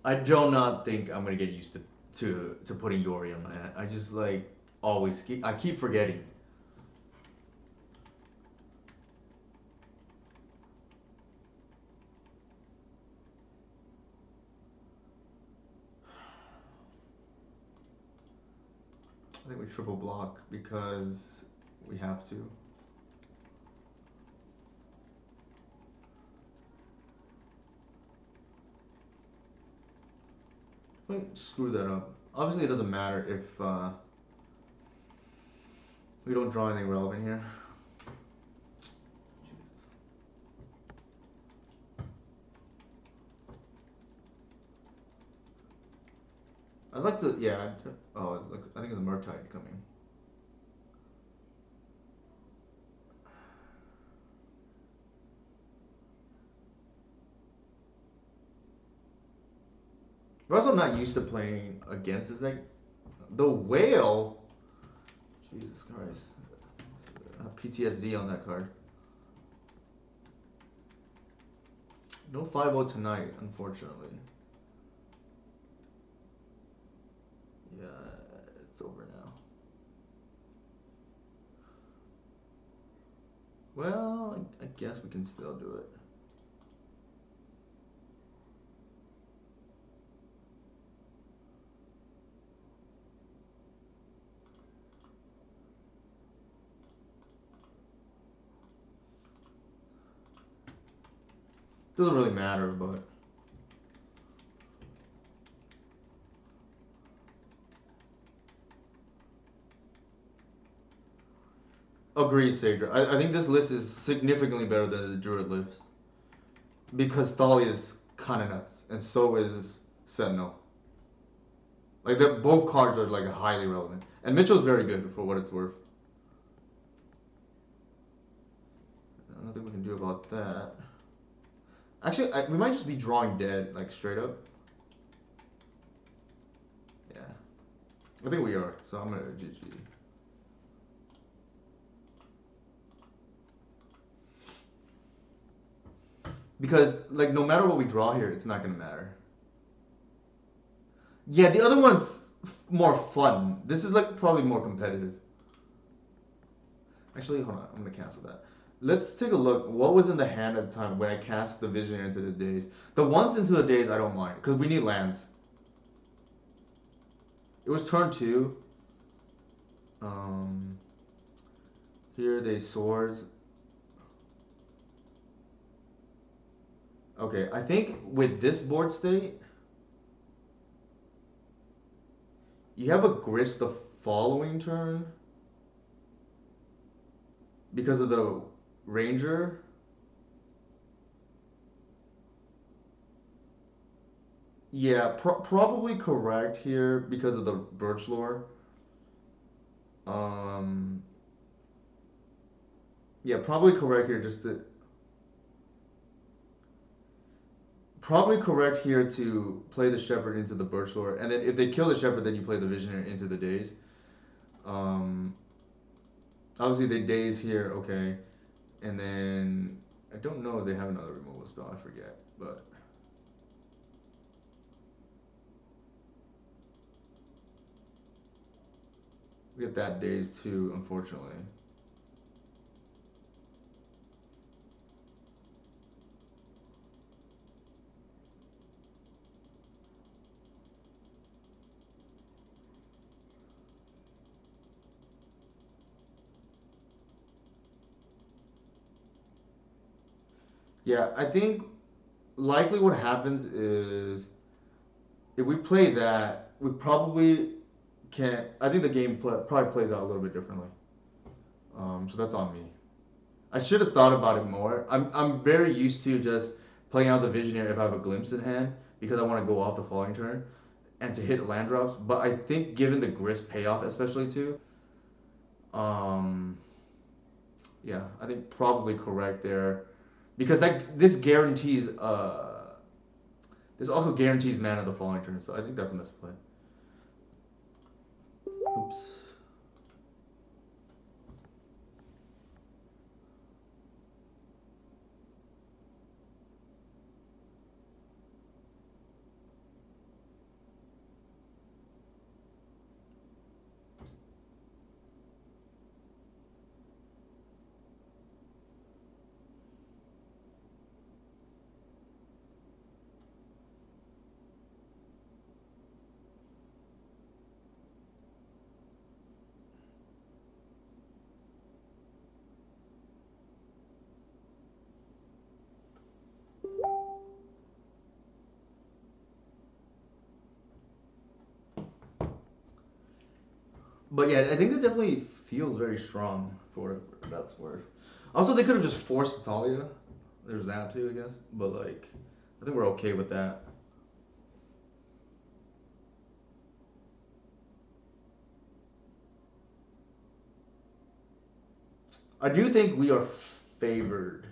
I do not think I'm gonna get used to putting Yori on my hand. I just like I keep forgetting. I think we triple block because we have to. Like screw that up. Obviously, it doesn't matter if we don't draw anything relevant here. Jesus. I'd like to, yeah. Oh, I think it's a Murktide coming. We're also not used to playing against this deck. The whale. Jesus Christ. PTSD on that card. No 5-0 tonight, unfortunately. Yeah, it's over now. Well, I guess we can still do it. Doesn't really matter, but agreed, Sager. I think this list is significantly better than the Druid list because Thalia is kind of nuts, and so is Sentinel. Like both cards are like highly relevant, and Mitchell's very good for what it's worth. Nothing we can do about that. Actually, we might just be drawing dead, like straight up. Yeah, I think we are. So I'm gonna GG. Because like no matter what we draw here, it's not gonna matter. Yeah, the other one's more fun. This is like probably more competitive. Actually, hold on. I'm gonna cancel that. Let's take a look. What was in the hand at the time when I cast the Visionary into the days? The ones into the days I don't mind because we need lands. It was turn 2. Um, here they swords. Okay, I think with this board state, you have a grist the following turn because of the ranger. Yeah, probably correct here because of the birch lore. Um, yeah, probably correct here. Probably correct here to play the shepherd into the birch lore, and then if they kill the shepherd, then you play the visionary into the days. Um, obviously the days here, okay, and then I don't know if they have another removal spell. I forget, but we get that days too, unfortunately. Yeah, I think likely what happens is if we play that, we probably can't. I think the game probably plays out a little bit differently. So that's on me. I should have thought about it more. I'm very used to just playing out the visionary if I have a glimpse in hand because I want to go off the following turn and to hit land drops. But I think given the grist payoff, especially too, um, yeah, I think probably correct there because this guarantees this also guarantees mana the following turn. So I think that's a misplay. Oops. But yeah, I think that definitely feels very strong for what that's worth. Also, they could have just forced Thalia. There's that too, I guess. But like, I think we're okay with that. I do think we are favored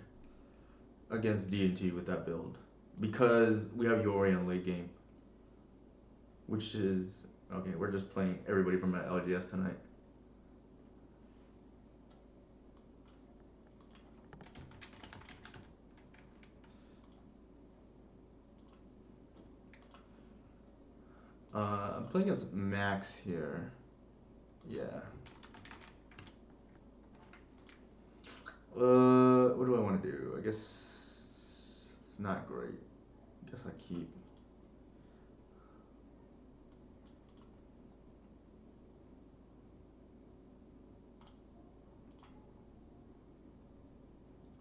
against D&T with that build because we have Yori in late game, which is okay. We're just playing everybody from LGS tonight. I'm playing against Max here. Yeah. What do I want to do? I guess it's not great. I guess I keep.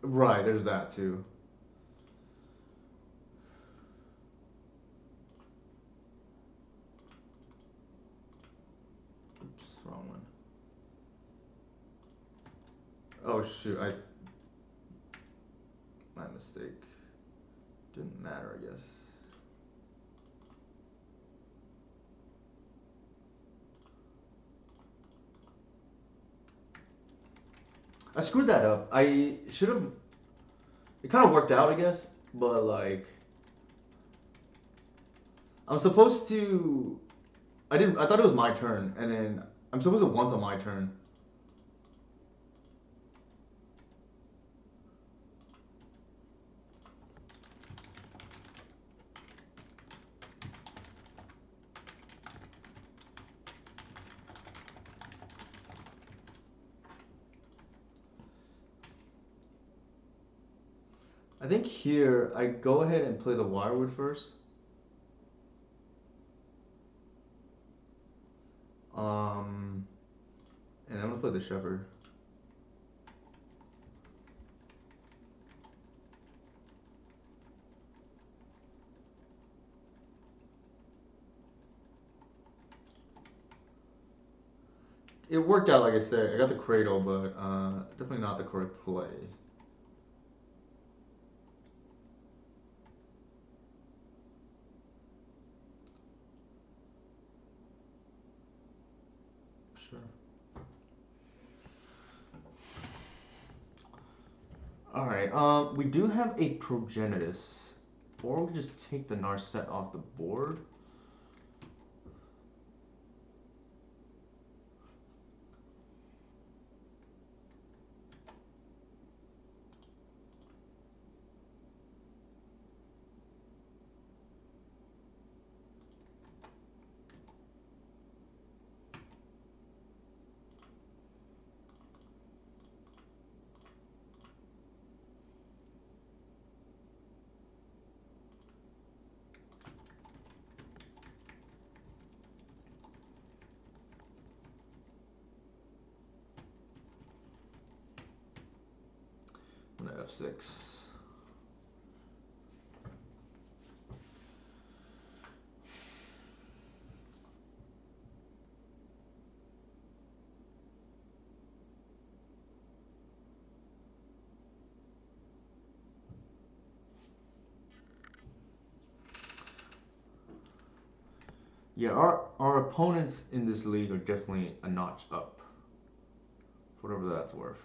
Right, there's that too. Oh shoot, my mistake. Didn't matter, I guess. I screwed that up. I should have. It kind of worked out, I guess, but like I'm supposed to. I didn't. I thought it was my turn, and then I'm supposed to once on my turn. I think here I go ahead and play the wirewood first. Um, and I'm gonna play the shepherd. It worked out, like I said. I got the cradle, but definitely not the correct play. Sure. All right. We do have a progenitus, or we could just take the Narset off the board. I'm gonna F6. Yeah, our opponents in this league are definitely a notch up, whatever that's worth.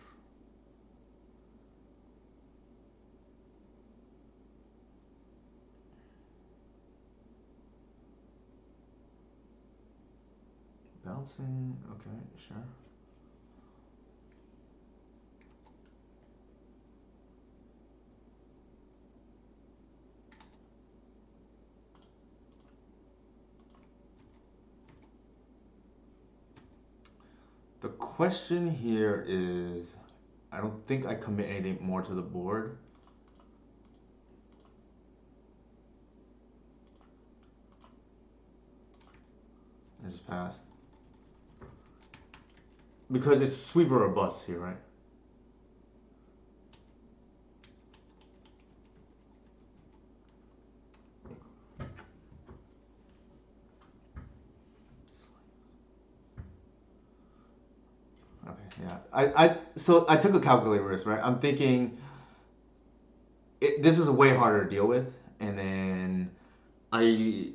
Bouncing, okay, sure. The question here is, I don't think I commit anything more to the board. I just pass. Because it's sweeper or bust here, right? Okay, yeah. So I took a calculated risk, right? I'm thinking this is way harder to deal with, and then I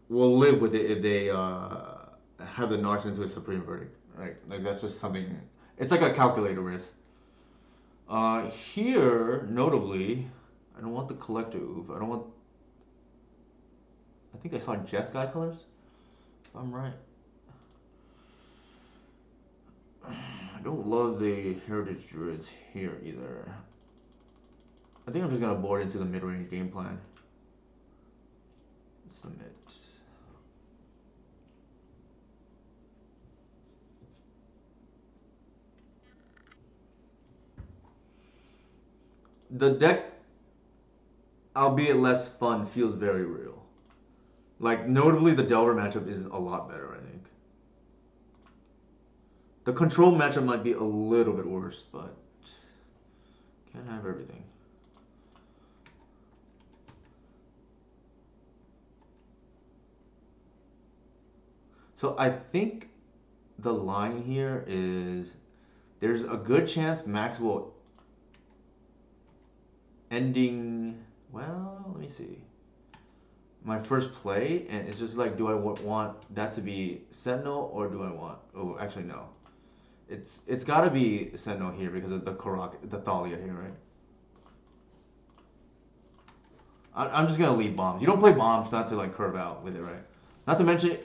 will live with it if they have the Narcs into a supreme verdict, right? Like that's just something. It's like a calculated risk. Here, notably, I don't want the collector oof. I don't want. I think I saw Jeskai colors. If I'm right. I don't love the heritage druids here either. I think I'm just gonna board into the mid-range game plan. Submit. The deck, albeit less fun, feels very real. Like notably, the Delver matchup is a lot better. I think the control matchup might be a little bit worse, but can't have everything. So I think the line here is There's a good chance Max will ending. Well, let me see. My first play, and it's just like, do I want that to be Sentinel or do I want? Oh, actually no. It's got to be Sentinel here because of the Thalia here, right? I'm just gonna leave bombs. You don't play bombs not to like curve out with it, right? Not to mention,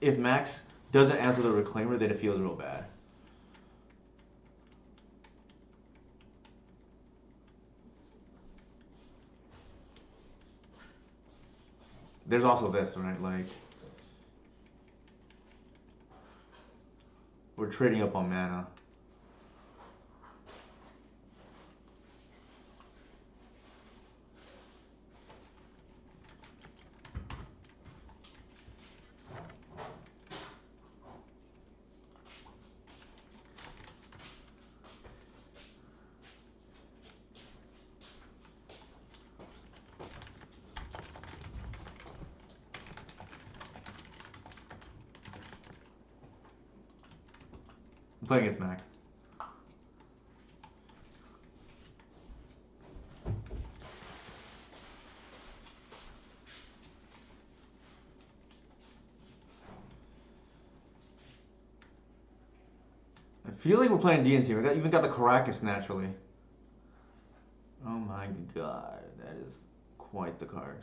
if Max doesn't answer the Reclaimer, then it feels real bad. There's also this, right? Like, we're trading up on mana. I'm playing against Max. I feel like we're playing DNT. We even got the Caracas naturally. Oh my god, that is quite the card.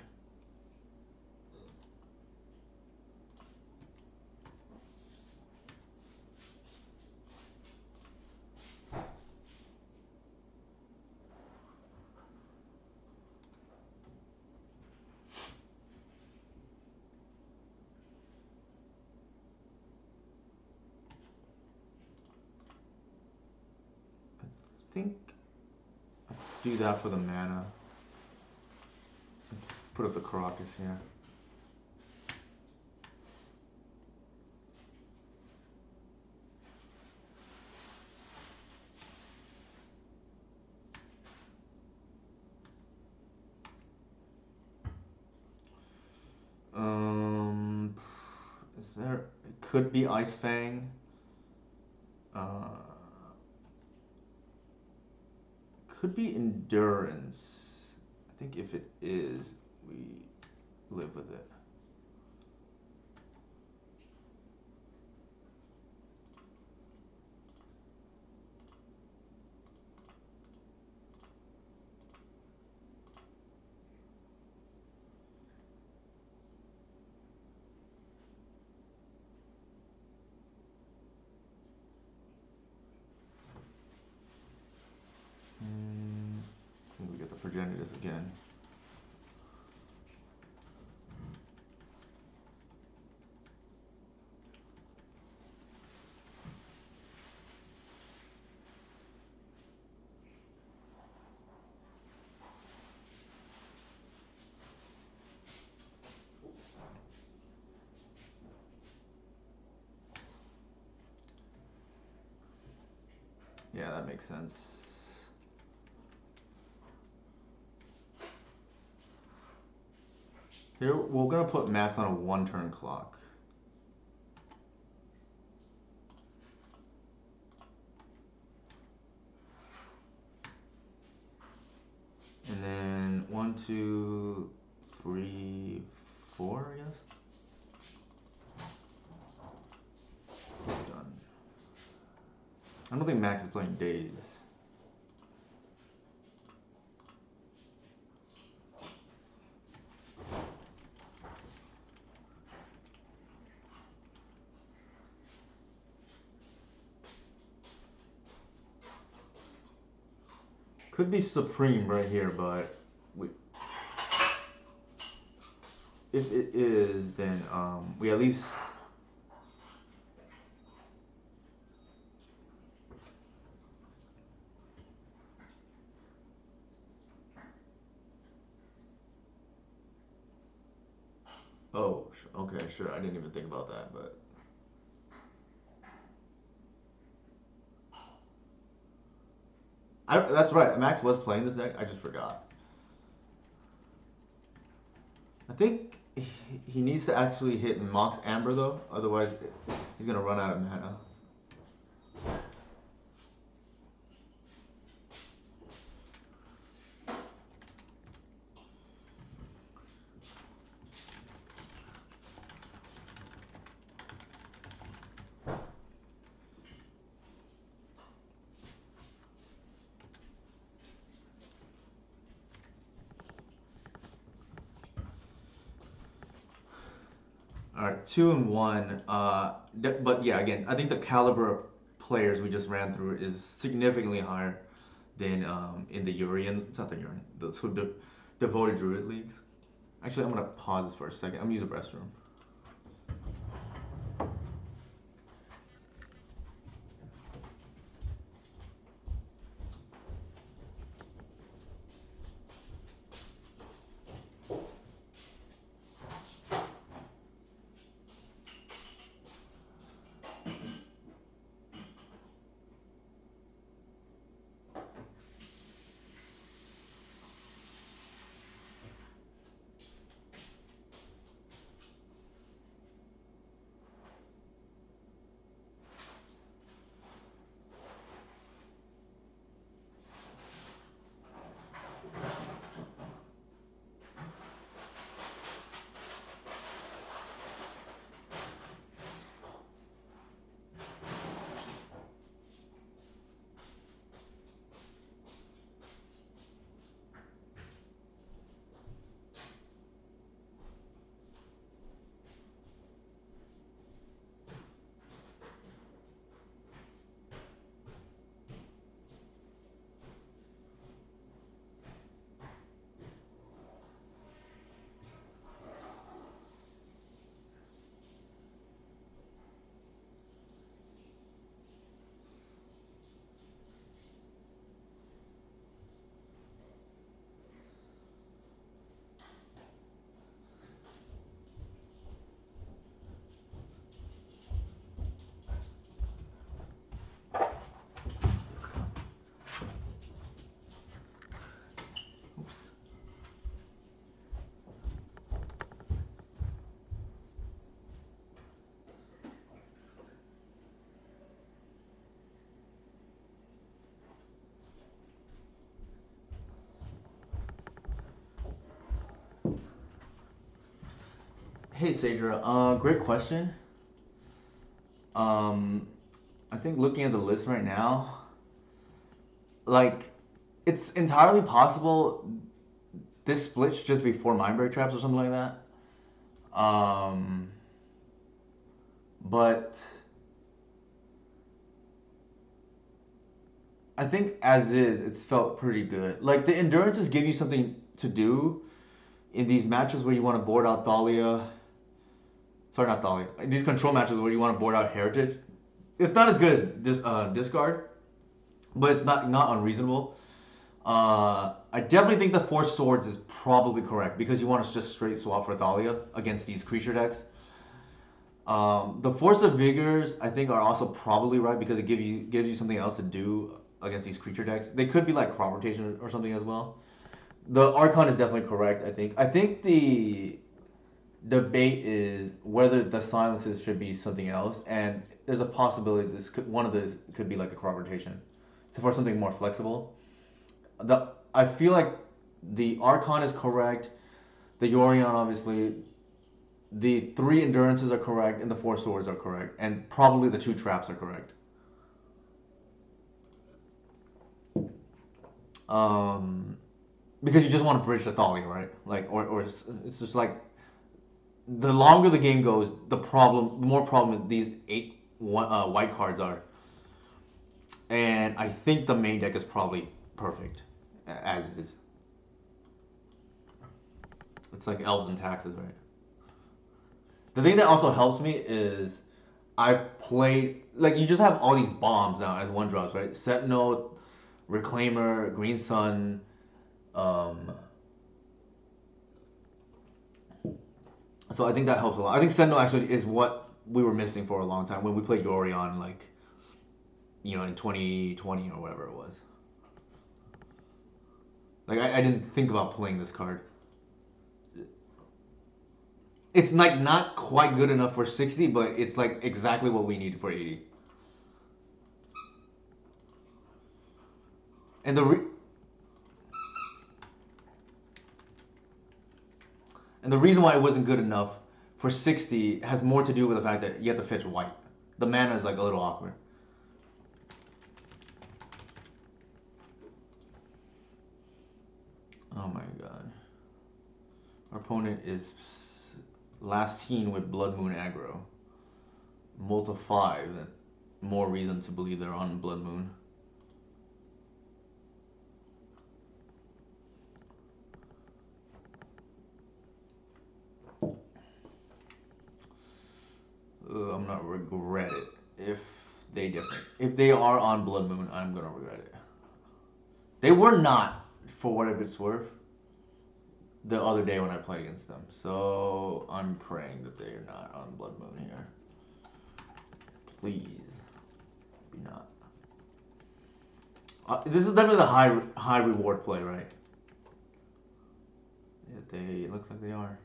I think I'll do that for the mana. Put up the Caracas here. Is there? It could be Ice Fang. Could be Endurance. I think if it is, we live with it. We get the Progenitors again. Yeah, that makes sense. Here, we're gonna put Max on a 1-turn clock. And then 1, 2, 3, 4, I guess. Done. I don't think Max is playing Days. Could be Supreme right here, but if it is, then we at least. Oh, okay, sure. I didn't even think about that, but. That's right. Max was playing this deck. I just forgot. I think he needs to actually hit Mox Amber though. Otherwise, he's gonna run out of mana. All right, 2 and 1. But yeah, again, I think the caliber of players we just ran through is significantly higher than in the Urian. It's not the Urian. The devoted Druid leagues. Actually, I'm gonna pause this for a second. I'm gonna use the restroom. Hey Sadra, great question. Um, I think looking at the list right now, like it's entirely possible this splits just before Mindbreak Traps or something like that. Um, but I think as is, it's felt pretty good. Like the endurances give you something to do in these matches where you want to board out Thalia. Sorry, not Thalia. In these control matches where you want to board out Heritage. It's not as good as discard, but it's not unreasonable. I definitely think the Force Swords is probably correct because you want to just straight swap for Thalia against these creature decks. The Force of Vigors I think are also probably right because it gives you something else to do against these creature decks. They could be like crop rotation or something as well. The Archon is definitely correct. I think the debate is whether the silences should be something else, and there's a possibility one of those could be like a crop rotation, so for something more flexible. I feel like the Archon is correct. The Yorion, obviously. The three endurances are correct, and the four swords are correct, and probably the two traps are correct. Um, because you just want to bridge the Thalia, right? Like, or it's just like the longer the game goes, the more problem these white cards are, and I think the main deck is probably perfect as is. It's like elves and taxes, right? The thing that also helps me is I've played like you just have all these bombs now as one drops, right? Sentinel, Reclaimer, Green Sun. Um, so I think that helps a lot. I think Sentinel actually is what we were missing for a long time when we played Yorion, like in 2020 or whatever it was. Like I didn't think about playing this card. It's like not quite good enough for 60, but it's like exactly what we need for 80. And the reason why it wasn't good enough for 60 has more to do with the fact that you have to fetch white. The mana is like a little awkward. Oh my god. Our opponent is Last seen with Blood Moon aggro. Multi 5. More reason to believe they're on Blood Moon. I'm gonna regret it if they are on Blood Moon. I'm gonna regret it. They were not, for whatever it's worth, the other day when I played against them. So I'm praying that they're not on Blood Moon here. Please be not. This is definitely the high reward play, right? Yeah, it looks like they are.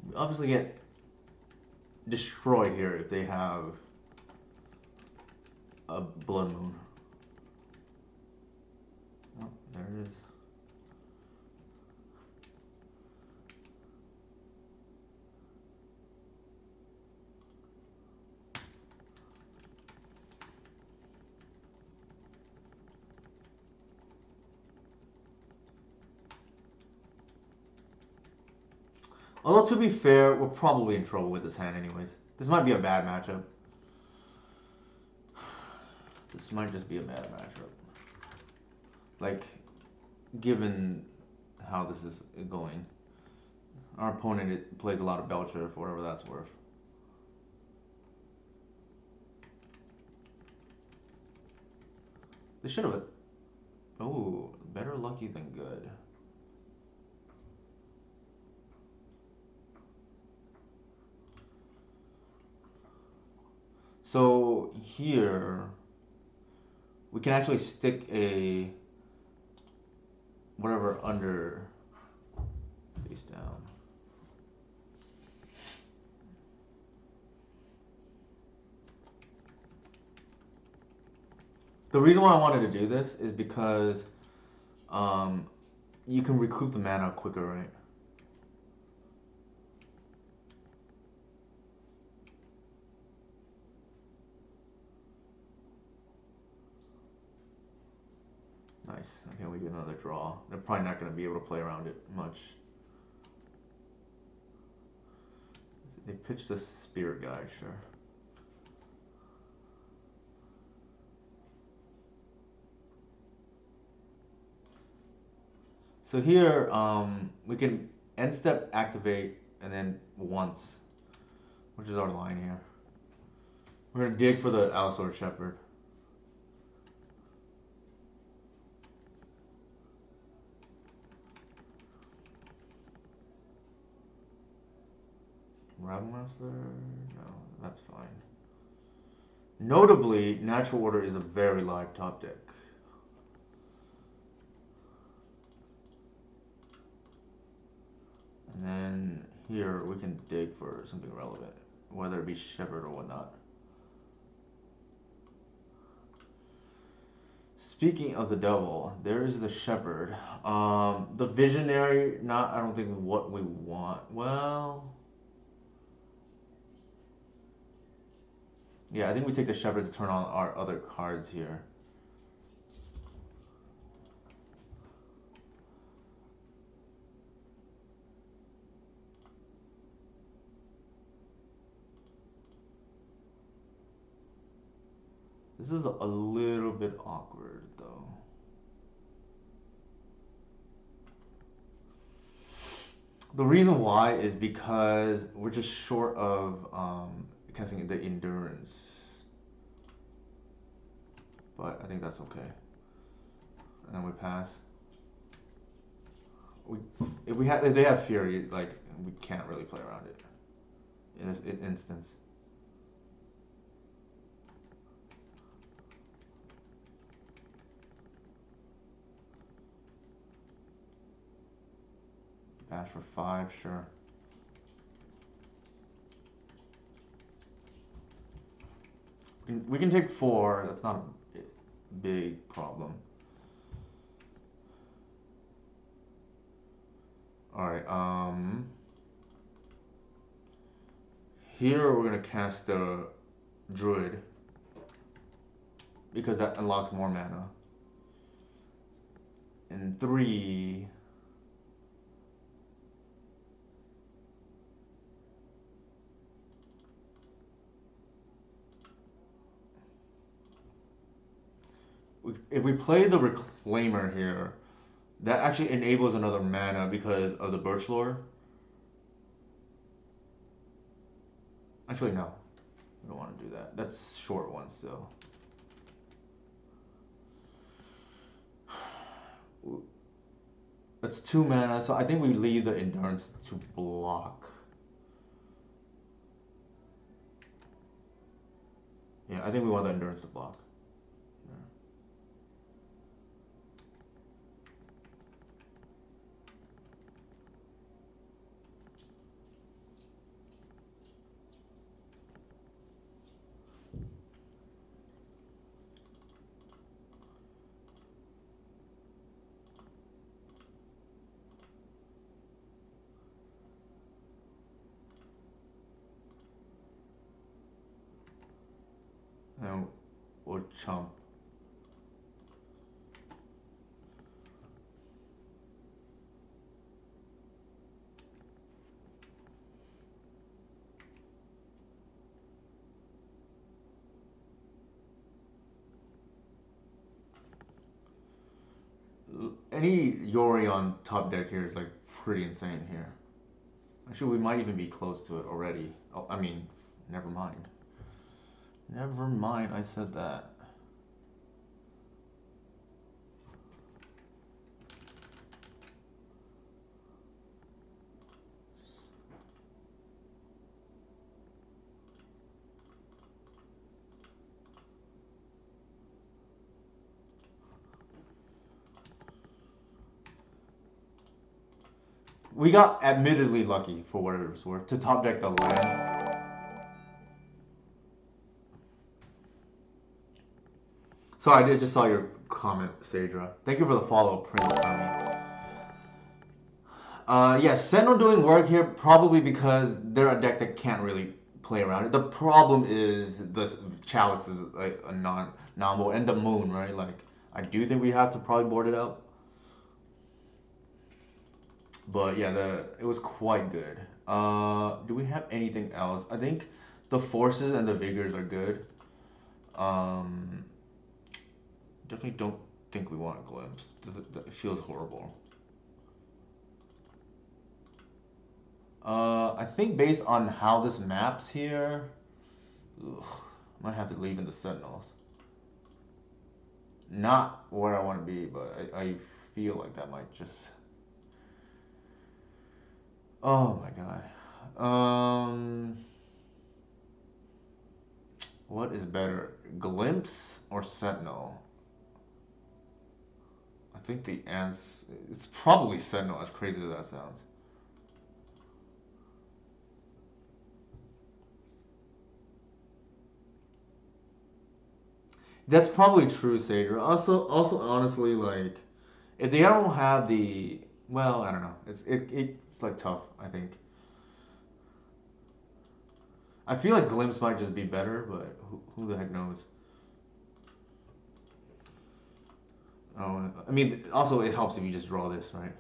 We obviously get destroyed here if they have a Blood Moon. Oh, there it is. Although, to be fair, we're probably in trouble with this hand anyways. This might be a bad matchup. This might just be a bad matchup. Like, given how this is going. Our opponent plays a lot of Belcher, for whatever that's worth. They should have... Oh, better lucky than good. So here, we can actually stick a whatever under face down. The reason why I wanted to do this is because you can recoup the mana quicker, right? Nice. Okay, we get another draw. They're probably not going to be able to play around it much. They pitched a Spirit Guide, sure. So here, we can end step activate and then once, which is our line here. We're going to dig for the Allosaur Shepherd. Rabmaster? No, that's fine. Notably, Natural Order is a very live top deck. And then here we can dig for something relevant, whether it be Shepherd or whatnot. Speaking of the devil, there is the Shepherd. The Visionary, I don't think what we want. Well, yeah, I think we take the Shepherd to turn on our other cards here. This is a little bit awkward, though. The reason why is because we're just short of casting the Endurance. But I think that's okay. And then we pass. If they have Fury, like, we can't really play around it in this instance. Bash for 5, sure. We can take 4. That's not a big problem. All right. Here we're gonna cast the druid because that unlocks more mana. And three. If we play the Reclaimer here, that actually enables another mana because of the Birch Lore. Actually, no. I don't want to do that. That's short one still. That's 2 mana, so I think we leave the Endurance to block. Yeah, I think we want the Endurance to block. And we'll chump. Any Yori on top deck here is like pretty insane here. Actually, we might even be close to it already. Oh, I mean, never mind. Never mind, I said that. We got admittedly lucky for whatever it's worth to top deck the land. Sorry, I just saw your comment, Sadra. Thank you for the follow, Prince Kami. Yeah, Sentinel doing work here probably because they're a deck that can't really play around it. The problem is the Chalice is like a non-normal and the Moon, right? Like I do think we have to probably board it out. But yeah, it was quite good. Do we have anything else? I think the Forces and the Vigors are good. Definitely don't think we want a Glimpse. It feels horrible. I think based on how this maps here, ugh, might have to leave in the Sentinels. Not where I want to be, but I feel like that might just. Oh my god. What is better, Glimpse or Sentinel? I think the answer it's probably Sentinel. As crazy as that sounds. That's probably true, Sager. Also, honestly, like if they don't have the well, I don't know. It's like tough. I think. I feel like Glimpse might just be better, but who the heck knows? Oh, I mean, also it helps if you just draw this, right?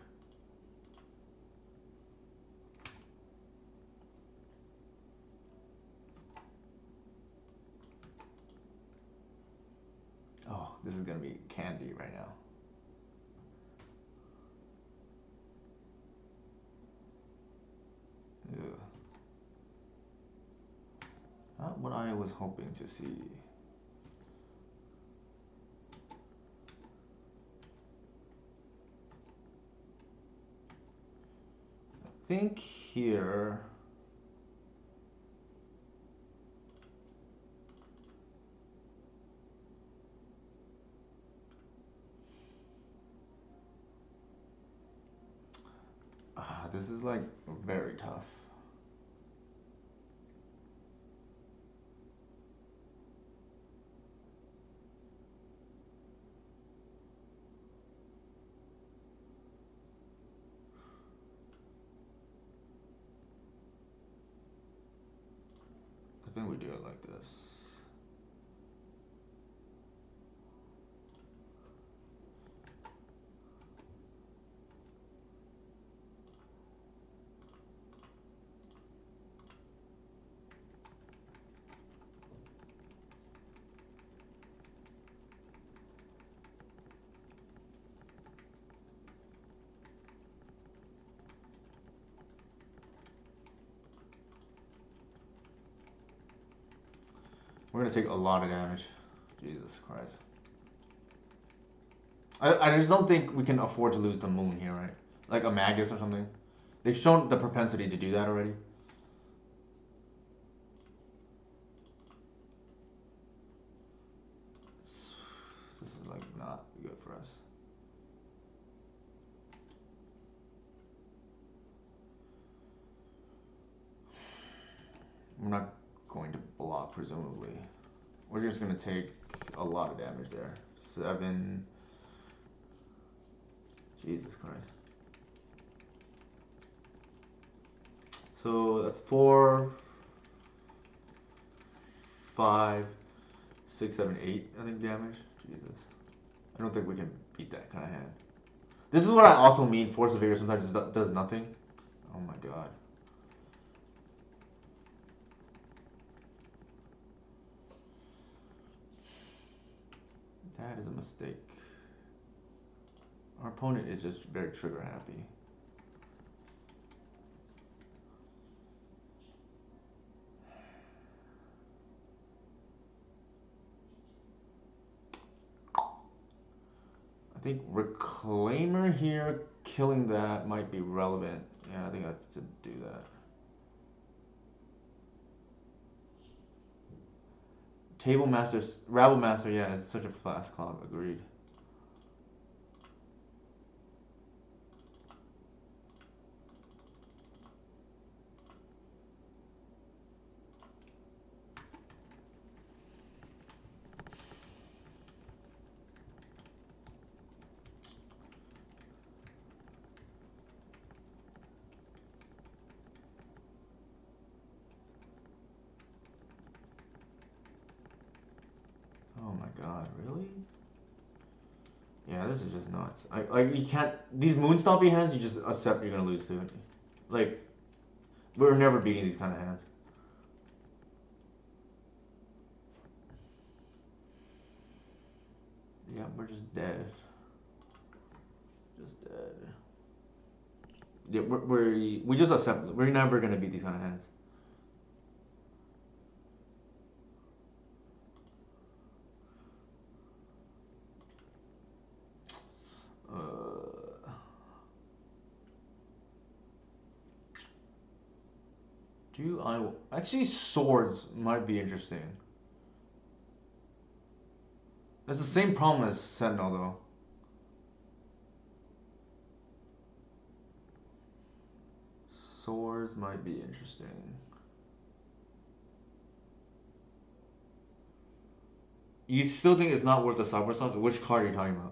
Oh, this is gonna be candy right now. Ugh. Not what I was hoping to see. I think here. This is like very tough. think we do it like this. We're gonna take a lot of damage. Jesus Christ. I just don't think we can afford to lose the moon here, right? Like a Magus or something. They've shown the propensity to do that already. This is like not good for us. We're not going to block, presumably. We're just gonna take a lot of damage there. 7. Jesus Christ. So that's 4, 5, 6, 7, 8, I think, damage. Jesus. I don't think we can beat that kind of hand. This is what I also mean, Force of Vigor sometimes does nothing. Oh my god. That is a mistake. Our opponent is just very trigger happy. I think Reclaimer here, killing that might be relevant. Yeah, I think I have to do that. Table Master, Rabble Master, yeah, it's such a fast clock, agreed. Oh my god, really? Yeah, this is just nuts. Like, you can't, these Moonstompy hands, you just accept you're gonna lose to it. Like, we're never beating these kind of hands. Yeah, we're just dead. Just dead. Yeah, we just accept, we're never gonna beat these kind of hands. Do I actually swords might be interesting. It's the same problem as Sentinel though. Swords might be interesting. You still think it's not worth the cyber stuff? Which card are you talking about?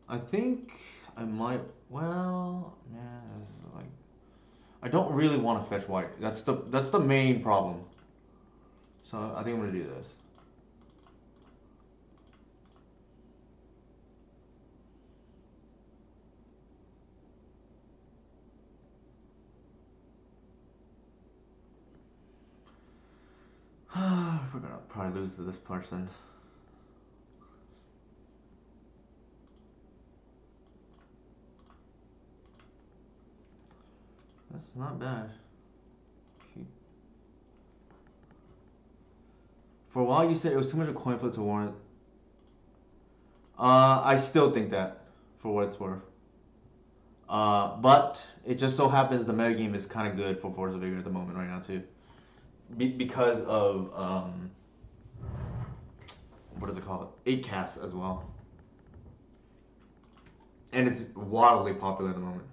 I think I might. Well, man, like, I don't really want to fetch white. That's the main problem. So I think I'm gonna do this. We're gonna probably lose to this person. That's not bad. For a while, you said it was too much of a coin flip to warrant. I still think that, for what it's worth. But it just so happens the metagame is kind of good for Force of Vigor at the moment right now too, because of what is it called? 8 casts as well, and it's wildly popular at the moment.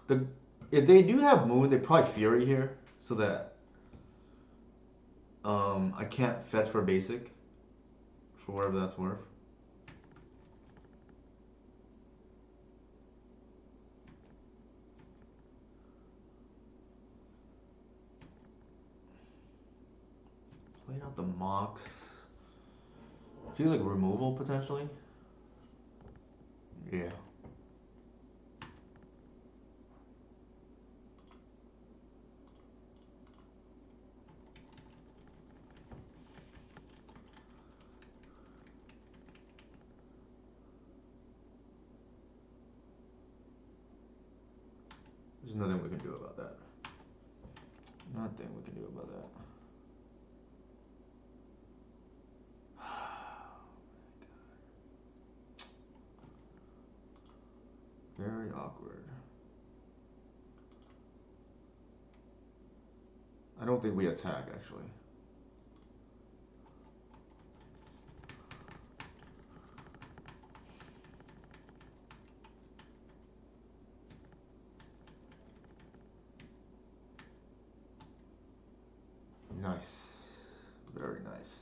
The if they do have Moon, they probably Fury here, so that I can't fetch for basic, for whatever that's worth. Playing out the Mox. Feels like removal potentially. Yeah. There's nothing we can do about that. Nothing we can do about that. Very awkward. I don't think we attack actually. Nice. Very nice.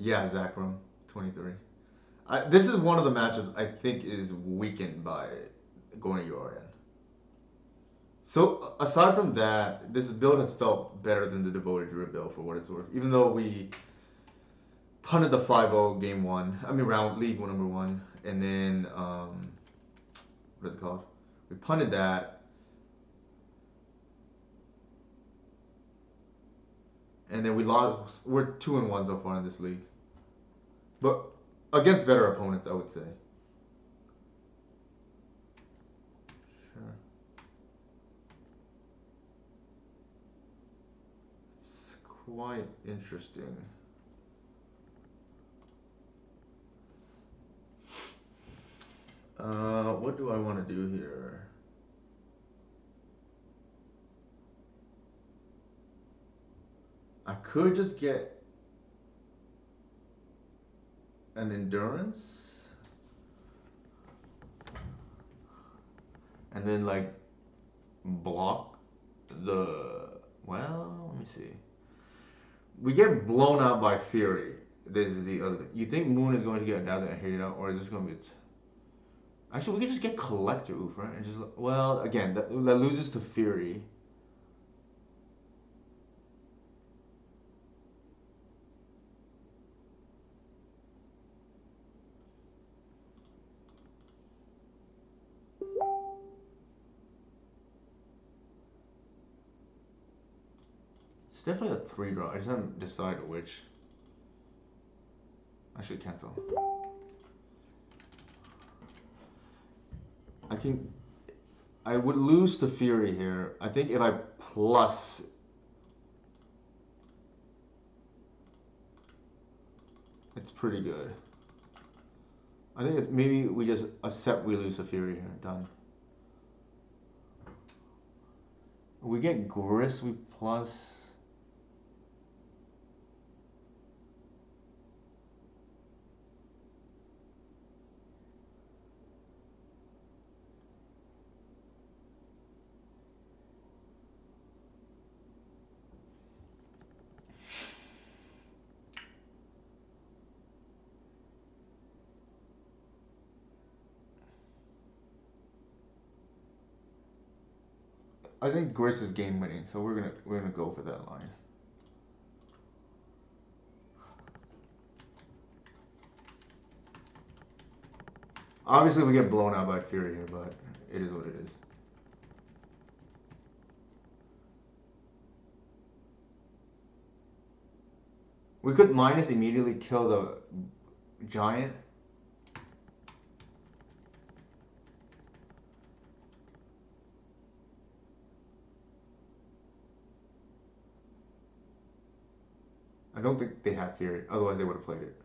Yeah, Zakram, 23. This is one of the matchups I think is weakened by going to Urian. So aside from that, this build has felt better than the Devoted Druid build for what it's worth. Even though we punted the 5-0 game one, I mean round league one number one, and then what is it called? We punted that, and then we lost. We're 2-1 so far in this league, but against better opponents, I would say. Sure. It's quite interesting. What do I want to do here? I could just get an endurance, and then like block the. Well, let me see. We get blown out by Fury. This is the other thing. You think Moon is going to get down there and hit it out, or is this going to be? Actually, we could just get Collector Oof, right? And just well, again, that loses to Fury. It's definitely a 3-draw. I just haven't decided which. I should cancel. I can. I would lose to Fury here. I think if I plus. It's pretty good. I think it's, maybe we just accept we lose to Fury here. Done. We get Gris, we plus. I think Gris is game winning, so we're gonna go for that line. Obviously, we get blown out by Fury here, but it is what it is. We could minus immediately kill the giant. I don't think they had Fury. Otherwise, they would have played it.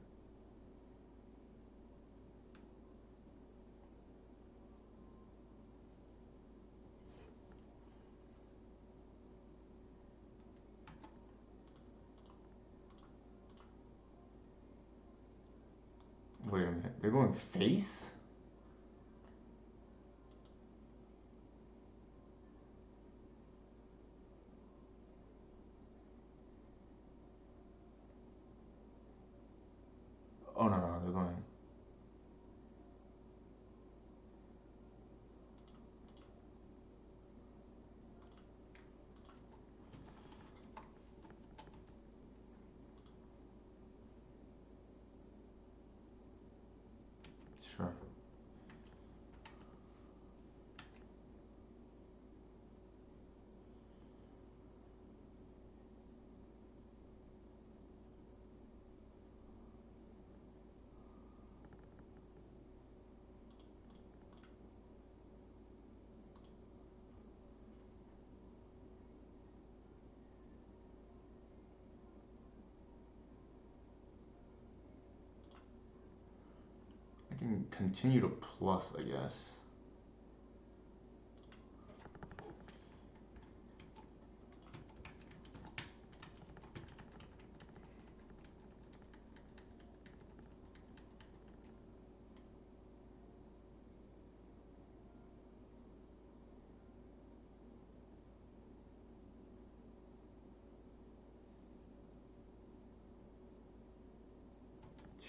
Wait a minute. They're going face? Oh, no, no. They're going. Sure. I can continue to plus, I guess.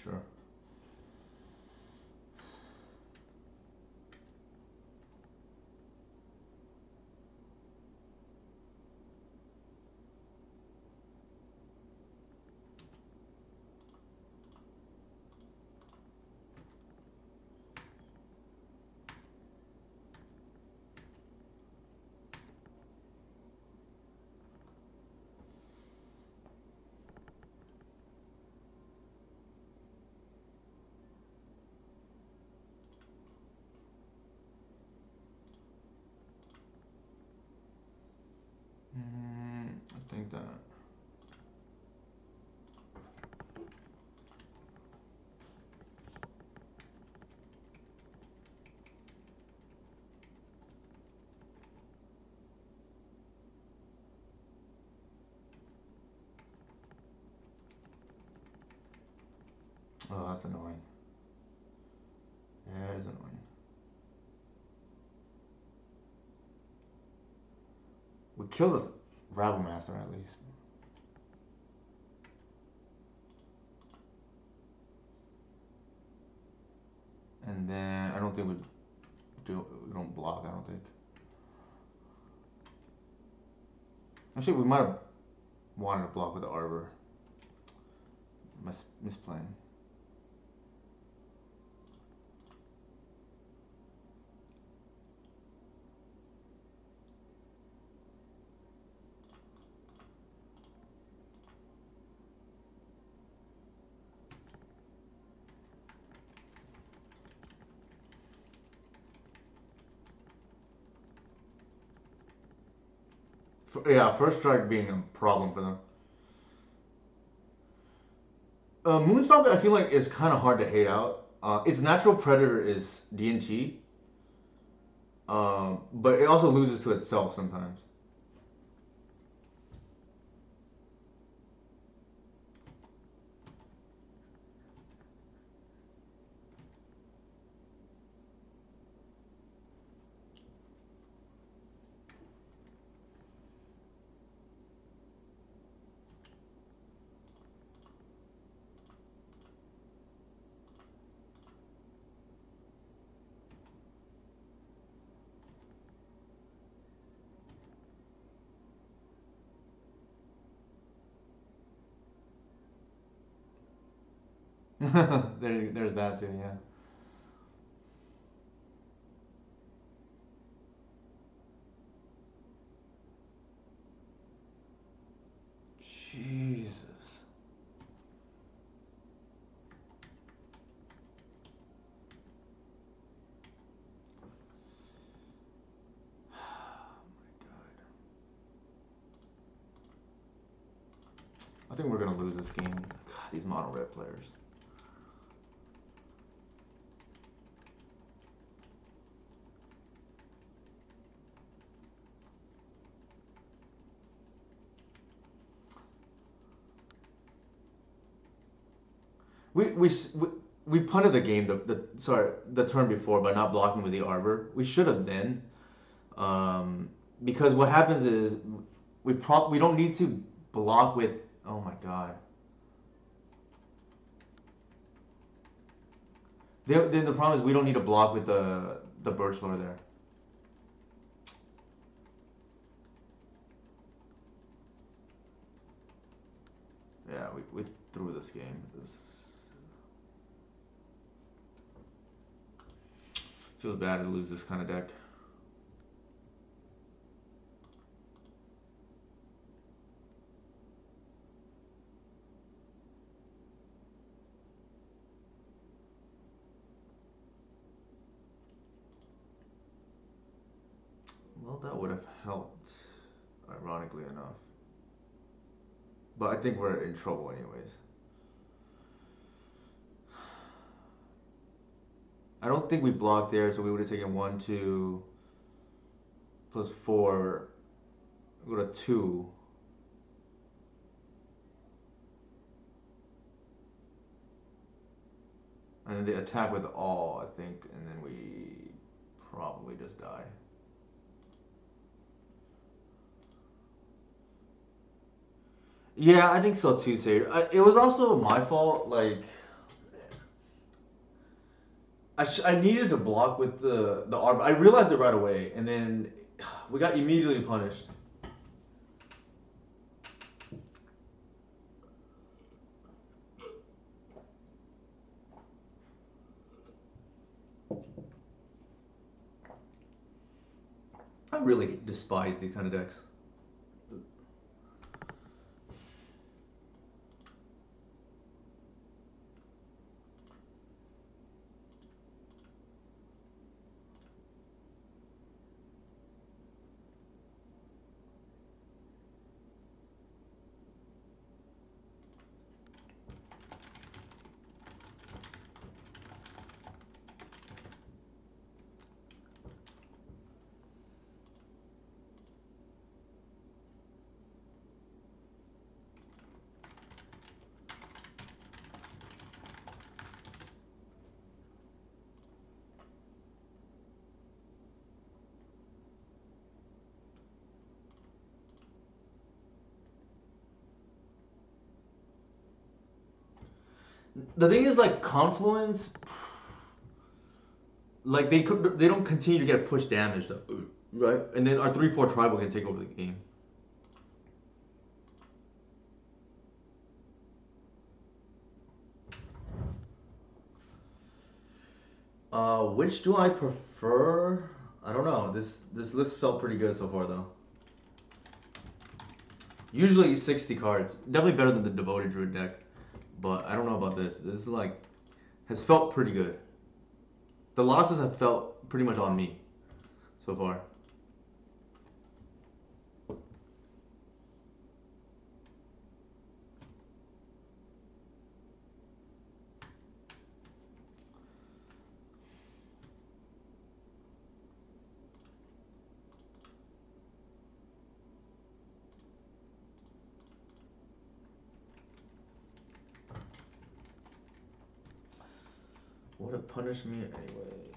Sure. I think that. Oh, that's annoying. That is annoying. We kill the Rabble Master at least. And then I don't think we don't block. I don't think. Actually, we might have wanted to block with the Arbor. Misplaying. Yeah, first strike being a problem for them. Moonstomp, I feel like is kind of hard to hate out. Its natural predator is DNT, but it also loses to itself sometimes. There's that too, yeah. Jesus. Oh my god. I think we're gonna lose this game. God, these mono red players. We we we, we punted the game the turn before by not blocking with the arbor. We should have then, because what happens is we don't need to block with. Oh my god. Then the problem is we don't need to block with the birch lore there. Yeah, we threw this game. This feels bad to lose this kind of deck. Well, that would have helped, ironically enough. But I think we're in trouble anyways. I don't think we blocked there, so we would have taken 1, 2, plus 4, go to 2. And then they attack with all, I think, and then we probably just die. Yeah, I think so too, Sage. It was also my fault. Like, I needed to block with the arm. I realized it right away, and then we got immediately punished. I really despise these kind of decks. The thing is, like Confluence, like they don't continue to get push damage though, right? And then our 3/4 tribal can take over the game. Which do I prefer? I don't know. This list felt pretty good so far though. Usually 60 cards, definitely better than the devoted druid deck, but I don't know about this. This is like has felt pretty good. The losses have felt pretty much on me so far. Would it punish me anyway?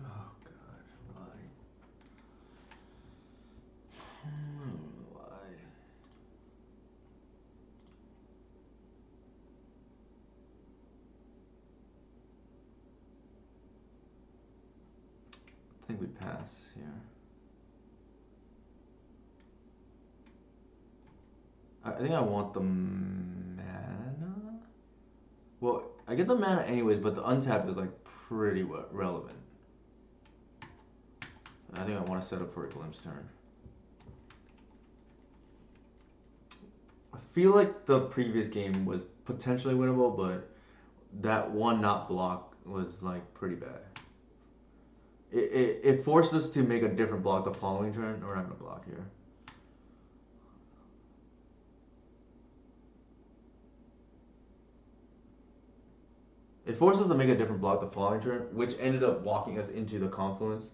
Oh god, why? Why? I think we pass here. I think I want the mana. Well, I get the mana anyways, but the untap is like pretty relevant. I think I want to set up for a glimpse turn. I feel like the previous game was potentially winnable, but that one not block was like pretty bad. It forced us to make a different block the following turn. We're not gonna block here. It forced us to make a different block the following turn, which ended up walking us into the confluence.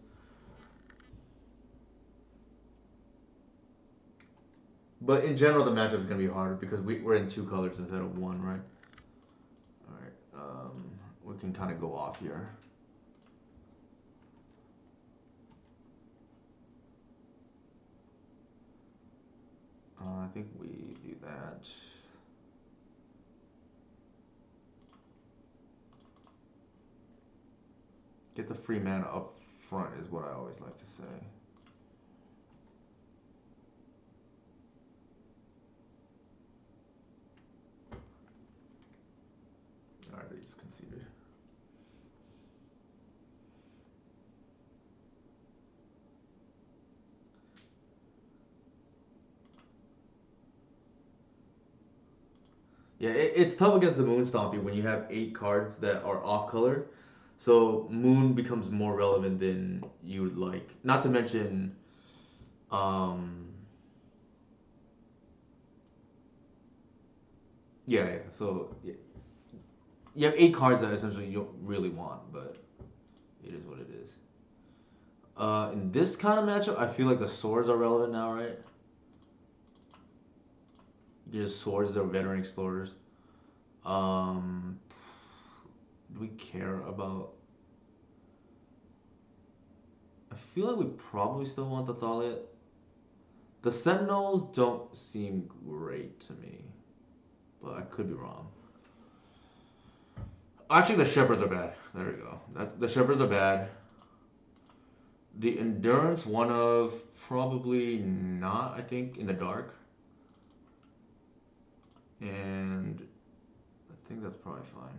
But in general, the matchup is gonna be harder because we're in two colors instead of one, right? All right. We can kind of go off here. I think we do that. Get the free mana up front is what I always like to say. Alright, they just conceded. Yeah, it's tough against the Moon Stompy when you have 8 cards that are off color. So Moon becomes more relevant than you would like. Not to mention, um, yeah. So yeah, you have 8 cards that essentially you don't really want, but it is what it is. In this kind of matchup, I feel like the swords are relevant now, right? You just swords, they're veteran explorers. Um, do we care about? I feel like we probably still want the Thalia. The Sentinels don't seem great to me, but I could be wrong. Actually, the Shepherds are bad. There we go. The Shepherds are bad. The Endurance, one of probably not, I think, in the dark. And I think that's probably fine.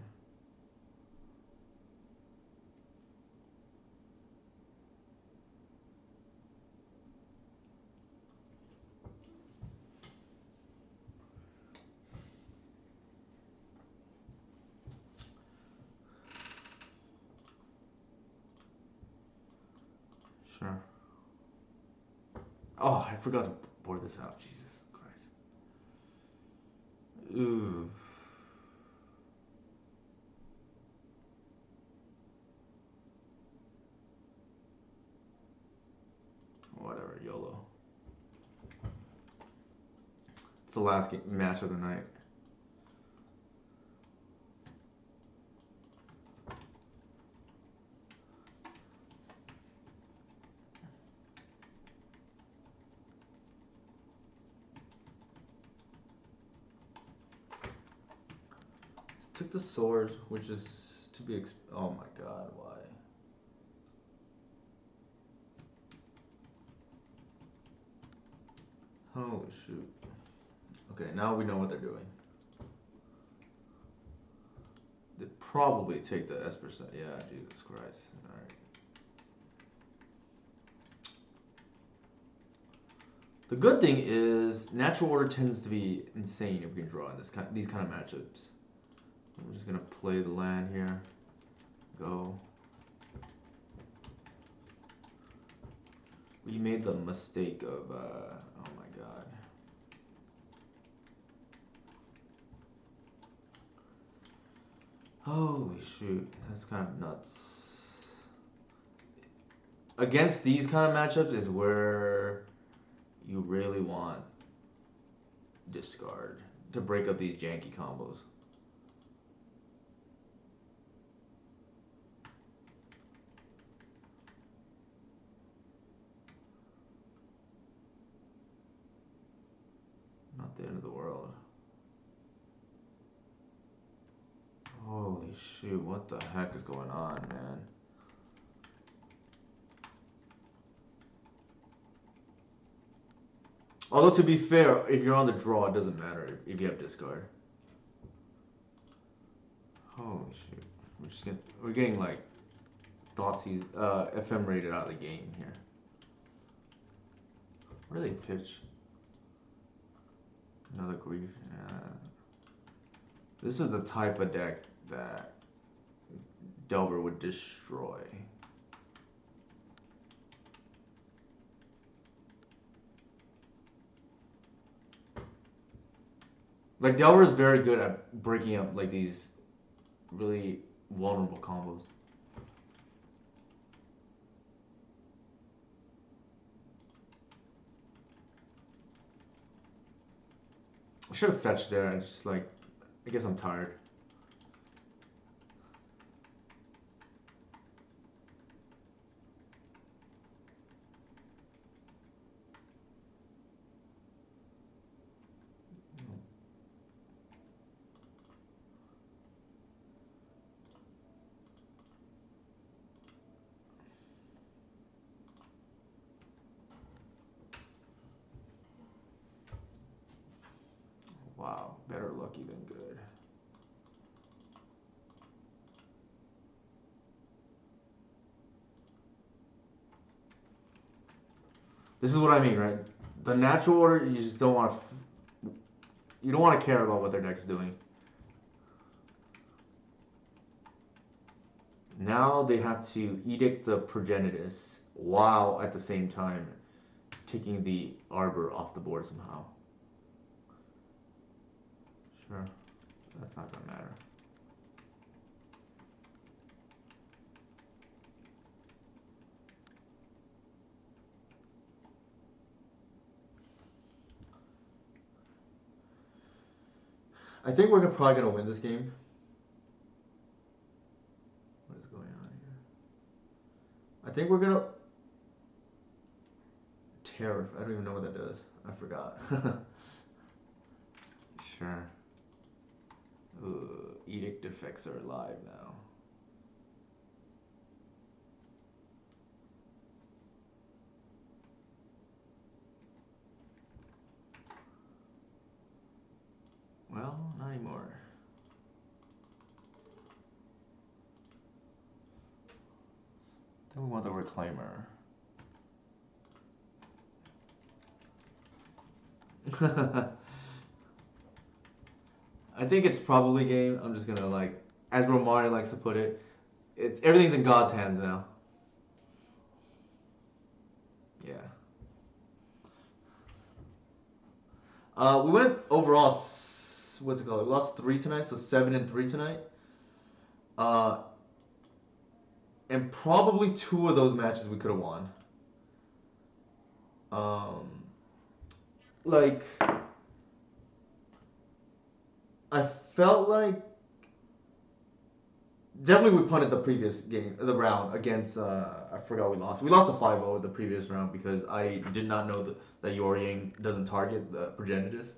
Sure. Oh, I forgot to board this out. Jesus Christ. Ooh. Whatever, YOLO. It's the last match of the night. Took the swords, which is to be. Oh my god, why? Holy shoot. Okay, now we know what they're doing. They probably take the S%. Yeah, Jesus Christ. Alright. The good thing is, natural order tends to be insane if we can draw in these kind of matchups. I'm just gonna play the land here. Go. We made the mistake of, oh my god. Holy shoot, that's kind of nuts. Against these kind of matchups is where you really want discard to break up these janky combos. Not the end of the world. Holy shoot, what the heck is going on, man? Although, to be fair, if you're on the draw, it doesn't matter if you have discard. Holy shit. We're getting like Thoughtseize, FM rated out of the game here. Where do they pitch? Another grief. This is the type of deck that Delver would destroy. Like Delver is very good at breaking up like these really vulnerable combos. I should have fetched there. I just like, I guess I'm tired. Wow, better lucky than good. This is what I mean, right? The natural order, you just don't want to. You don't want to care about what their deck's doing. Now they have to edict the Progenitus while at the same time taking the Arbor off the board somehow. Sure, that's not gonna matter. I think we're probably gonna win this game. What is going on here? I think we're gonna Tariff. I don't even know what that does. I forgot. Sure. Ooh, edict effects are live now. Well, not anymore. Then we want the Reclaimer. I think it's probably game. I'm just gonna like, as Romari likes to put it, it's everything's in God's hands now. Yeah. We went overall. What's it called? We lost 3 tonight, so 7-3 tonight. Uh, and probably 2 of those matches we could have won. Like I felt like definitely we punted the previous game, the round against. I forgot we lost. We lost the 5-0 the previous round because I did not know that Yoryang doesn't target the Progenitus.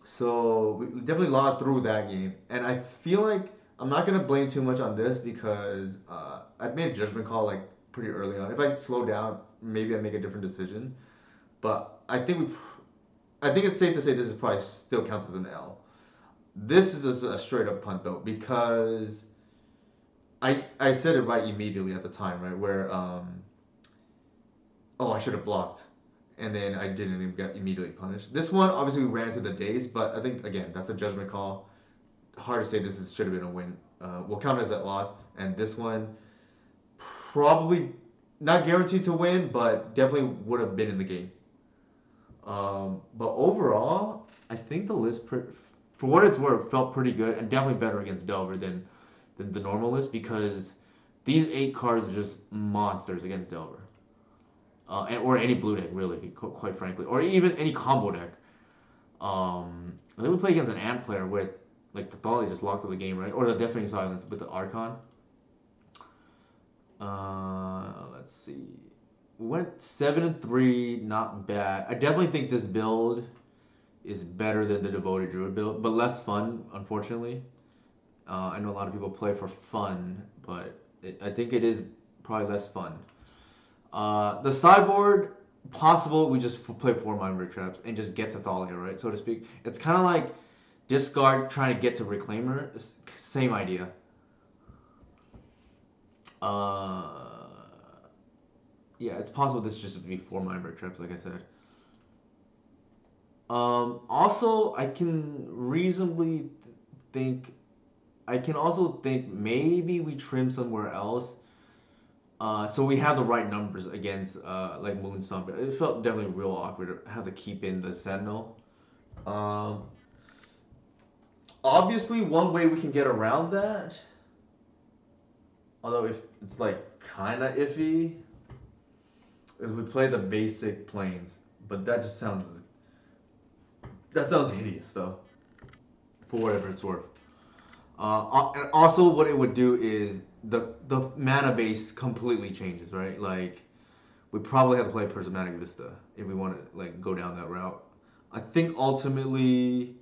So we definitely lost through that game, and I feel like I'm not gonna blame too much on this because I made a judgment call like pretty early on. If I slow down, maybe I make a different decision. But I think it's safe to say this is probably still counts as an L. This is a straight up punt though because I said it right immediately at the time, right? Where oh, I should have blocked, and then I didn't even get immediately punished. This one obviously we ran to the days, but I think again that's a judgment call. Hard to say should have been a win. We'll count as a loss, and this one probably not guaranteed to win, but definitely would have been in the game. But overall, I think the list, for what it's worth, felt pretty good and definitely better against Delver than the normal list because these 8 cards are just monsters against Delver. Or any blue deck, really, quite frankly. Or even any combo deck. They would play against an Ant player with, like, the Thali just locked up the game, right? Or the Deafening Silence with the Archon. Let's see. We went 7-3, not bad. I definitely think this build is better than the Devoted Druid build, but less fun, unfortunately. I know a lot of people play for fun, but I think it is probably less fun. The sideboard, possible we just play 4 Mind Rig Traps and just get to Thalia, right, so to speak. It's kind of like discard trying to get to Reclaimer. Same idea. Yeah, it's possible this just be 4 Mind Rig Traps, like I said. Also, I can reasonably think I can also think maybe we trim somewhere else. So we have the right numbers against like Moon Sun, but it felt definitely real awkward to have to keep in the Sentinel. Um, Obviously, one way we can get around that, although if it's like kind of iffy, is we play the basic planes. But that sounds hideous though, for whatever it's worth. And also, what it would do is the mana base completely changes, right? Like we probably have to play Prismatic Vista if we want to like go down that route. I think ultimately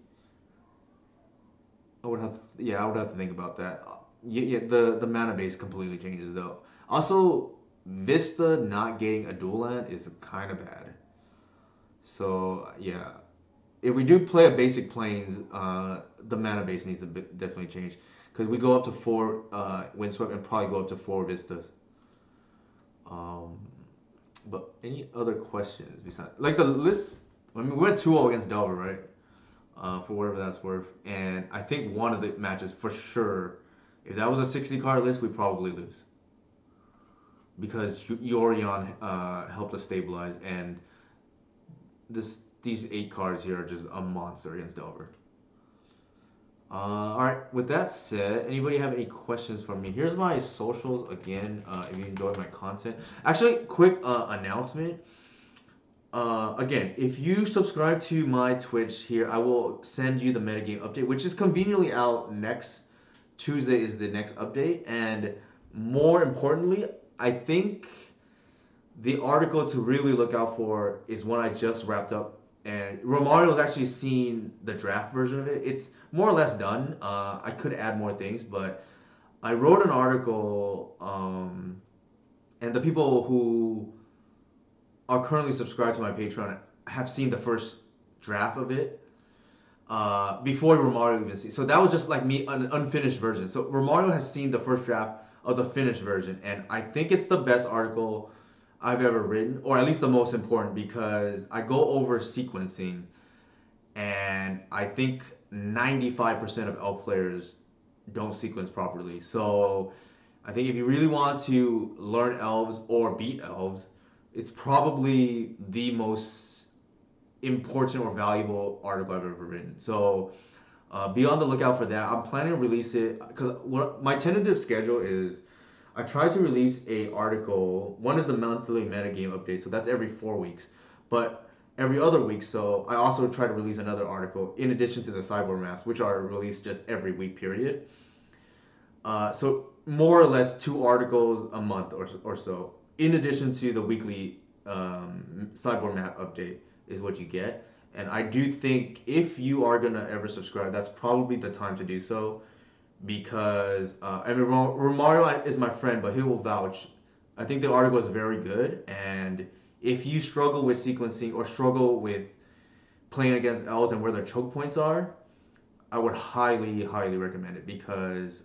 I would have to think about that. Yeah, the mana base completely changes though. Also, Vista not getting a dual land is kind of bad. So yeah, if we do play a basic planes, the mana base needs to definitely change because we go up to four Windswept and probably go up to four Vistas. Um, but any other questions besides like the list? I mean, we went 2-0 against Delver, right? For whatever that's worth. And I think one of the matches for sure, if that was a 60 card list, we probably lose because Yorion helped us stabilize, and these 8 cards here are just a monster against Delver. All right. With that said, anybody have any questions for me? Here's my socials again. If you enjoy my content, actually, quick announcement. Again, if you subscribe to my Twitch here, I will send you the metagame update, which is conveniently out next Tuesday is the next update. And more importantly, I think the article to really look out for is one I just wrapped up. And Romario's actually seen the draft version of it. It's more or less done. I could add more things, but I wrote an article, and the people who are currently subscribed to my Patreon have seen the first draft of it before Romario even sees. So that was just like me, an unfinished version. So Romario has seen the first draft of the finished version, and I think it's the best article I've ever written, or at least the most important, because I go over sequencing, and I think 95% of elf players don't sequence properly. So I think if you really want to learn elves or beat elves, it's probably the most important or valuable article I've ever written. So be on the lookout for that. I'm planning to release it because what my tentative schedule is. I try to release a article. One is the monthly metagame update, so that's every 4 weeks. But every other week, so I also try to release another article in addition to the cyber maps, which are released just every week period. So more or less 2 articles a month or so, in addition to the weekly sideboard map update, is what you get. And I do think if you are gonna ever subscribe, that's probably the time to do so, because I mean Romario is my friend, but he will vouch. I think the article is very good, and if you struggle with sequencing or struggle with playing against elves and where their choke points are, I would highly, highly recommend it because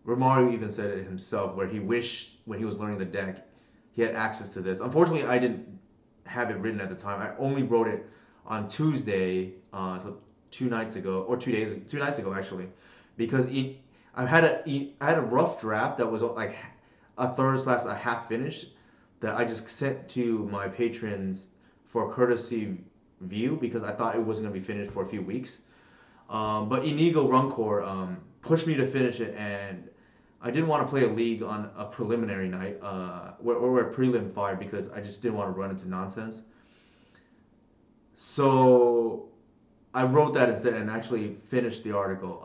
Romario even said it himself, where he wished when he was learning the deck, he had access to this. Unfortunately, I didn't have it written at the time. I only wrote it on Tuesday, so 2 nights ago, or 2 days, 2 nights ago actually, because I had a rough draft that was like a third slash a half finished that I just sent to my patrons for courtesy view because I thought it wasn't gonna be finished for a few weeks. But Inigo Runcor pushed me to finish it, and I didn't want to play a league on a preliminary night, or a prelim fire because I just didn't want to run into nonsense. So I wrote that instead and actually finished the article.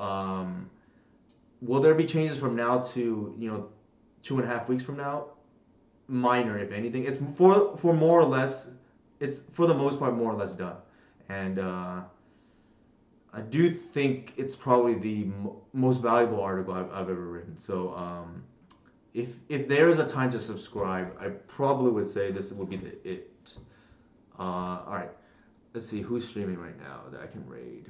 Will there be changes from now to 2.5 weeks from now? Minor, if anything. It's for more or less. It's for the most part more or less done, and I do think it's probably the most valuable article I've ever written. So if there is a time to subscribe, I probably would say this would be it. All right, let's see who's streaming right now that I can raid.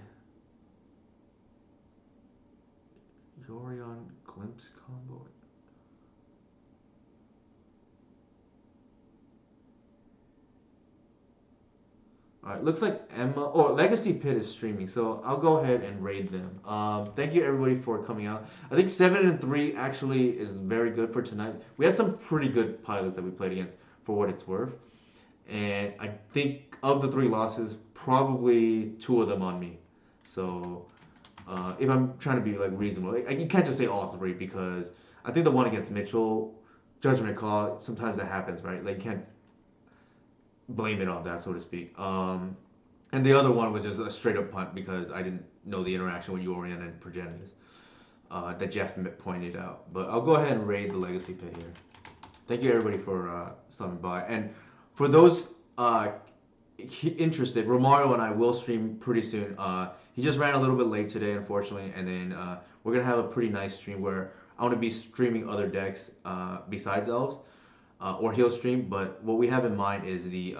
Yorion Glimpse combo. All right, looks like Emma or Legacy Pit is streaming, so I'll go ahead and raid them. Thank you everybody for coming out. I think 7-3 actually is very good for tonight. We had some pretty good pilots that we played against for what it's worth, and I think of the three losses, probably two of them on me. So if I'm trying to be like reasonable, like, you can't just say all three because I think the one against Mitchell, judgment call, sometimes that happens, right? Like you can't blame it on that, so to speak. And the other one was just a straight up punt because I didn't know the interaction with Yorian and Progenitus that Jeff pointed out. But I'll go ahead and raid the Legacy Pit here. Thank you everybody for stopping by. And for those interested, Romario and I will stream pretty soon. He just ran a little bit late today, unfortunately, and then we're gonna have a pretty nice stream where I want to be streaming other decks besides elves, or he'll stream. But what we have in mind is the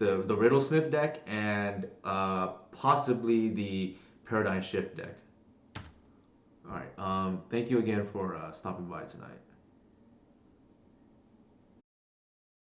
Riddlesmith deck and possibly the Paradigm Shift deck. All right. Thank you again for stopping by tonight.